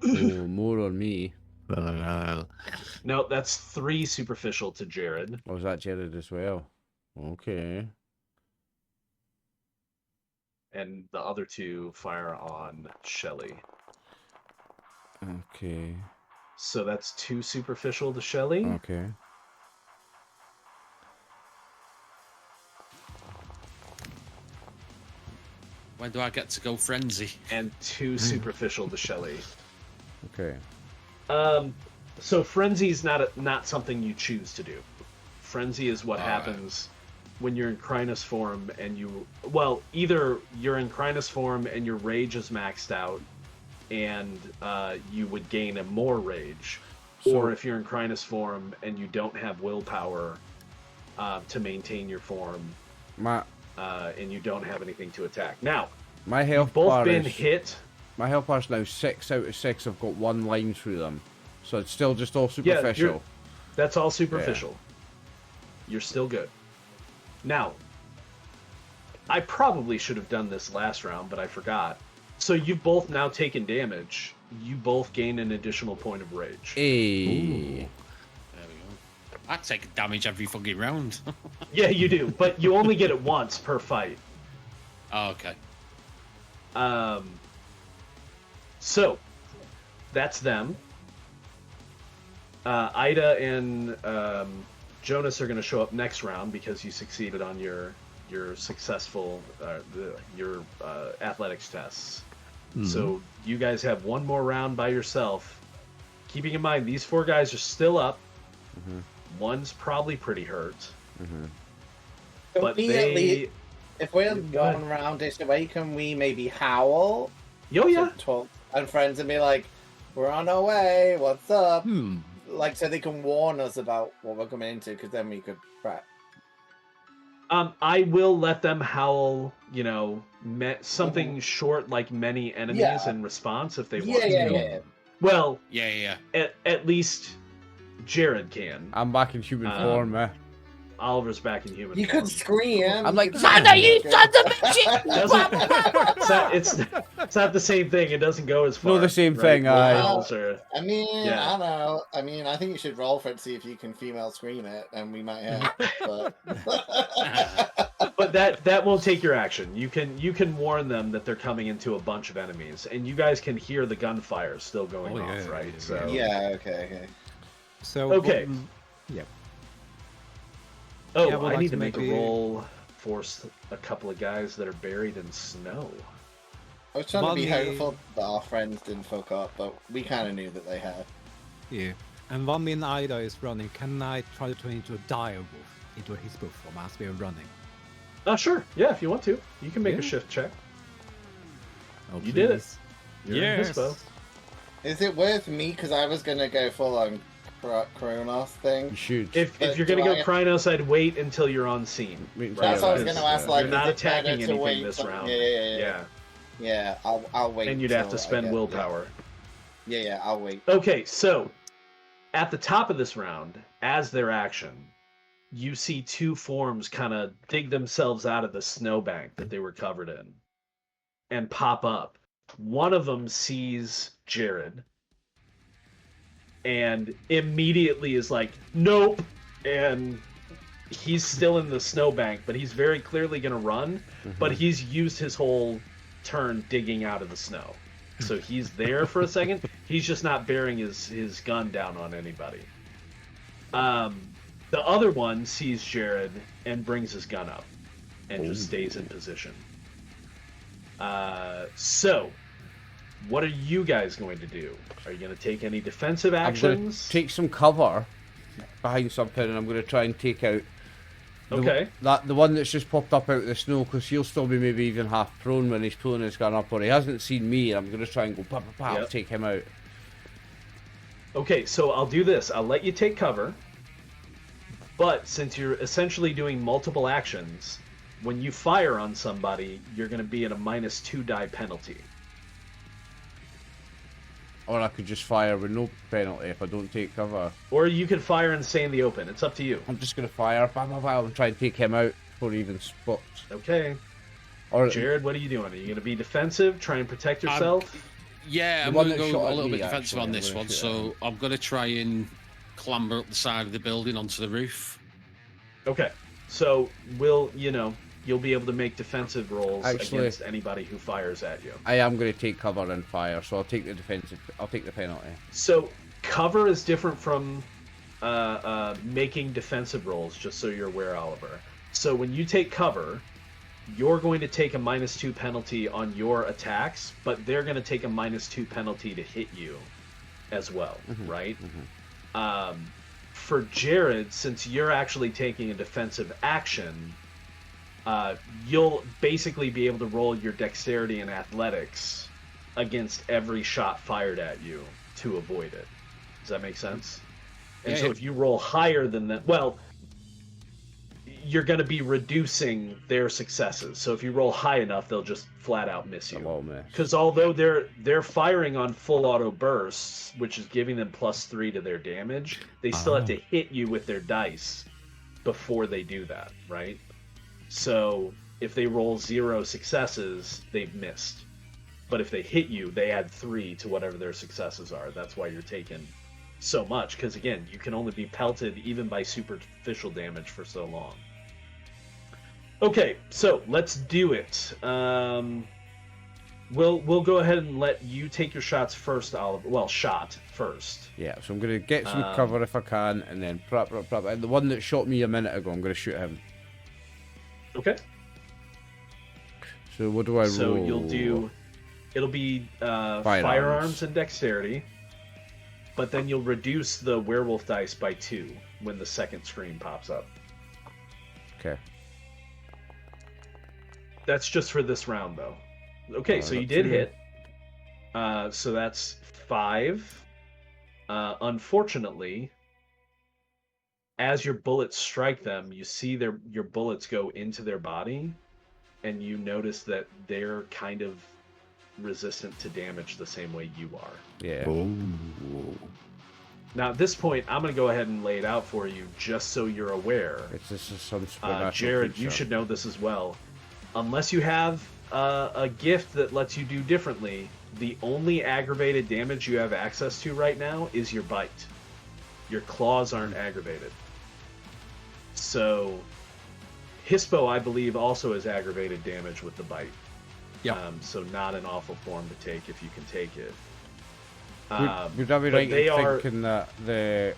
Oh, more on me. No, that's 3 superficial to Jared. Oh, is that Jared as well? Okay. And the other 2 fire on Shelly. Okay. So that's 2 superficial to Shelly. Okay. When do I get to go frenzy? And 2 superficial to Shelly. Okay. So frenzy's not something you choose to do. Frenzy is what All happens when you're in Crinus form and either you're in Crinus form and your rage is maxed out and you would gain a more rage, or if you're in Crinus form and you don't have willpower to maintain your form, and you don't have anything to attack. Now, My health both bar been is, hit. My health bar's now 6 out of 6. I've got 1 line through them. So it's still just all superficial. That's all superficial. You're still good. Now, I probably should have done this last round, but I forgot. So you've both now taken damage. You both gain an additional point of rage. Hey. There we go. I take damage every fucking round. Yeah, you do, but you only get it once per fight. Oh, okay. So, that's them. Ida and Jonas are going to show up next round because you succeeded on your successful your athletics tests. So you guys have one more round by yourself. Keeping in mind these 4 guys are still up. One's probably pretty hurt. But they, if we're Go going ahead. around this way, can we maybe howl? oh yeah, To talk and friends and be like, "We're on our way. What's up?" Like, so they can warn us about what we're coming into, because then we could prep. I will let them howl, something short like many enemies Yeah. in response if they Yeah, want yeah, to. yeah. Well, Yeah. at least Jared can. I'm back in human form, eh? Oliver's back in human You form. could scream. I'm like, Xander, you sons of bitches! It's not the same thing. It doesn't go as far. No, the same right? thing, Will aye. howls are- I mean, Yeah. I don't know. I mean, I think you should roll for it to see if you can female scream it, and we might hit. But But that won't take your action. You can warn them that they're coming into a bunch of enemies, and you guys can hear the gunfire still going Oh, off, yeah, right? yeah, So yeah, okay. So Okay. Yeah. Oh, Yeah, we'll I like need to to make maybe- a roll for a couple of guys that are buried in snow. I was trying to be Money. hopeful that our friends didn't fuck up, but we kind of knew that they had. Yeah. And one min Ida is running. Can I try to turn into a dire wolf, into a hippo form as we are running? Sure. Yeah, if you want to, you can make Yeah. a shift check. Oh, You did it. please. You're in Hispo. Is it worth me? Because I was gonna go full on Kronos thing. You should. If But you're gonna do go I- Krynos, I'd wait until you're on scene. Wait until That's you're what I was on gonna ask. Like, you're not is it better attacking to anything wait this till- round. Yeah. Yeah, I'll wait. And you'd have to till I spend get- willpower. Yeah, I'll wait. Okay, so at the top of this round, as their action, you see two forms kind of dig themselves out of the snowbank that they were covered in and pop up. One of them sees Jared and immediately is like, nope. And he's still in the snowbank, but he's very clearly going to run. But he's used his whole turn digging out of the snow. So he's there for a second. He's just not bearing his gun down on anybody. The other one sees Jared and brings his gun up and just stays in position. So, what are you guys going to do? Are you going to take any defensive I'm going actions? to take some cover behind something, and I'm going to try and take out Okay. the one that's just popped up out of the snow, because he'll still be maybe even half prone when he's pulling his gun up, or he hasn't seen me, and I'm going to try and go pa pa pa, Yep. take him out. Okay, so I'll do this. I'll let you take cover. But since you're essentially doing multiple actions, when you fire on somebody, you're going to be at a -2 die penalty. Or I could just fire with no penalty if I don't take cover. Or you could fire and stay in the open. It's up to you. I'm just going to fire, pa pa pa, and try and take him out before he even spots. Okay. Or Jared, what are you doing? Are you going to be defensive, try and protect yourself? Yeah, The I'm one going to that go shot a at little me, bit defensive actually, on I'm this gonna one, shoot at so I'm going to try and clamber up the side of the building onto the roof. Okay. So you'll be able to make defensive rolls Actually- against anybody who fires at you. I am going to take cover and fire, so I'll take the defensive. I'll take the penalty. So cover is different from making defensive rolls, just so you're aware, Oliver. So when you take cover, you're going to take a -2 penalty on your attacks, but they're going to take a -2 penalty to hit you as well, right? For Jared, since you're actually taking a defensive action, you'll basically be able to roll your dexterity and athletics against every shot fired at you to avoid it. Does that make sense? And Yeah, so yeah. if you roll higher than that, well, you're going to be reducing their successes. So if you roll high enough, they'll just flat out miss you. Hello, miss. Because although they're firing on full auto bursts, which is giving them +3 to their damage, they still have to hit you with their dice before they do that, right? So if they roll 0 successes, they've missed. But if they hit you, they add 3 to whatever their successes are. That's why you're taking so much, because again, you can only be pelted even by superficial damage for so long. Okay, so let's do it. We'll go ahead and let you take your shots first, Oliver. Well, shot first. Yeah, so I'm going to get some cover if I can, and then prop. And the one that shot me a minute ago, I'm going to shoot him. Okay. So what do I roll? So you'll do. It'll be firearms and dexterity, but then you'll reduce the werewolf dice by 2 when the second screen pops up. Okay. That's just for this round, though. Okay, so you did hit. So that's 5. Unfortunately, as your bullets strike them, you see your bullets go into their body, and you notice that they're kind of resistant to damage the same way you are. Yeah. Oh. Now, at this point, I'm going to go ahead and lay it out for you, just so you're aware. It's just some supernatural Jared, creature. you should know this as well. Unless you have a gift that lets you do differently, the only aggravated damage you have access to right now is your bite. Your claws aren't aggravated. So, Hispo, I believe, also has aggravated damage with the bite. Yeah. So not an awful form to take if you can take it. Would I be but right they in are- thinking that the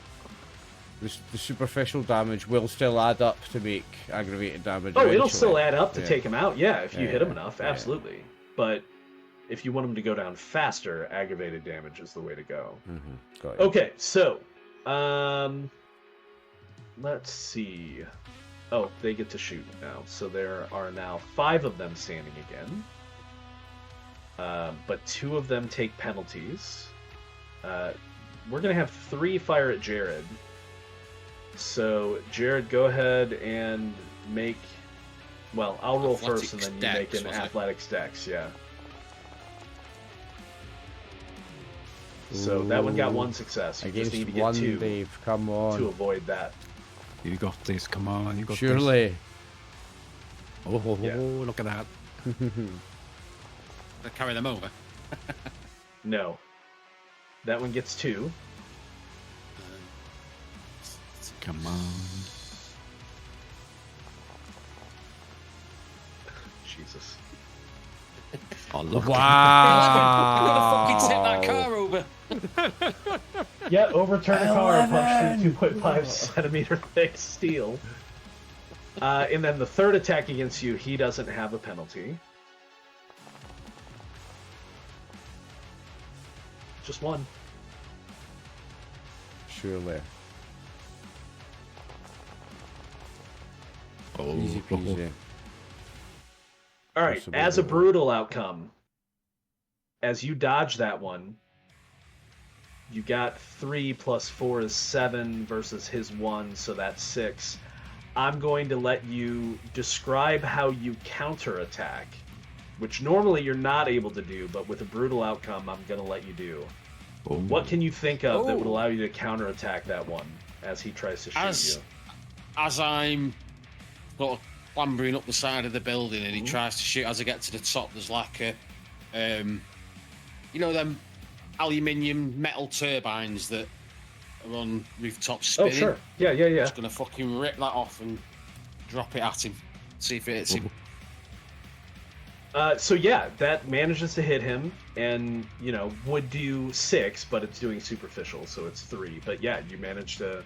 superficial damage will still add up to make aggravated damage? Oh, it'll eventually? still add up to Yeah. take him out, yeah, if you hit him Yeah, enough, yeah. absolutely. But if you want him to go down faster, aggravated damage is the way to go. Mhm, got it. Okay, so, let's see. Oh, they get to shoot now. So there are now 5 of them standing again. But 2 of them take penalties. We're going to have 3 fire at Jared. So, Jared, go ahead and make... Well, I'll roll first, and then you Athletics make an dex, was it? athletics dex, yeah. So that one got 1 success. You just Against need to get one, 2 Dave. Come on. to avoid that. You got this. Come on, you got this. Surely. Oh, Yeah. look at that. They carry them over. No. That one gets 2. Come on. Jesus. Oh, look. Wow. Fucking tip that car over. Yeah, overturn a car and punch through 2.5 centimeter thick steel. And then the third attack against you, he doesn't have a penalty. Just 1. Surely. Oh, Easy peasy. All right, Possible as a brutal. brutal outcome, as you dodge that one, you got 3 plus 4 is 7 versus his 1, so that's 6. I'm going to let you describe how you counterattack, which normally you're not able to do, but with a brutal outcome, I'm going to let you do. Oh. What can you think of that would Oh. allow you to counterattack that one as he tries to shoot you? As I'm sort of clambering up the side of the building and he tries to shoot, as I get to the top, there's like a, you know, them aluminium metal turbines that are on rooftops Oh, spinning. sure. Yeah. Just gonna fucking rip that off and drop it at him. See if it hits him. So yeah, that manages to hit him, and you know would do 6, but it's doing superficial, so it's 3. But yeah, you managed to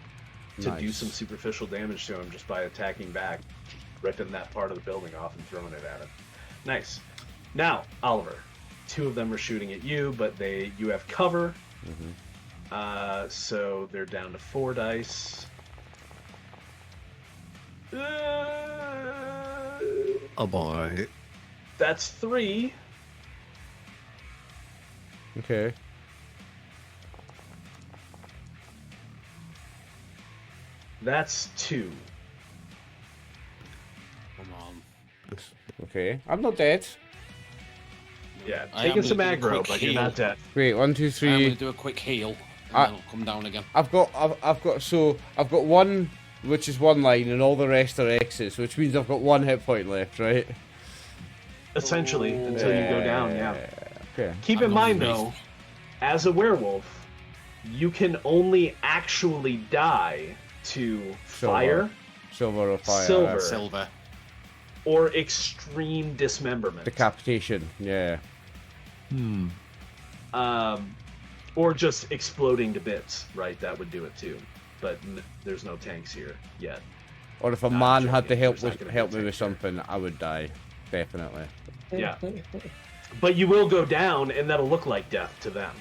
do Nice. some superficial damage to him just by attacking back, ripping that part of the building off and throwing it at him. Nice. Now, Oliver, 2 of them are shooting at you, but you have cover. So they're down to 4 dice. Oh boy. That's 3. Okay. That's 2. Come on. Okay. I'm not dead. Yeah, I taking am some gonna do a aggro, quick but you're heal. not dead. Wait, 1, 2, I'm 3. gonna do a quick heal and I- then I'll come down again. I've got 1, which is 1 line, and all the rest are X's, which means I've got 1 hit point left, right? Essentially, until you go down, yeah. Okay. Keep in I'm mind, not though, as a werewolf, you can only actually die to fire Silver or fire. Silver. Silver. or extreme dismemberment. Decapitation, yeah. Or just exploding to bits, right? That would do it too. But there's no tanks here yet. Or if a Nah, man had to joking. help There's not with, gonna be help a me with tank here. something, I would die. Definitely. Yeah. But you will go down, and that'll look like death to them.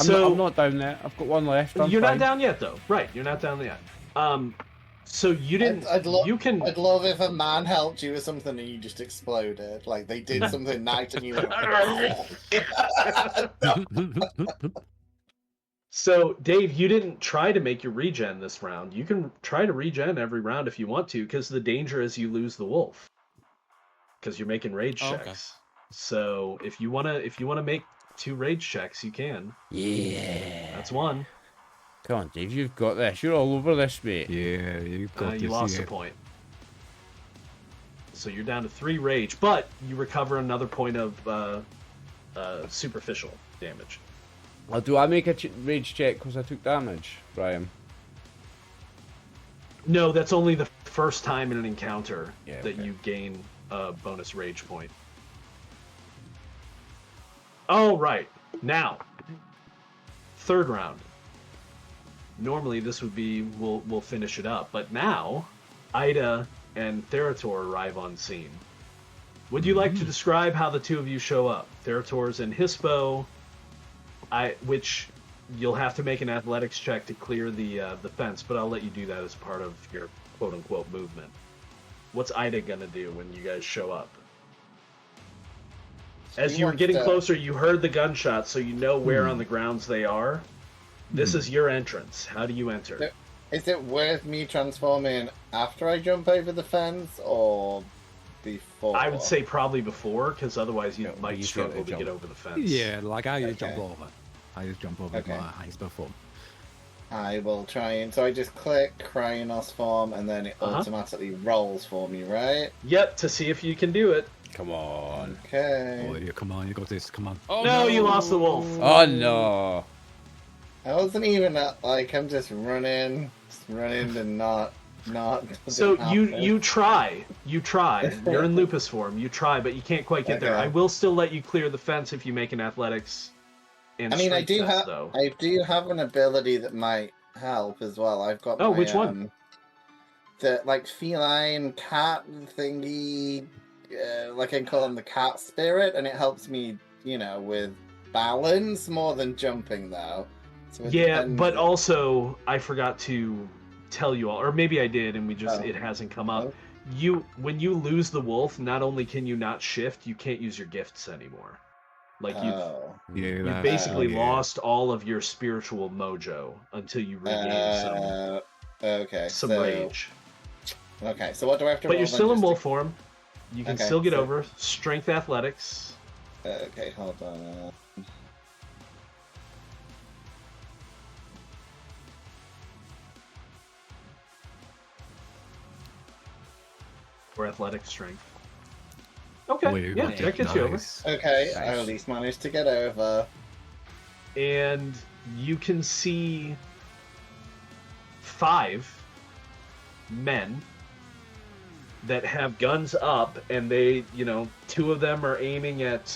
I'm not down there. I've got 1 left. I'm you're fine. not down yet, though. Right, you're not down yet. So you didn't. I'd love if a man helped you with something and you just exploded. Like they did something nice and you went. So, Dave, you didn't try to make your regen this round. You can try to regen every round if you want to, because the danger is you lose the wolf. Because you're making rage Oh, okay. checks. So if you wanna make 2 rage checks, you can. Yeah. That's 1. Come on, Dave, you've got this. You're all over this, mate. Yeah, you've got this. You lost a point. So you're down to 3 rage, but you recover another point of superficial damage. Well, do I make a rage check because I took damage, Brian? No, that's only the first time in an encounter Yeah, that okay. you gain a bonus rage point. Oh, right. Now, 3rd round. Normally this would be we'll finish it up, but now Ida and Therator arrive on scene. Would you like to describe how the 2 of you show up? Therator's in Hispo, which you'll have to make an athletics check to clear the fence, but I'll let you do that as part of your quote-unquote movement. What's Ida gonna do when you guys show up? As you were getting closer, you heard the gunshots, so you know where on the grounds they are. This is your entrance. How do you enter? Is it worth me transforming after I jump over the fence or before? I would say probably before, because otherwise you Yeah, might you struggle to jump. get over the fence. Yeah, like I just Okay. jump over. I just jump over Okay. my highest form. I will try and... So I just click Kryonos form and then it automatically rolls for me, right? Yep, to see if you can do it. Come on. Okay. Oh, yeah, come on, you got this. Come on. Oh, No, you lost the wolf. Oh no. I wasn't even like, I'm just running and not. So doesn't happen. you try. You're in lupus form. You try, but you can't quite get there. Okay. I will still let you clear the fence if you make an athletics. And I mean, I strength do test, have though. I do have an ability that might help as well. I've got Oh, my, which one? The like feline cat thingy, like I can call him the cat spirit, and it helps me, with balance more than jumping though. So it Yeah, depends. but also I forgot to tell you all, or maybe I did, and it hasn't come up. Oh. When you lose the wolf, not only can you not shift, you can't use your gifts anymore. Like Oh. Yeah, you've basically yeah. lost all of your spiritual mojo until you regain Okay. some so, rage. Okay, so what do I have to But roll you're then still in just to- wolf form. You can Okay, still get so- over strength athletics. Okay, hold on. Or athletic strength. Okay, Wait, yeah, okay, that gets you over. nice. Okay, I Nice. at least managed to get over. And you can see 5 men that have guns up, and they, 2 of them are aiming at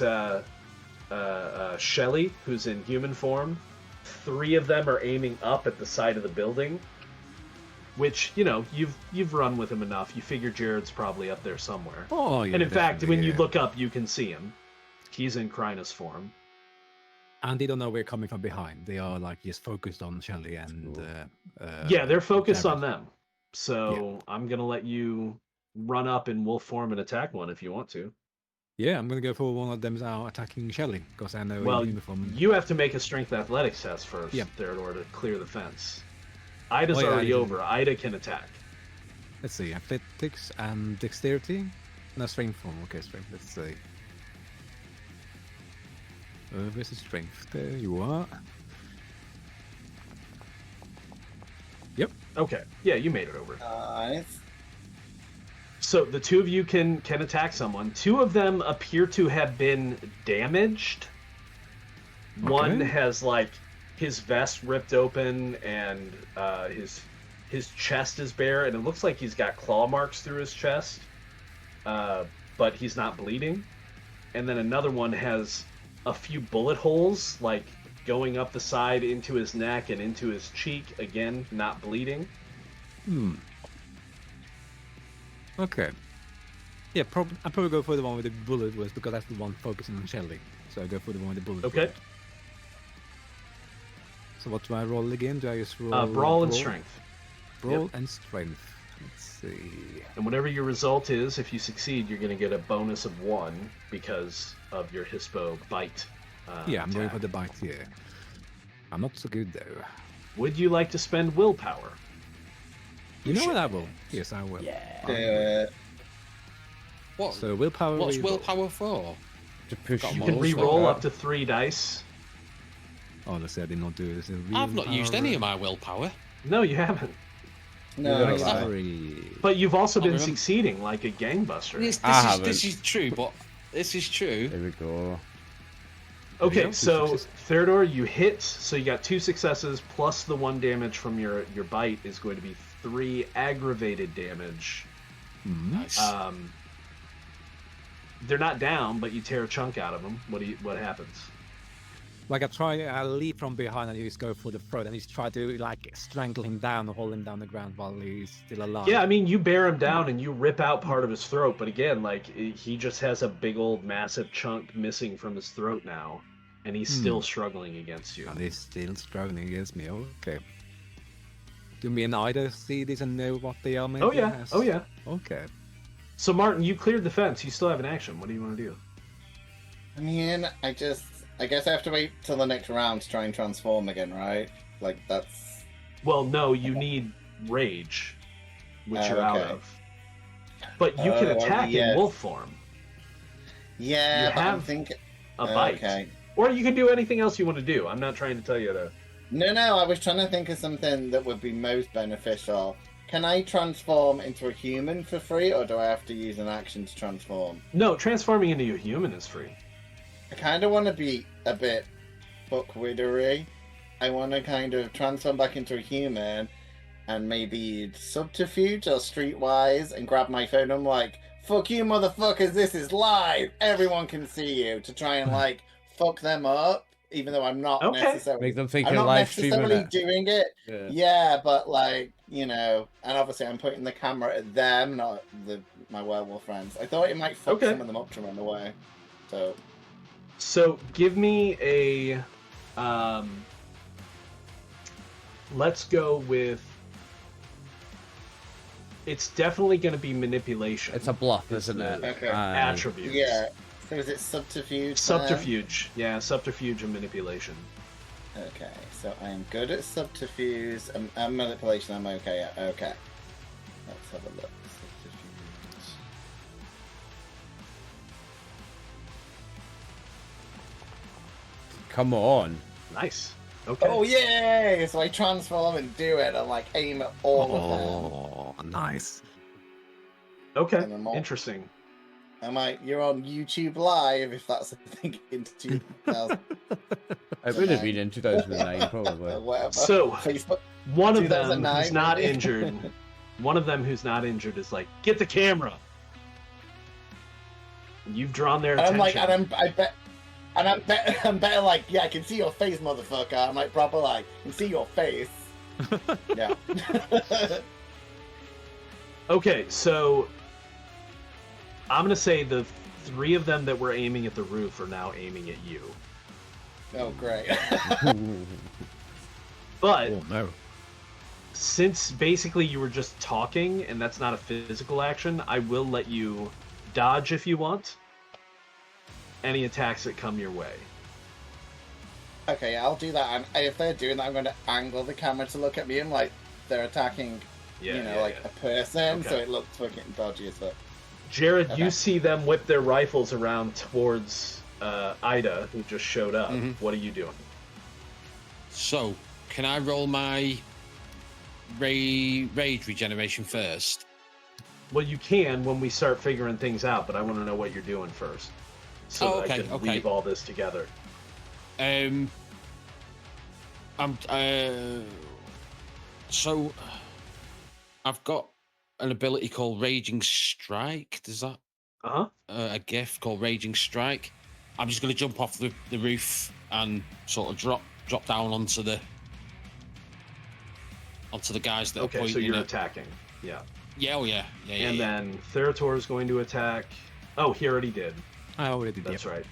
Shelly, who's in human form. 3 of them are aiming up at the side of the building. Which, you've run with him enough. You figure Jared's probably up there somewhere. Oh, yeah. And in fact, when you definitely, look up, you can see him. He's in Krynus form. and they don't know we're coming from behind. They are like just focused on Shelly and. Yeah, they're focused Jared. on them. So I'm gonna let you run up in wolf form and attack one if you want to. Yeah, I'm gonna go for one of them now attacking Shelly because I know Well, uniform. you have to make a strength athletics test first, Yeah. there in order to clear the fence. Ida's Oh, yeah, already I can- over. Ida can attack. Let's see, athletics and dexterity. No, strength form. Okay, strength. Let's see. Where's the strength? There you are. Yep. Okay, yeah, you made it over. Nice. So the 2 of you can attack someone. 2 of them appear to have been damaged. One Okay. has his vest ripped open and his chest is bare, and it looks like he's got claw marks through his chest, but he's not bleeding. And then another one has a few bullet holes, going up the side into his neck and into his cheek. Again, not bleeding. Okay. Yeah, I probably go for the one with the bullet was because that's the one focusing on Shelly. So I go for the one with the bullet. Okay. wound. So what do I roll again? Do I just roll? Brawl and strength. Brawl and strength. Let's see. And whatever your result is, if you succeed, you're going to get a bonus of 1 because of your Hispo bite. Yeah, I'm going for attack. the bite here. I'm not so good though. Would you like to spend willpower? You know what I will? Yes, I will. Yeah. What? So willpower. What's reroll. willpower for? To push Got You my can Well, re-roll so- up to 3 dice. Honestly, I did not do this. I've not used any of my willpower. No, you haven't. No, Neither I have I. don't. Sorry. But you've also been remember- succeeding like a gangbuster. This is true, but this is true. There we go. Okay, go. so Success. Theodore, you hit, so you got 2 successes plus the 1 damage from your bite is going to be 3 aggravated damage. Nice. They're not down, but you tear a chunk out of them. What happens? Like I leap from behind and you just go for the throat and you try to like strangle him down or hold him down the ground while he's still alive. Yeah, I mean, you bear him down and you rip out part of his throat, but again, like he just has a big old massive chunk missing from his throat now, and he's still struggling against you. And he's still struggling against me. Okay. Do me and Ida see this and know what they are? Maybe? Oh yeah, Yes. oh yeah. Okay. So Martin, you cleared the fence. You still have an action. What do you want to do? I mean, I guess I have to wait till the next round to try and transform again, right? Like that's. Well, no, you need rage, which Oh, you're out okay. of. But you can Oh, attack in yes. wolf form, Yeah, You but I'm have thinking. a bite, Okay. or you can do anything else you want to do. I'm not trying to tell you to. No, I was trying to think of something that would be most beneficial. Can I transform into a human for free, or do I have to use an action to transform? No, transforming into a human is free. I kind of want to be a bit buckwiddery. I want to kind of transform back into a human and maybe subterfuge or streetwise and grab my phone. I'm like, fuck you, motherfuckers, this is live. Everyone can see you, to try and like fuck them up, even though I'm not Okay. necessarily. Make them think I'm you're not live streaming necessarily it. doing it. Yeah. Yeah, but like, you know, and obviously I'm putting the camera at them, not my werewolf friends. I thought it might fuck Okay. some of them up to run away. So So give me a. Let's go with. It's definitely going to be manipulation. It's a bluff, isn't it? Okay. Attributes. yeah. So is it subterfuge? then? Subterfuge. Yeah, subterfuge and manipulation. Okay, so I'm good at subterfuge. Manipulation, I'm okay at. Okay. Let's have a look. Subterfuge. Come on. Nice. Okay. Oh, yay! So I transform and do it and like aim at all of them. Oh, nice. Okay. And I'm all- Interesting. I'm like, you're on YouTube Live if that's a thing in 2000 It would have been in 2009, probably. or whatever. So Facebook. one of them 2009, who's not maybe. injured. One of them who's not injured is like, get the camera. You've drawn their And attention. I'm like, I'm better like, yeah, I can see your face, motherfucker. I'm like, proper like, I can see your face. Yeah. Okay, so I'm gonna say the 3 of them that were aiming at the roof are now aiming at you. Oh, great. But Oh no. since basically you were just talking and that's not a physical action, I will let you dodge if you want any attacks that come your way. Okay, I'll do that. And if they're doing that, I'm going to angle the camera to look at me and like they're attacking, a person, so Okay. it looks fucking dodgy as fuck. Jared, Okay. you see them whip their rifles around towards Ida, who just showed up. Mhm. What are you doing? So, can I roll my rage regeneration first? Well, you can when we start figuring things out, but I want to know what you're doing first, so Oh, that I okay, can okay. weave all this together. So I've got an ability called Raging Strike. Does that Uh-huh. a gift called Raging Strike? I'm just going to jump off the roof and sort of drop down onto the guys that are Okay, pointing. so you're at- attacking. Yeah. Yeah, oh yeah, yeah, yeah. And yeah. then Therator is going to attack. Oh, he already did. I already did. That's right.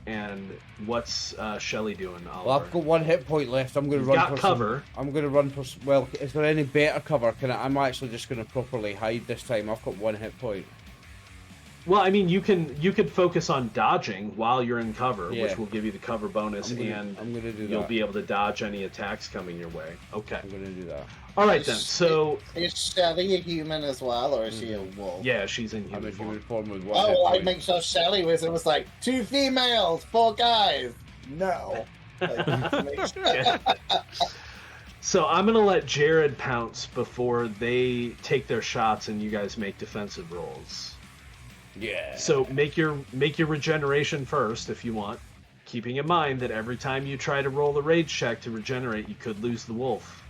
And what's Shelly doing, Oliver? Well, I've got 1 hit point left. I'm going to You've run got for cover. I'm going to run for. Well, is there any better cover? I'm actually just going to properly hide this time. I've got 1 hit point. Well, I mean, you could focus on dodging while you're in cover, Yeah. which will give you the cover bonus, I'm gonna do you'll that. be able to dodge any attacks coming your way. Okay. I'm gonna do that. All right then. So Is Shelly a human as well, or is she a wolf? yeah, she's in I'm human in form. human form with one Oh, hit well, I'd point. make sure Shelly was like 2 females, 4 guys. No. Like, to make sure- Okay. So I'm gonna let Jared pounce before they take their shots and you guys make defensive rolls. Yeah. So make your regeneration first if you want, keeping in mind that every time you try to roll the rage check to regenerate, you could lose the wolf.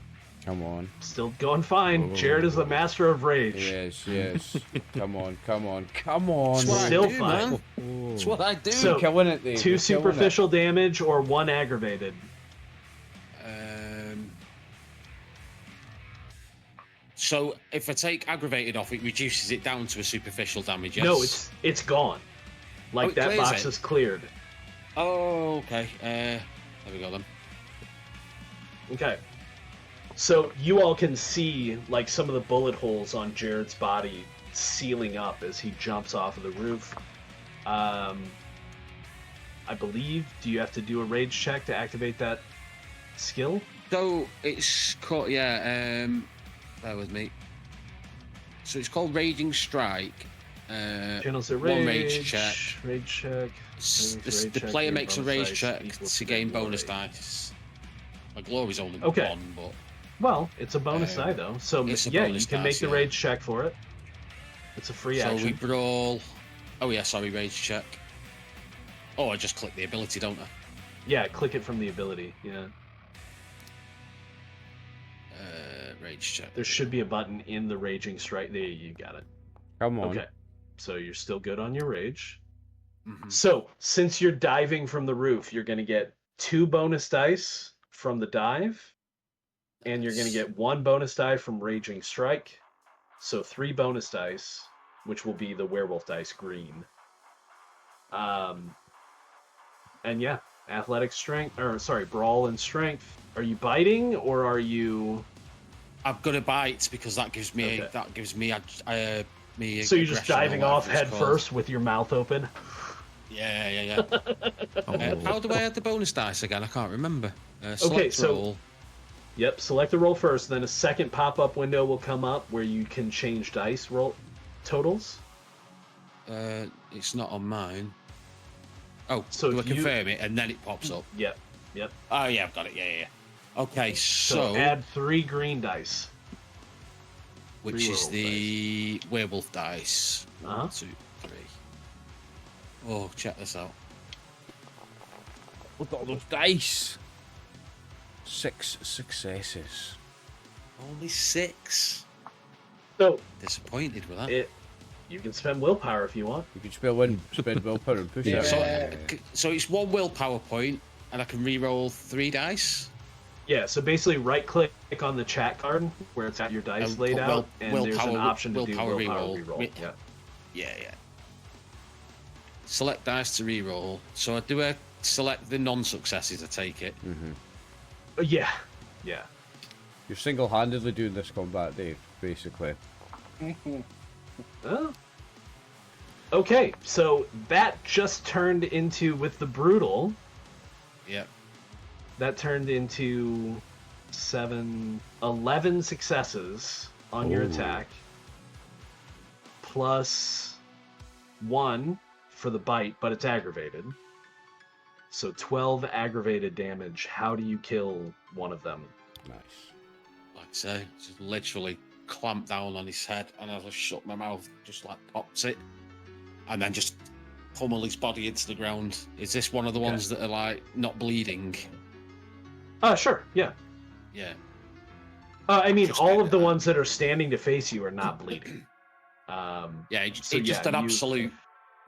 Come on. Still going fine. Jared is the master of rage. Yes. Come on. That's what Still I do, fine. man. That's what I do. So- You're killing it, Dave. 2 You're killing superficial damage or 1 aggravated. So if I take aggravated off, it reduces it down to a superficial damage. Yes? No, it's gone. Like it that clears box it? is cleared. Oh, okay. There we go then. Okay. So you all can see like some of the bullet holes on Jared's body sealing up as he jumps off of the roof. I believe, do you have to do a rage check to activate that skill? So it's called, bear with me. So it's called Raging Strike. Channels a one rage, rage check. Rage check. The player makes a rage check to gain bonus dice. My glory's only Okay. 1, but Well, it's a bonus die though. So it's a yeah, you bonus can dice, make the yeah. rage check for it. It's a free so action. we brawl. Oh yeah, sorry, rage check. Oh, I just click the ability, don't I? Yeah, click it from the ability. Yeah. Rage check. There should be a button in the raging strike. There, you got it. Come on. Okay. So you're still good on your rage. Mhm. So, since you're diving from the roof, you're going to get 2 bonus dice from the dive, and you're going to get 1 bonus die from Raging Strike. So 3 bonus dice, which will be the werewolf dice green. And yeah, athletic strength, or sorry, brawl and strength. Are you biting or are you? I've got to bite because that gives me Okay. me. So you're just aggression or diving off whatever head it's called. first with your mouth open. Yeah. How do I add the bonus dice again? I can't remember. Select Okay, so- roll. Yep, select the roll first, then a second pop-up window will come up where you can change dice roll totals. It's not on mine. Oh, So do I you- confirm it and then it pops up? Yep. Oh yeah, I've got it. Yeah. Okay, So so add 3 green dice. which is werewolf the werewolf dice. Uh-huh. 1, 2, 3. Oh, check this out. Look at all those dice. 6 successes. Only 6. So Disappointed with that. you can spend willpower if you want. You can spend willpower and push Yeah. it. So it's 1 willpower point, and I can re-roll 3 dice. Yeah, so basically right-click on the chat card where it's at your dice And laid put out, and there's an willpower- option to do willpower willpower reroll. reroll. Yeah. Yeah. Select dice to re-roll. So I do select the non-successes. I take it. Yeah. You're single-handedly doing this combat, Dave, basically. Oh. Okay, so that just turned into, with the brutal, Yeah. that turned into 11 successes on your Ooh. attack, plus 1 for the bite, but it's aggravated. So 12 aggravated damage. How do you kill one of them? Nice. Like I say, just literally clamp down on his head, and as I shut my mouth, just like pops it, and then just pummel his body into the ground. Is this one of the ones that are like not bleeding? Sure, yeah. Yeah. I mean, Just all kinda of the that. ones that are standing to face you are not bleeding. Yeah, it's So, just yeah, an absolute You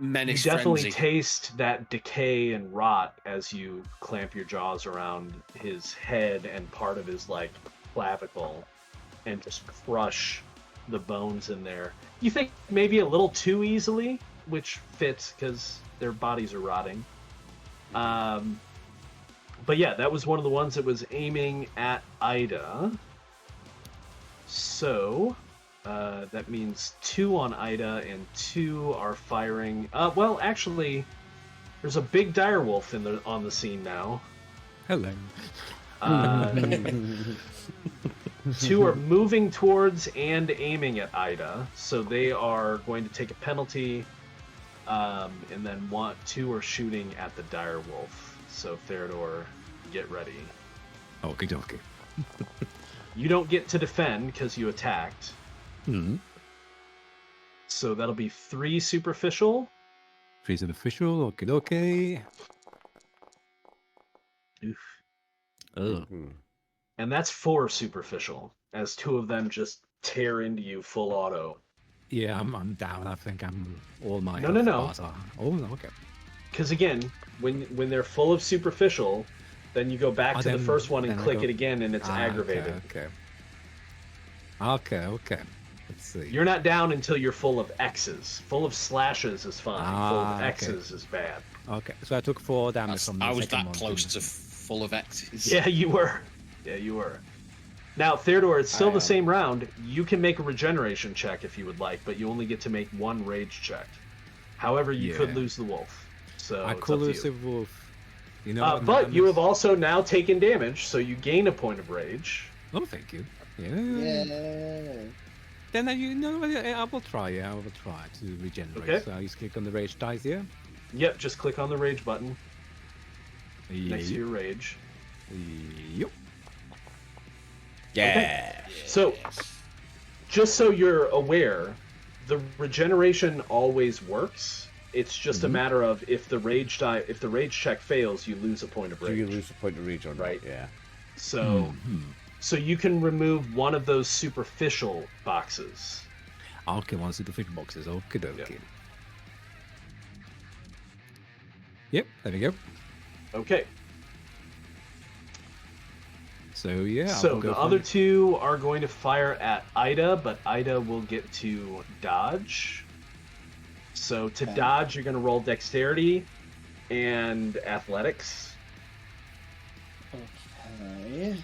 menace definitely frenzy. taste that decay and rot as you clamp your jaws around his head and part of his like clavicle and just crush the bones in there. You think maybe a little too easily, which fits because their bodies are rotting. But yeah, that was one of the ones that was aiming at Ida. So That means 2 on Ida and 2 are firing. Well, actually, there's a big direwolf on the scene now. Hello. 2 are moving towards and aiming at Ida, so they are going to take a penalty. And then 2 are shooting at the direwolf. So Theodore, get ready. Okay, dokie. You don't get to defend because you attacked. Mm-hmm. So that'll be 3 superficial. Freeze an official. Okay, dokie. Oof. Oh. And that's 4 superficial, as 2 of them just tear into you full auto. Yeah, I'm down. I think I'm all my. No. bars are. Oh, no, okay. Because again, when they're full of superficial, then you go back to the first one and click it again, and it's aggravated. Okay. Let's see. You're not down until you're full of X's. Full of slashes is fine. Full of X's is bad. Okay, so I took 4 damage from the I was second that one, close too. to full of X's. Yeah, you were. Now, Theodore, it's still the same round. You can make a regeneration check if you would like, but you only get to make 1 rage check. However, you could lose the wolf. So I it's could up to lose you. the wolf. You know, But you have also now taken damage, so you gain a point of rage. Oh, thank you. Yeah. Then I will try. Yeah, I will try to regenerate. Okay. So I just click on the rage dice here. Yep, just click on the rage button next to your rage. Yep. Yeah. So, just so you're aware, the regeneration always works. It's just a matter of if the rage check fails, you lose a point of rage. Do you lose a point of rage or not? Right. Yeah. So, so you can remove one of those superficial boxes. Okay, 1 superficial boxes. Okay, dokie. Yep. Yep, there we go. Okay. So yeah. So the other 2 are going to fire at Ida, but Ida will get to dodge. So to dodge, you're going to roll dexterity and athletics. Okay.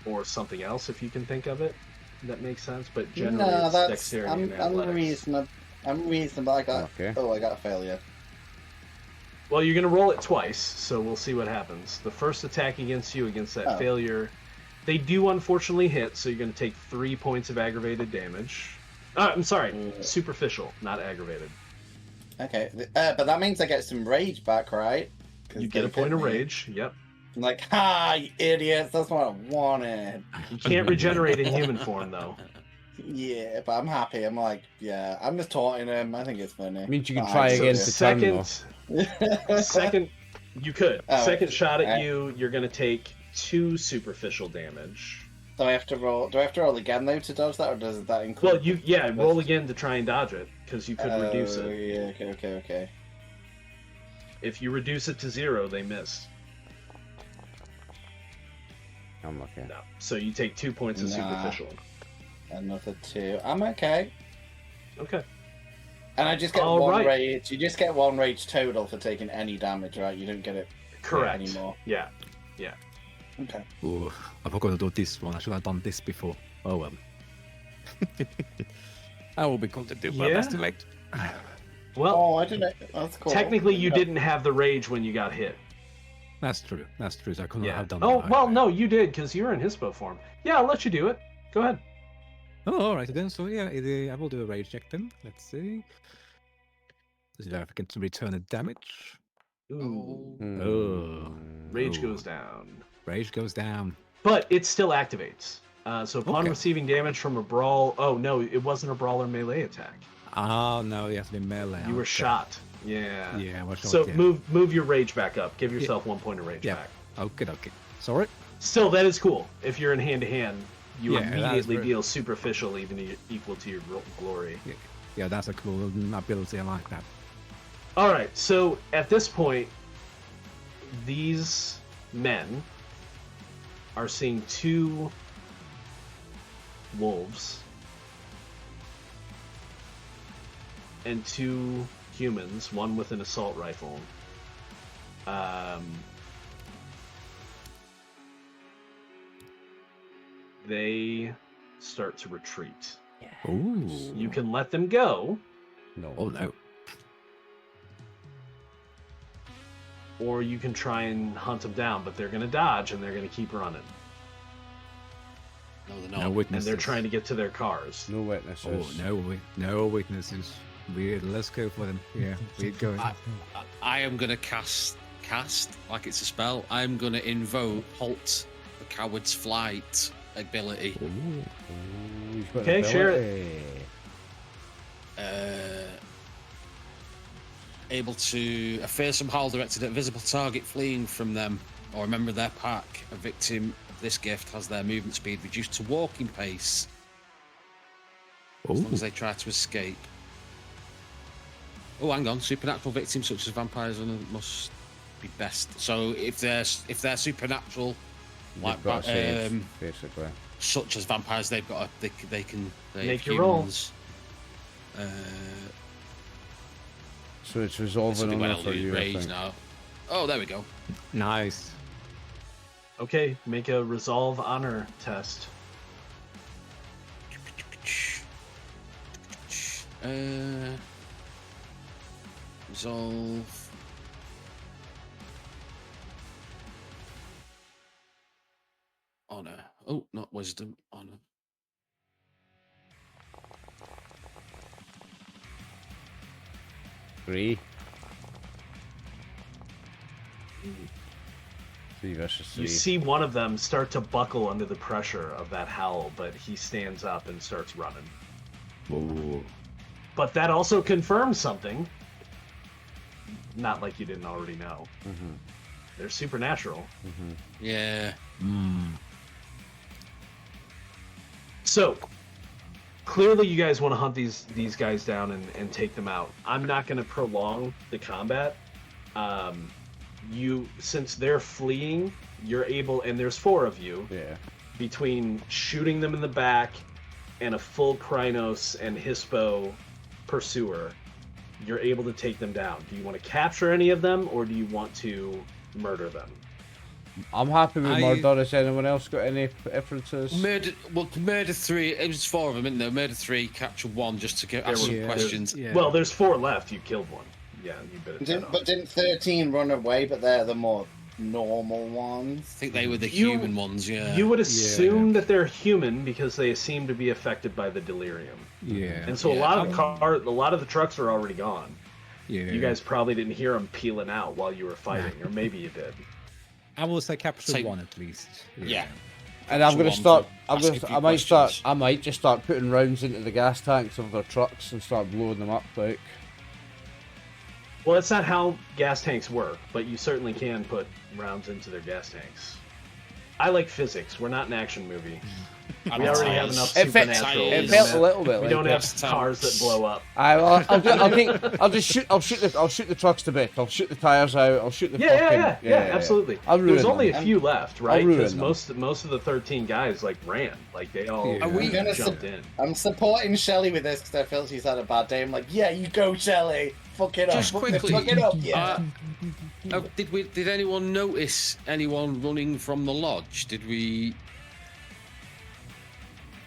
Or something else if you can think of it. That makes sense, but generally No, it's dexterity and athletics. I'm reasonable. I got a failure. Well, you're going to roll it twice, so we'll see what happens. The first attack against you against that failure, they do unfortunately hit, so you're going to take 3 points of aggravated damage. I'm sorry, superficial, not aggravated. Okay, but that means I get some rage back, right? You get a point of rage, yep. I'm like, ha, you idiots, that's what I wanted. You can't regenerate in human form, though. Yeah, but I'm happy. I'm like, yeah, I'm just taunting him. I think it's funny. Means you can try again to turn, though. Second, you could. Oh, Second shot at you, you're going to take 2 superficial damage. Do I have to roll again though to dodge that, or does that include? Well, roll again to try and dodge it because you could reduce it. Yeah, okay. If you reduce it to 0, they miss. I'm okay. No, so you take 2 points of superficial. Another 2. I'm okay. Okay. And I just get one rage. You just get 1 rage total for taking any damage, right? You don't get it anymore. Yeah. Okay. Oh, I forgot to do this one. I should have done this before. Oh well. I will be called to do my best to make. Well, I didn't. That's cool. Technically, you didn't have the rage when you got hit. That's true. So I couldn't have done Oh, that. well, no, you did because you were in Hispo form. Yeah, I'll let you do it. Go ahead. Oh, all right then. So yeah, I will do a rage check then. Let's see. This is if I can return a damage. Ooh. Oh. Rage goes down. Rage goes down. But it still activates. So upon receiving damage from a brawl... Oh, no, it wasn't a brawl or melee attack. Oh, no, you have to be melee. You were shot. Yeah. Yeah, I was shot. So move your rage back up. Give yourself 1 point of rage back. Okay. Sorry. Still, that is cool. If you're in hand-to-hand, you immediately very... deal superficial even equal to your glory. Yeah, that's a cool ability. I like that. All right, so at this point, these men are seeing 2 wolves and 2 humans, one with an assault rifle. They start to retreat. Ooh. You can let them go, No. Oh no. or you can try and hunt them down, but they're going to dodge and they're going to keep running. No, they're No not. And witnesses. they're trying to get to their cars. No witnesses. Oh no witnesses. Weird. Let's go for them. Yeah, we're going. I am gonna cast like it's a spell. I'm gonna invoke Halt the Coward's Flight ability. Ooh, he's got Okay, an share it. ability. Able to a fearsome howl directed at a visible target fleeing from them or a member of their pack. A victim of this gift has their movement speed reduced to walking pace as long as they try to escape. Oh, hang on. Supernatural victims such as vampires must be best. So if they're supernatural, like You've got to save, basically. such as vampires, they've got they can Make your roll. So it's This resolving will be on when there I'll for lose you, I rage think. now. Oh, there we go. Nice. Okay, make a resolve honor test. Resolve. Honor. Oh, not wisdom. Honor. Three. 3 versus 3. You see one of them start to buckle under the pressure of that howl, but he stands up and starts running. Ooh. But that also confirms something. Not like you didn't already know. Mhm. They're supernatural. Yeah. So, clearly you guys want to hunt these guys down and take them out. I'm not going to prolong the combat. Since they're fleeing, you're able, and there's 4 of you, Yeah. between shooting them in the back and a full Krynos and Hispo pursuer, you're able to take them down. Do you want to capture any of them, or do you want to murder them? I'm happy with I- murder. Has anyone else got any preferences? Murder 3. It was 4 of them, isn't there? Murder 3, capture 1, just to ask some Yeah. questions. Yeah. Well, there's 4 left. You killed one. Yeah, you bit it dead But didn't 13 run away? But they're the more normal ones. I think they were the You- human ones. Yeah. You would assume that they're human because they seem to be affected by the delirium. Yeah. And so a Yeah. lot of the trucks are already gone. Yeah. You guys probably didn't hear them peeling out while you were fighting, or maybe you did. I will say capture Say- 1 at least. Yeah. And I'm Capture going to one start. for asking a few I might just start putting rounds into the gas tanks of their trucks and start blowing them up. Like, Well, that's not how gas tanks work, but you certainly can put rounds into their gas tanks. I like physics. We're not an action movie. We already have enough It felt- supernatural. it felt a little bit We like don't it. have cars that blow up. I'll shoot the trucks to bits. I'll shoot the tires out. I'll shoot the Yeah, fucking, absolutely. I'll ruin There's only them. a few left, right? ruin Because them. most of the 13 guys like ran, like they all Yeah. Are we jumped in. I'm supporting Shelley with this because I feel she's had a bad day. I'm like, yeah, you go, Shelley. Fuck it up. Just quickly, Fuck it up, yeah. Did anyone notice anyone running from the lodge? Do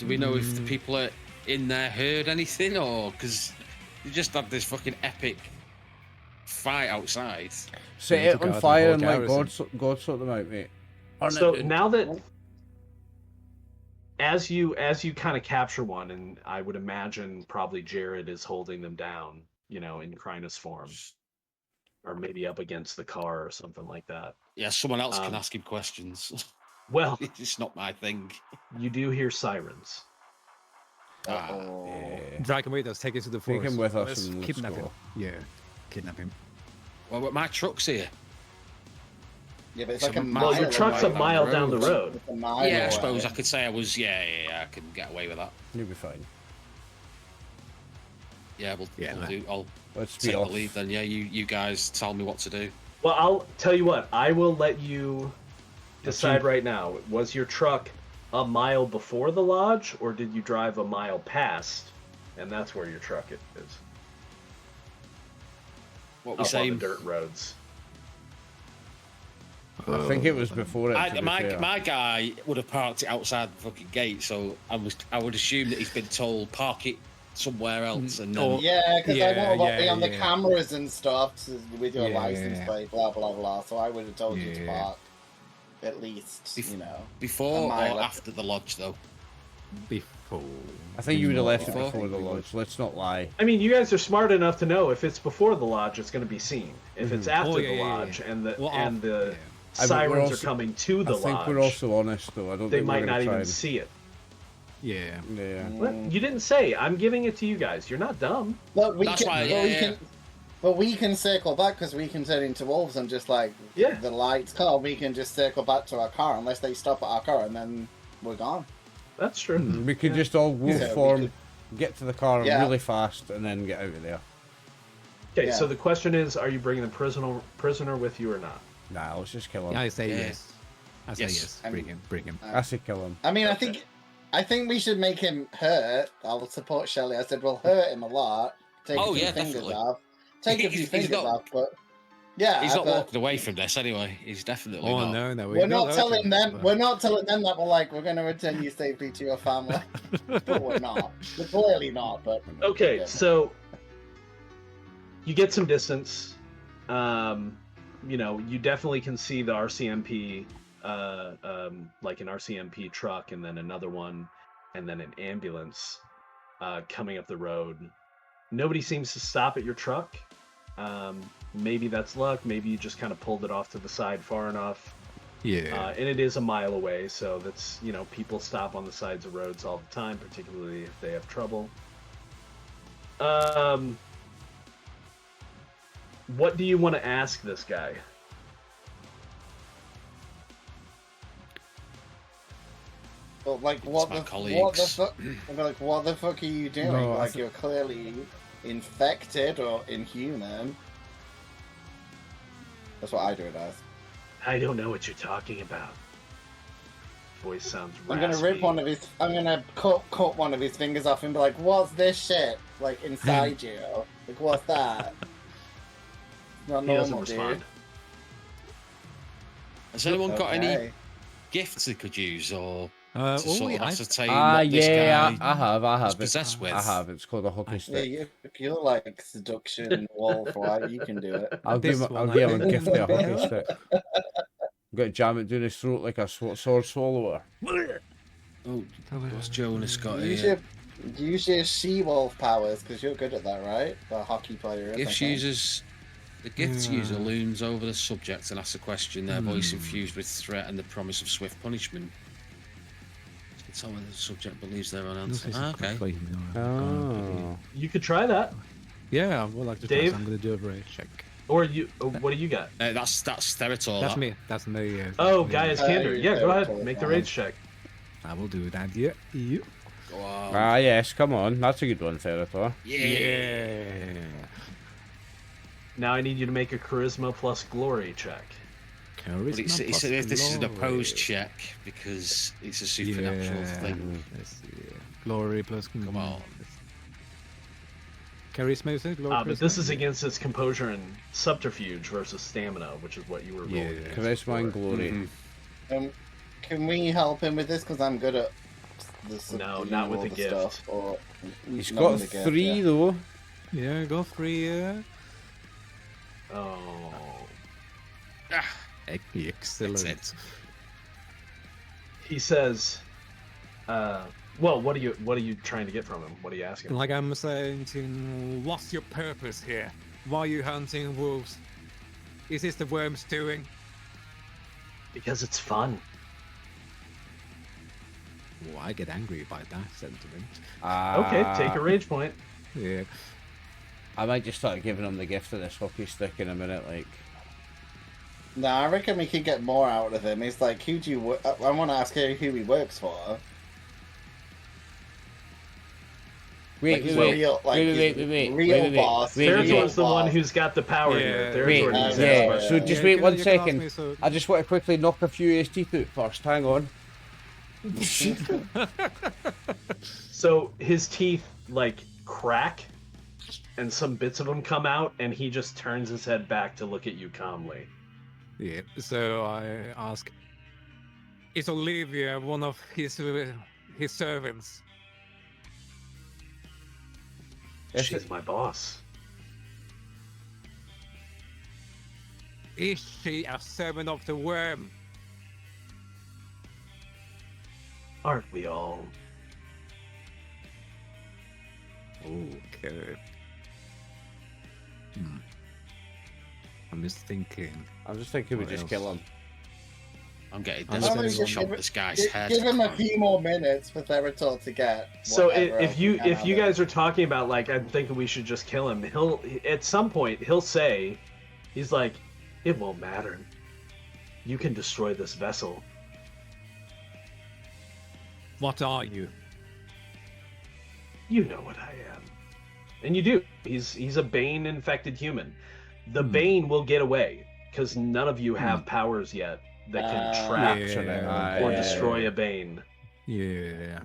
we know if the people are in there heard anything, or because you just had this fucking epic fight outside? Set Need it to guard on the fire whole and let garrison. God sort them out, mate. Or So not- now that as you kind of capture one, and I would imagine probably Jared is holding them down, in Krynos form, or maybe up against the car or something like that. Yeah, someone else can Um, ask him questions. Well, It's not my thing. you do hear sirens. Uh-oh. Yeah. Drag him with us. Take us to the forest. Take him with us Let's and let's kidnap him. go. Yeah. Kidnap him. Well, but my truck's here. Yeah, but it's So like a well, mile. Well, your truck's a away. mile down the road. It's a mile Yeah, I away. suppose I could say I was. Yeah, I can get away with that. You'll be fine. Yeah, we'll Yeah, do. I'll Let's take speed the off. lead then. Yeah, you guys tell me what to do. Well, I'll tell you what. I will let you decide right now. Was your truck a mile before the lodge, or did you drive a mile past, and that's where your truck is? What we Up on the saying? dirt roads. I think it was before it. To be fair. My guy would have parked it outside the fucking gate, so I would assume that he's been told park it somewhere else. And then... Yeah, because I know about being on the yeah. cameras and stuff with your Yeah. license plate, blah blah blah. So I would have told you to park at least, before or mile after the lodge, though. Before. I think you would have left it before the lodge. Let's not lie. I mean, you guys are smart enough to know if it's before the lodge, it's going to be seen. If it's after the lodge and the sirens are coming to the lodge, I think we're also honest, though. I don't. They think might we're not gonna even try see it. Yeah. Yeah. What? You didn't say. I'm giving it to you guys. You're not dumb. But we That's can, why, but we can circle back because we can turn into wolves and just like the lights come. We can just circle back to our car unless they stop at our car, and then we're gone. That's true. We could just all wolf Yeah, form, get to the car Yeah. really fast, and then get out of there. Okay, Yeah. so the question is, are you bringing the prisoner with you or not? Nah, let's just kill him. I say yes. I say yes. I Bring mean- him. Bring him. I say kill him. I mean, I think we should make him hurt. I'll support Shelley. I said we'll hurt him a lot. Take a few fingers definitely. off. Take a few He's fingers not- off, but yeah, He's not but walking away from this anyway. He's definitely Oh not. no, we're not telling them. We're not telling them that we're going to return you safely to your family. But we're not. We're clearly not. But Okay, yeah. so you get some distance. You definitely can see the RCMP, like an RCMP truck, and then another one, and then an ambulance coming up the road. Nobody seems to stop at your truck. Maybe that's luck. Maybe you just kind of pulled it off to the side far enough. Yeah. And it is a mile away, so that's, people stop on the sides of roads all the time, particularly if they have trouble. What do you want to ask this guy? But like, It's what my the colleagues. fuck? Like, what the fuck are you doing? No, I like, thi- you're clearly infected or inhuman. That's what I do it as. I don't know what you're talking about. Voice sounds raspy. I'm gonna rip one of his. I'm gonna cut one of his fingers off and be like, "What's this shit? Like inside you? Like, what's that?" Not He doesn't normal, respond. dude. Has anyone got any Okay. gifts they could use or to Oh, sort of yeah, ascertain Ah, what this yeah, guy I have. is It. possessed with? I have. It's called a hockey Yeah, stick. you're like seduction wolf, right? You can do it. I'll This give him. I'll one, give I him a think. gift of a hockey stick. I'm gonna jam it down his throat like a sword swallower. Oh, what's Jonas got Use here? your she-wolf powers because you're good at that, right? The hockey player. is, I Gifts think. users. The gifts user looms over the subject and asks a question, their voice infused with threat and the promise of swift punishment. It's how the subject believes they're on answer. Ah, okay. Oh. You could try that. Yeah, I would like to Dave? try. So I'm gonna do a rage check. Or you. What do you got? That's Therator. That's that. me. That's me. Oh, Yeah. Gaia's Candor. yeah, Yeah, go ahead. totally Make the fine. rage check. I will do that. Yeah. Yeah. Go on. Ah, yes. Come on. That's a good one, Therator. Yeah. Now I need you to make a charisma plus glory check. But it's, Charisma plus this is an glory. opposed check because it's a supernatural thing. Let's see. Glory plus. Come on. Charisma, you said? Glory But plus this is glory? against its composure and subterfuge versus stamina, which is what you were rolling. Yeah. against Charisma and before. glory. Can we help him with this? Because I'm good at No, not with all the gift. Stuff, or He's not got with the gift, 3 yeah. though. Yeah, go free. Yeah. Oh. Excellent. That's it. He says, well, what are you trying to get from him? What are you asking? Like I'm saying, to what's your purpose here? Why are you hunting wolves? Is this the worm's doing? Because it's fun. Oh, I get angry by that sentiment. Okay, take a rage point. Yeah. I might just start giving him the gift of this hockey stick in a minute. Like, No, I reckon we could get more out of him. He's like, who do you? I want to ask who he works for. wait, he's wait, real, like, wait, he's wait, real wait, boss. wait, wait, Therator's the boss. one who's got the power here. Yeah. Wait, Therator needs to yeah. ask So questions. just Yeah, wait you one can ask second. me, so- I just want to quickly knock a few of his teeth out first. Hang on. So his teeth like crack, and some bits of them come out, and he just turns his head back to look at you calmly. Yeah. So I ask, is Olivia one of his servants? She's my boss. Is she a servant of the worm? Aren't we all? Okay. I'm just thinking. I'm just thinking we What just else? kill him. I'm getting I'm desperate just to gonna chop this guy's head. Give him a few more minutes for Therator to get. So whatever if else you we can if out you of guys him. are talking about like I'm thinking we should just kill him, he'll at some point he'll say, he's like, it won't matter. You can destroy this vessel. What are you? You know what I am. And you do. He's a Bane infected human. The Bane will get away because none of you have powers yet that can trap Yeah. or destroy a Bane. Yeah.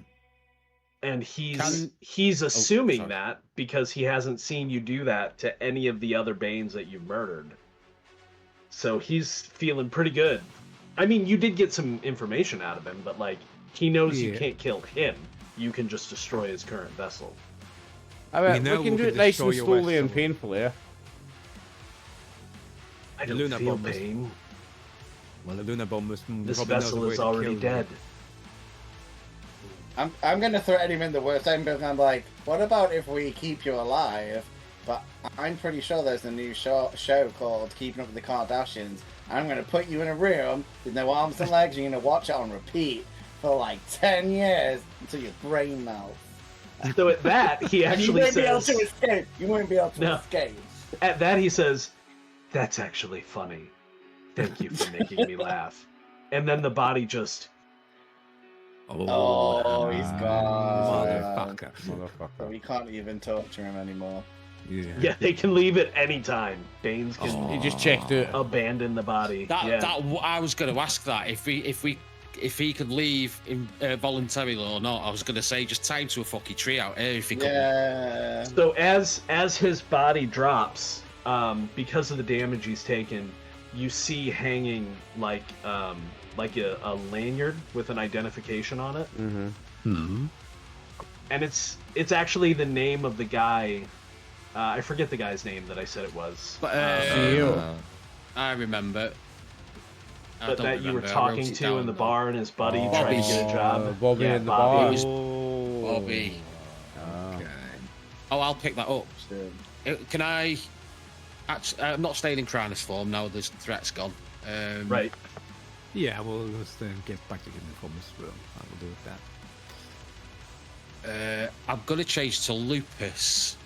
And he's assuming that because he hasn't seen you do that to any of the other Banes that you've murdered. So he's feeling pretty good. I mean, you did get some information out of him, but like he knows you can't kill him. You can just destroy his current vessel. I mean, We know we can we do can it nice and destroy your slowly and vessel. painfully. Yeah? I don't Luna feel bomb is- pain. Well, the Luna bomb was This probably not the vessel way is to already kill you. dead. I'm gonna threaten him in the worst time because I'm like, what about if we keep you alive? But I'm pretty sure there's a new show called Keeping Up with the Kardashians. I'm gonna put you in a room with no arms and legs. You're gonna watch it on repeat for like 10 years until your brain melts. So at that, he And you actually won't be able says, to escape. You won't be able to No. escape. at that he says, that's actually funny. Thank you for making me laugh. And then the body just, Oh, he's gone. Motherfucker. So Motherfucker. we can't even torture him anymore. yeah, they can leave at any time. Banes can He just checked out. abandon the body. That I was going to ask that if he could leave voluntarily or not. I was going to say just tie him to a fucking tree out here if he could. Yeah. So as his body drops, because of the damage he's taken, you see hanging like a lanyard with an identification on it, Mm-hmm. and it's actually the name of the guy. I forget the guy's name that I said it was. But, CEO. I remember. I But don't that you were remember. I talking wrote it to down, in the though. bar, and his buddy Oh, trying to get a job. Bobby Yeah, in the Bobby. bar. Bobby. Okay. Oh, I'll pick that up. Shit. Can I? Actually, I'm not staying in Cranus form now. The threat's gone. Right. Yeah, we'll just get back to the informers room. I will do with that. I'm gonna change to Lupus.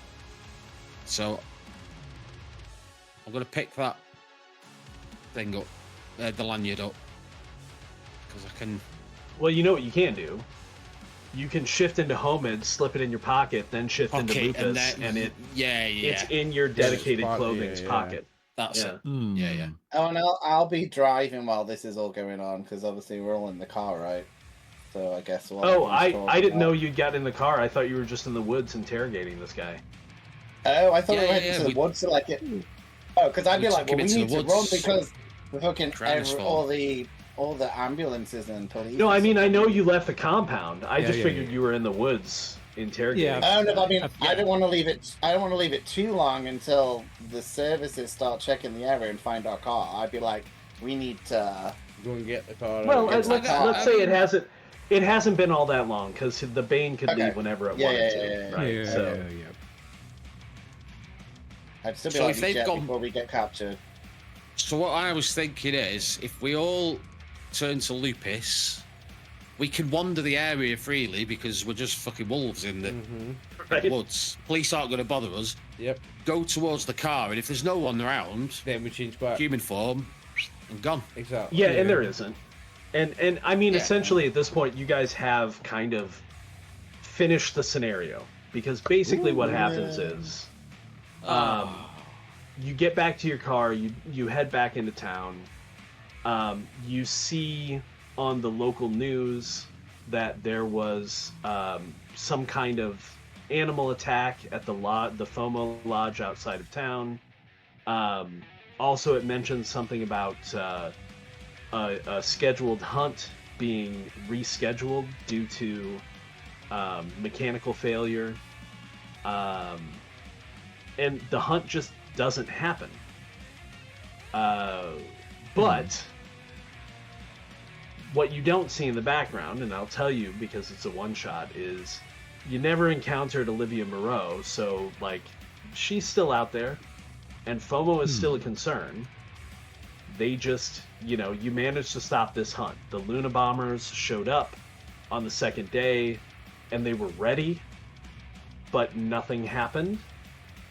So I'm gonna pick that thing up, the lanyard up, because I can. Well, you know what you can do. You can shift into Homid, slip it in your pocket, then shift into Okay, Lupus, and yeah, it's in your dedicated part- clothing's yeah. pocket. that's Yeah. it. Yeah. Oh, and I'll be driving while this is all going on because obviously we're all in the car, right? So I guess. Oh, I didn't know you'd got in the car. I thought you were just in the woods interrogating this guy. Oh, I thought we Yeah, went yeah, into the we- woods to like it. Oh, because I'd be We like, took well, him we into need the to run woods. because we're fucking Travis all the ambulances and police. No, I and mean, stuff. I know you left the compound. I Yeah, just yeah, figured yeah. you were in the woods interrogating. Yeah. Oh no, I mean, Yeah. I don't want to leave it. I don't want to leave it too long until the services start checking the area and find our car. I'd be like, we need to. Go and get the car. Well, out. let's say it hasn't been all that long because the Bane could Okay. leave whenever it Yeah, wanted yeah, to, yeah, yeah. right? Yeah, So yeah. I'd still be So like, if they've jet gone- before we get captured. So what I was thinking is, if we all turn to Lupus, we can wander the area freely because we're just fucking wolves in the right? woods. Police aren't going to bother us. Yep. Go towards the car, and if there's no one around, Then we change back. human form, and gone. Exactly. Yeah, Yeah. and there isn't. And I mean, Yeah. essentially at this point, you guys have kind of finished the scenario because basically what happens is, you get back to your car, you head back into town, you see on the local news that there was some kind of animal attack at the FOMO lodge outside of town. Also, it mentions something about a scheduled hunt being rescheduled due to mechanical failure. And the hunt just doesn't happen. But what you don't see in the background, and I'll tell you because it's a one-shot, is you never encountered Olivia Moreau, so, like, she's still out there, and FOMO is still a concern. They just, you know, you managed to stop this hunt. The Luna Bombers showed up on the second day, and they were ready, but nothing happened.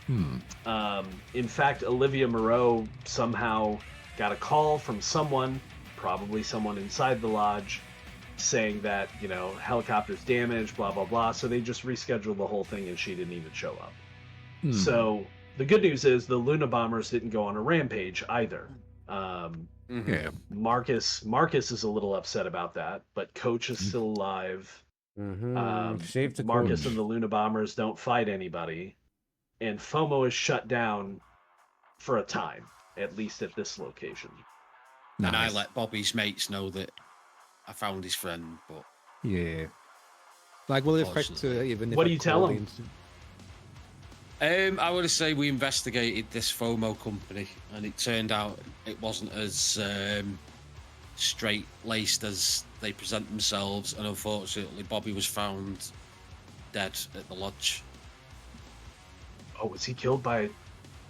In fact, Olivia Moreau somehow got a call from someone, probably someone inside the lodge, saying that, you know, helicopter's damaged, blah, blah, blah. So they just rescheduled the whole thing and she didn't even show up. So the good news is the Luna Bombers didn't go on a rampage either. Marcus is a little upset about that, but Coach is still alive. Save the Marcus Coach. and the Luna Bombers don't fight anybody. And FOMO is shut down for a time, at least at this location. Nice. And I let Bobby's mates know that I found his friend, but... Yeah. Like, will it affect even if What I do you tell call him? I want to say we investigated this FOMO company, and it turned out it wasn't as straight-laced as they present themselves, and unfortunately Bobby was found dead at the lodge. Oh, was he killed by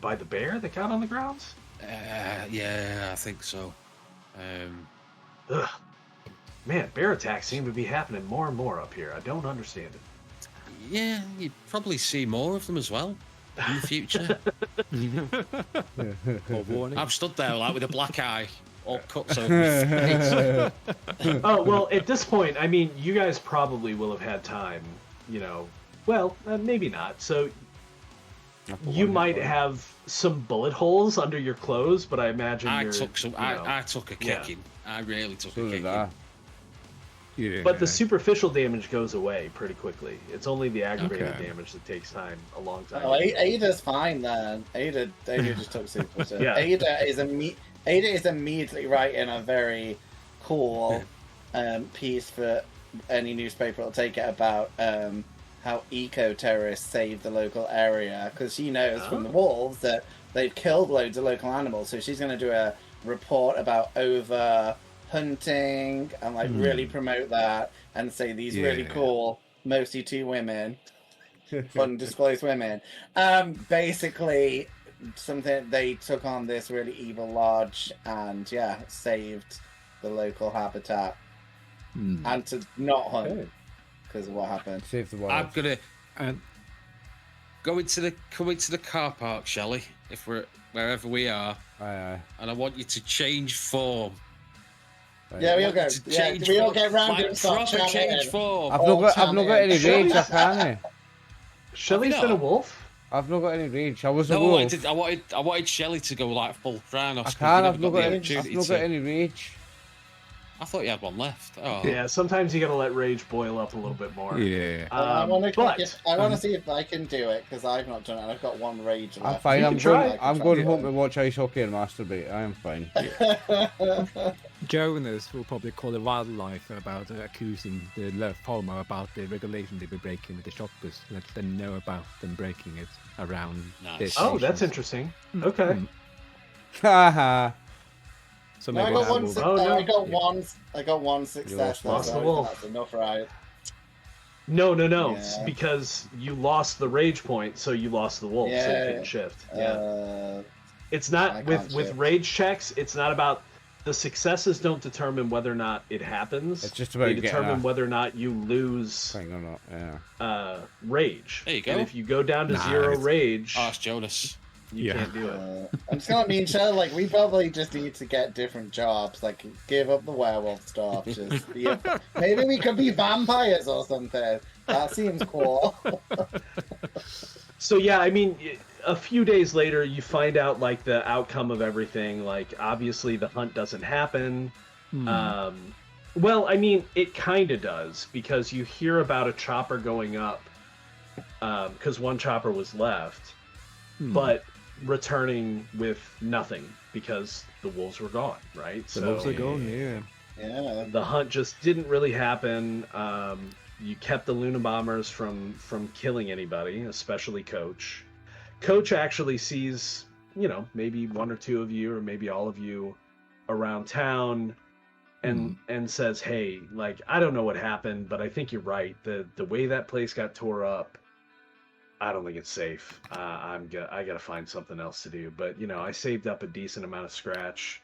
the bear that got on the grounds? Yeah, I think so. Ugh. Man, bear attacks seem to be happening more and more up here. I don't understand it. Yeah, you'd probably see more of them as well in the future. I'm stood there like with a black eye, all cuts over my face. Oh, well, at this point, I mean, you guys probably will have had time, you know. Well, maybe not. So you might have some bullet holes under your clothes, but I imagine I took a kicking. I really took a kicking. Yeah. But the superficial damage goes away pretty quickly. It's only the aggravated damage that takes time, a long time. Oh, Ada's fine then. Ada just took superficial. Yeah. Ada is immediately writing a very cool piece for any newspaper will take it about how eco-terrorists save the local area, because she knows from the wolves that they've killed loads of local animals, so she's going to do a report about over hunting and like really promote that and say these really cool, mostly two women, undisclosed women, basically something they took on this really evil lodge and saved the local habitat and to not hunt because of what happened. Save the world. I'm gonna come into the car park, Shelley, if we're wherever we are. Aye. And I want you to change form. Yeah, we all go. Yeah, we all get round like and start proper change form. I've not got any rage, I can't. Shelley's been a wolf? I've not got any rage. I was a No, wolf. I wanted Shelley to go like full Thranos. I can't. I've not got any rage. I thought you had one left. Oh. Yeah, sometimes you gotta let rage boil up a little bit more. Yeah. I want to see if I can do it because I've not done it. And I've got one rage left. I'm fine. I'm going home it. to watch ice hockey and masturbate. I am fine. Jonas will probably call the wildlife about accusing the FOMO about the regulation they were breaking with the shoppers. Let them know about them breaking it around this. Oh, that's interesting. Okay. Haha. So No, maybe I got one success. lost the wolf. That's enough, right? No. Yeah. It's because you lost the rage point, so you lost the wolf, so you couldn't shift. Yeah. I It's not can't with shift. rage checks. It's not about the successes. Don't determine whether or not it happens. It's just about they getting determine a whether or not you lose thing or not. Yeah. rage. There you go. And if you go down to Nice. 0 rage, Ask Jonas. you can't do it. I'm just gonna mean, Shell, like we probably just need to get different jobs. Like give up the werewolf stuff. Just maybe we could be vampires or something. That seems cool. So yeah, I mean, a few days later, you find out like the outcome of everything. Like obviously, the hunt doesn't happen. Well, I mean, it kind of does because you hear about a chopper going up because one chopper was left, but returning with nothing because the wolves were gone, right? The wolves are gone, yeah. Yeah. The hunt just didn't really happen. You kept the Lunabombers from killing anybody, especially Coach. Coach actually sees, maybe one or two of you, or maybe all of you, around town, and says, "Hey, like, I don't know what happened, but I think you're right. The way that place got tore up, I don't think it's safe. I gotta find something else to do. But I saved up a decent amount of scratch.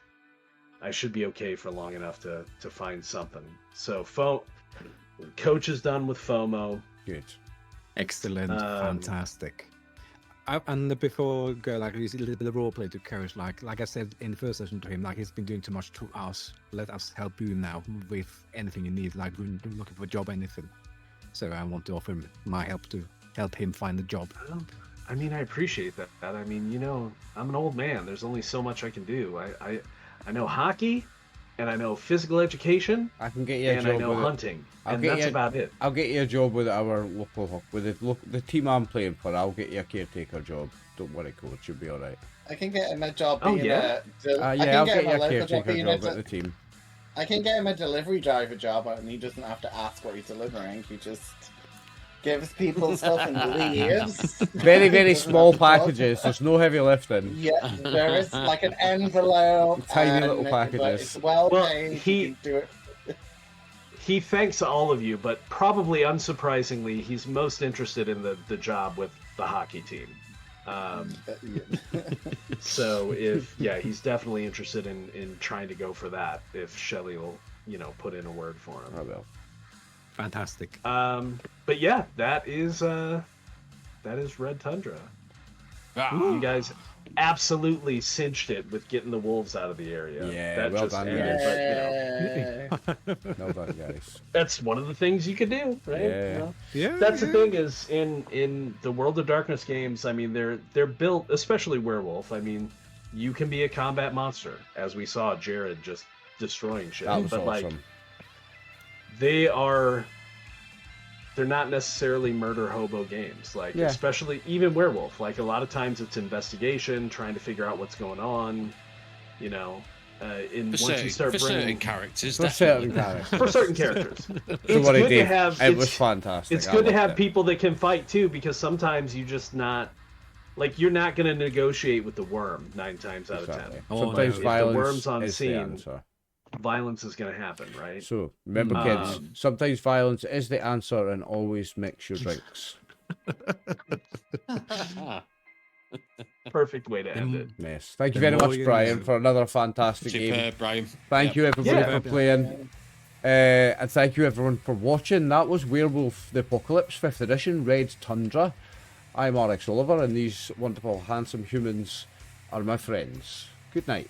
I should be okay for long enough to find something." So Coach is done with FOMO. Good. Excellent, fantastic. And before go, like, a little bit of roleplay to Coach. Like I said in the first session to him, like, he's been doing too much to us. Let us help you now with anything you need, like we're looking for a job, anything. So I want to offer him my help to help him find a job. I mean, I appreciate that. I mean, I'm an old man. There's only so much I can do. I know hockey, and I know physical education, I can get you a and job I know with hunting, I'll and get that's you- about it. I'll get you a job with our the team I'm playing for. I'll get you a caretaker job. Don't worry, Coach. You'll be all right. I can get him a job Oh, being yeah? I Yeah, can I'll get get him you a a local job caretaker being job at the team. I can get him a delivery driver job, and he doesn't have to ask what he's delivering. He just gives people stuff and leaves. Very, very Doesn't small have to talk. packages. There's no heavy lifting. Yeah, there is like an envelope. Tiny little but packages. It's well Well, paid. he- You can do it. He thanks all of you, but probably unsurprisingly, he's most interested in the job with the hockey team. So he's definitely interested in trying to go for that. If Shelly will, put in a word for him. I will. Fantastic. But yeah, that is Red Tundra. You guys absolutely cinched it with getting the wolves out of the area. Yeah, that well just done, ended, guys. but, Well done, guys. that's one of the things you can do, right? Yeah. Yeah. That's the thing is in the World of Darkness games, I mean they're built, especially Werewolf. I mean, you can be a combat monster, as we saw Jared just destroying shit. That was but awesome. like they're not necessarily murder hobo games. Like especially even Werewolf. Like a lot of times it's investigation, trying to figure out what's going on. Once you start certain bringing characters, For definitely. certain characters. for certain characters, So it's what he good to did, have. it was fantastic. It's I good to loved have it. people that can fight too, because sometimes you just not like you're not going to negotiate with the worm 9 times out of 10. Exactly. Oh, Sometimes no. If the violence worm's on is scene, the answer. Violence is going to happen, right? So remember, kids, sometimes violence is the answer, and always mix your drinks. Perfect way to end it. Yes. Thank you The very more much, you Brian, know. for another fantastic game. Superb, Brian. Thank you, everybody, Yeah. for playing. And thank you, everyone, for watching. That was Werewolf the Apocalypse 5th Edition, Red Tundra. I'm RxOliver, and these wonderful, handsome humans are my friends. Good night.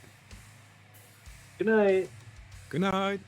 Good night. Good night.